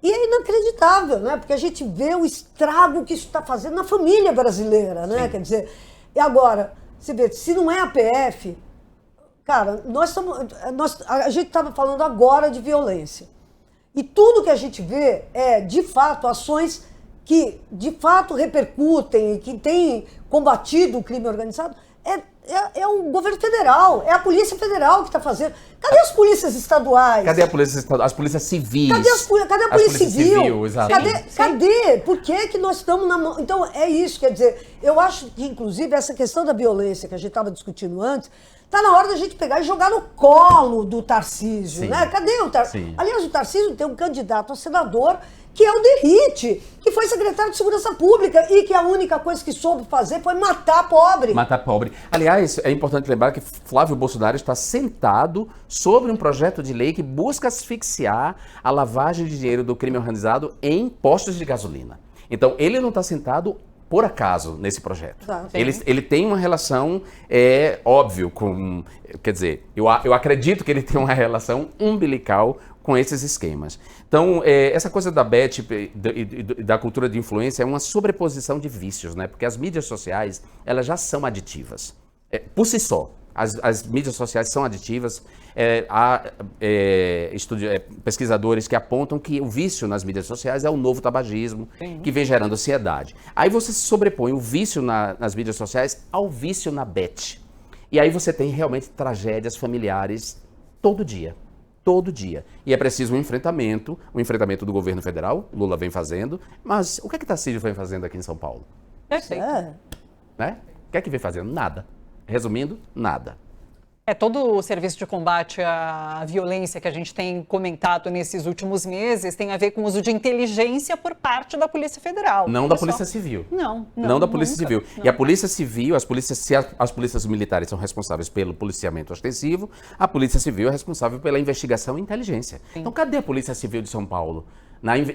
E é inacreditável, né? Porque a gente vê o estrago que isso está fazendo na família brasileira, né? Sim. Quer dizer, e agora, você vê, se não é a PF... Cara, a gente estava falando agora de violência. E tudo que a gente vê é, de fato, ações que, de fato, repercutem e que têm combatido o crime organizado. É o governo federal, é a Polícia Federal que está fazendo. Cadê as polícias estaduais?
Cadê a polícia estadual? As polícias civis?
Cadê a Polícia Civil?
Exato.
Cadê? Por que nós estamos na mão? Então, é isso, quer dizer, eu acho que, inclusive, essa questão da violência que a gente estava discutindo antes, está na hora da gente pegar e jogar no colo do Tarcísio, né? Cadê o Tarcísio? Aliás, o Tarcísio tem um candidato a senador que é o Derrite, que foi secretário de Segurança Pública e que a única coisa que soube fazer foi matar pobre.
Matar pobre. Aliás, é importante lembrar que Flávio Bolsonaro está sentado sobre um projeto de lei que busca asfixiar a lavagem de dinheiro do crime organizado em postos de gasolina. Então, ele não está sentado por acaso nesse projeto. Tá, ele tem uma relação, óbvio, com... Quer dizer, eu acredito que ele tem uma relação umbilical com esses esquemas. Então, essa coisa da bet e da cultura de influência é uma sobreposição de vícios, né? Porque as mídias sociais, elas já são aditivas. Por si só, as mídias sociais são aditivas. Há pesquisadores que apontam que o vício nas mídias sociais é o novo tabagismo, que vem gerando ansiedade. Aí você se sobrepõe o vício nas mídias sociais ao vício na bet. E aí você tem realmente tragédias familiares todo dia. Todo dia. E é preciso um enfrentamento do governo federal, Lula vem fazendo, mas o que Tarcísio vem fazendo aqui em São Paulo?
Perfeito.
Né? O que vem fazendo? Nada. Resumindo, nada.
Todo o serviço de combate à violência que a gente tem comentado nesses últimos meses tem a ver com o uso de inteligência por parte da Polícia Federal.
Não da Polícia Civil.
Não
da Polícia Civil. Não. E a Polícia Civil, se as polícias militares são responsáveis pelo policiamento ostensivo, a Polícia Civil é responsável pela investigação e inteligência. Sim. Então, cadê a Polícia Civil de São Paulo?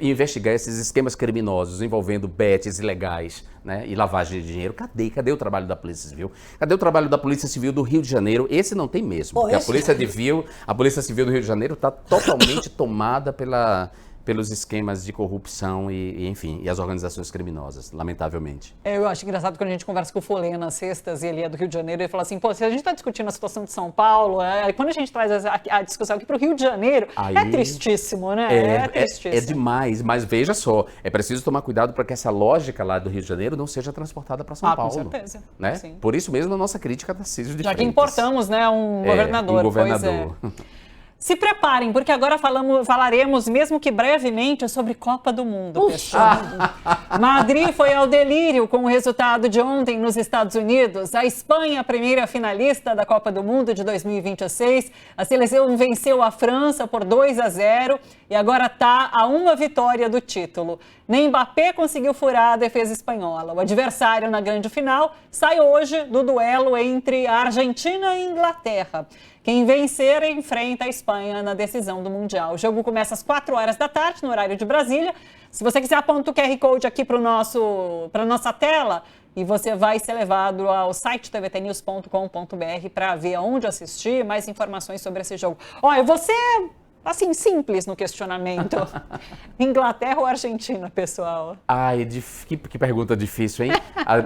Investigar esses esquemas criminosos envolvendo bets ilegais, né, e lavagem de dinheiro. Cadê o trabalho da Polícia Civil? Cadê o trabalho da Polícia Civil do Rio de Janeiro? Esse não tem mesmo. Porque a Polícia Civil do Rio de Janeiro está totalmente tomada pelos esquemas de corrupção enfim, e as organizações criminosas, lamentavelmente.
Eu acho engraçado quando a gente conversa com o Folê nas sextas, e ele é do Rio de Janeiro, ele fala assim, pô, se a gente está discutindo a situação de São Paulo, quando a gente traz a discussão aqui para o Rio de Janeiro,
aí,
é tristíssimo, né? É tristíssimo.
É demais, mas veja só, é preciso tomar cuidado para que essa lógica lá do Rio de Janeiro não seja transportada para São Paulo.
Com certeza.
Né?
Sim.
Por isso mesmo a nossa crítica da Cícero de
Já
Freitas.
que importamos, né, um governador.
Um governador.
Pois é. Se preparem, porque agora falaremos, mesmo que brevemente, sobre Copa do Mundo, pessoal. Madrid foi ao delírio com o resultado de ontem nos Estados Unidos. A Espanha, a primeira finalista da Copa do Mundo de 2026. A seleção venceu a França por 2-0 e agora está a uma vitória do título. Nem Mbappé conseguiu furar a defesa espanhola. O adversário na grande final sai hoje do duelo entre a Argentina e a Inglaterra. Quem vencer enfrenta a Espanha na decisão do Mundial. O jogo começa às 4h no horário de Brasília. Se você quiser, aponta o QR Code aqui para a nossa tela e você vai ser levado ao site tvtnews.com.br para ver aonde assistir, mais informações sobre esse jogo. Olha, você assim, simples no questionamento. Inglaterra ou Argentina, pessoal?
Ai, que pergunta difícil, hein?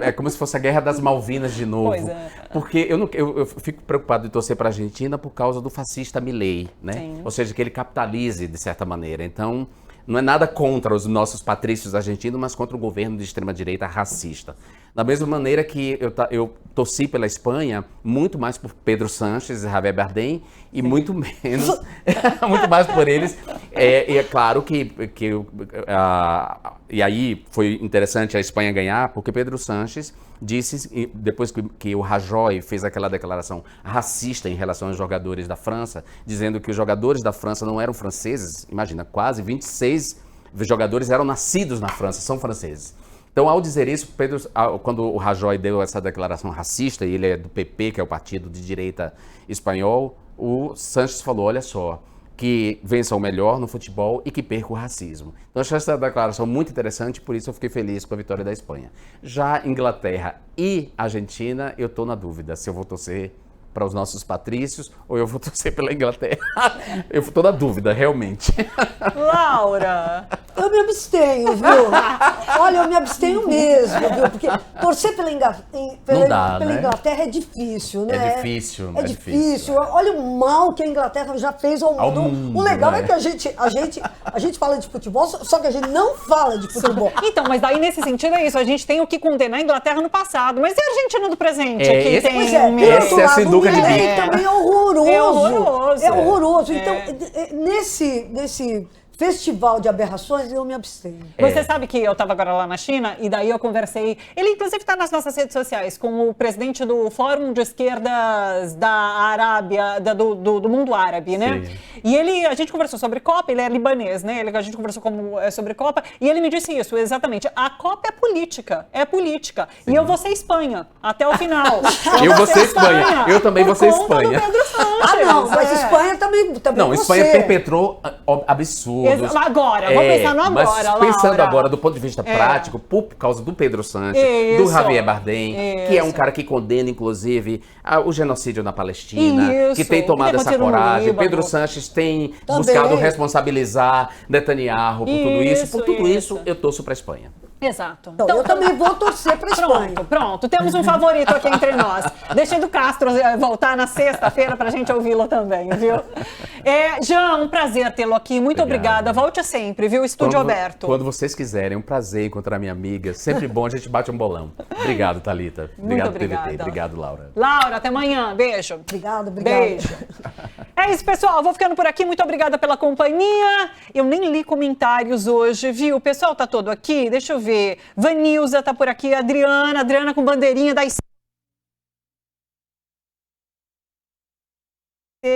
É como se fosse a Guerra das Malvinas de novo.
Pois é.
Porque eu fico preocupado de torcer para a Argentina por causa do fascista Milei, né?
Sim.
Ou seja, que ele capitalize de certa maneira. Então, não é nada contra os nossos patrícios argentinos, mas contra o governo de extrema-direita racista. Da mesma maneira que eu torci pela Espanha, muito mais por Pedro Sánchez e Javier Bardem, e muito menos, muito mais por eles. E é claro e aí foi interessante a Espanha ganhar, porque Pedro Sánchez disse, depois que o Rajoy fez aquela declaração racista em relação aos jogadores da França, dizendo que os jogadores da França não eram franceses, imagina, quase 26 jogadores eram nascidos na França, são franceses. Então, ao dizer isso, quando o Rajoy deu essa declaração racista, e ele é do PP, que é o partido de direita espanhol, o Sánchez falou, olha só, que vença o melhor no futebol e que perca o racismo. Então, eu achei essa declaração muito interessante, por isso eu fiquei feliz com a vitória da Espanha. Já Inglaterra e Argentina, eu estou na dúvida se eu vou torcer para os nossos patrícios ou eu vou torcer pela Inglaterra. Eu estou na dúvida, realmente.
Laura!
Eu me abstenho, viu? Olha, eu me abstenho mesmo, viu? Porque torcer pela Inglaterra é difícil, né?
É difícil.
É difícil. Olha o mal que a Inglaterra já fez ao mundo. O legal é que a gente fala de futebol, só que a gente não fala de futebol.
Então, mas daí nesse sentido é isso. A gente tem o que condenar a Inglaterra no passado. Mas e a Argentina do presente? Aqui tem
esse é a sinuca de bico.
Também é horroroso.
É horroroso.
É horroroso. Então, nesse festival de aberrações, eu me abstenho.
Você sabe que eu estava agora lá na China e daí eu conversei, ele inclusive está nas nossas redes sociais, com o presidente do Fórum de Esquerdas da Arábia, do mundo árabe, né?
Sim.
E a gente conversou sobre Copa, ele é libanês, né? A gente conversou sobre Copa e ele me disse isso, exatamente. A Copa é política. Sim. E eu vou ser Espanha até o final.
Eu vou ser Espanha. Eu também vou ser Espanha.
Não, mas Espanha também
não, Espanha perpetrou absurdos.
Agora, vamos pensar no agora,
mas pensando
Laura.
agora do ponto de vista prático, por causa do Pedro Sánchez, do Javier Bardem, que é um cara que condena, inclusive, o genocídio na Palestina, que tem tomado essa coragem. Pedro Sánchez tem buscado responsabilizar Netanyahu por tudo isso. Por tudo isso, eu torço para a Espanha.
Exato.
Então, eu também vou torcer para a Espanha.
Pronto. Temos um favorito aqui entre nós. Deixa do Castro voltar na sexta-feira para a gente ouvi-lo também, viu? Jean, um prazer tê-lo aqui. Muito obrigada. Volte sempre, viu? Estúdio aberto.
Quando vocês quiserem, é um prazer encontrar minha amiga. Sempre bom, a gente bate um bolão. Obrigado, Thalita.
Muito
obrigado, TVT. Obrigado, Laura.
Laura, até amanhã. Beijo.
Obrigada.
Beijo. É isso, pessoal. Vou ficando por aqui. Muito obrigada pela companhia. Eu nem li comentários hoje, viu? O pessoal tá todo aqui. Deixa eu ver. Vanilza tá por aqui. Adriana com bandeirinha da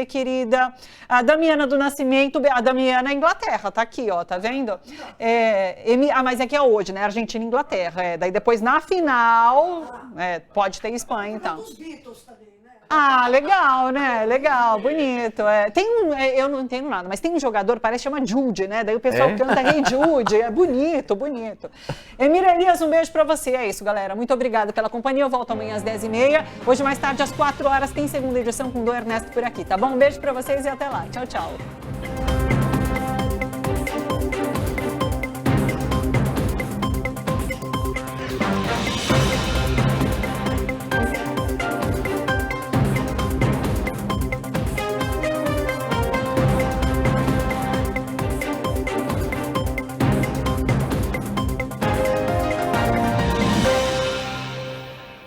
querida. A Damiana do Nascimento, a Damiana é Inglaterra, tá aqui, ó, tá vendo? Mas é que é hoje, né? Argentina e Inglaterra. Daí depois na final, pode ter Espanha, então.
Os Beatles também, né?
Ah, legal, né? Legal, bonito. Eu não entendo nada, mas tem um jogador, parece que chama Jude, né? Daí o pessoal canta Hey Jude, é bonito. Emira Elias, um beijo pra você. É isso, galera. Muito obrigada pela companhia. Eu volto amanhã às 10h30. Hoje, mais tarde, às 4 horas, tem segunda edição com o Dom Ernesto por aqui, tá bom? Um beijo pra vocês e até lá. Tchau, tchau.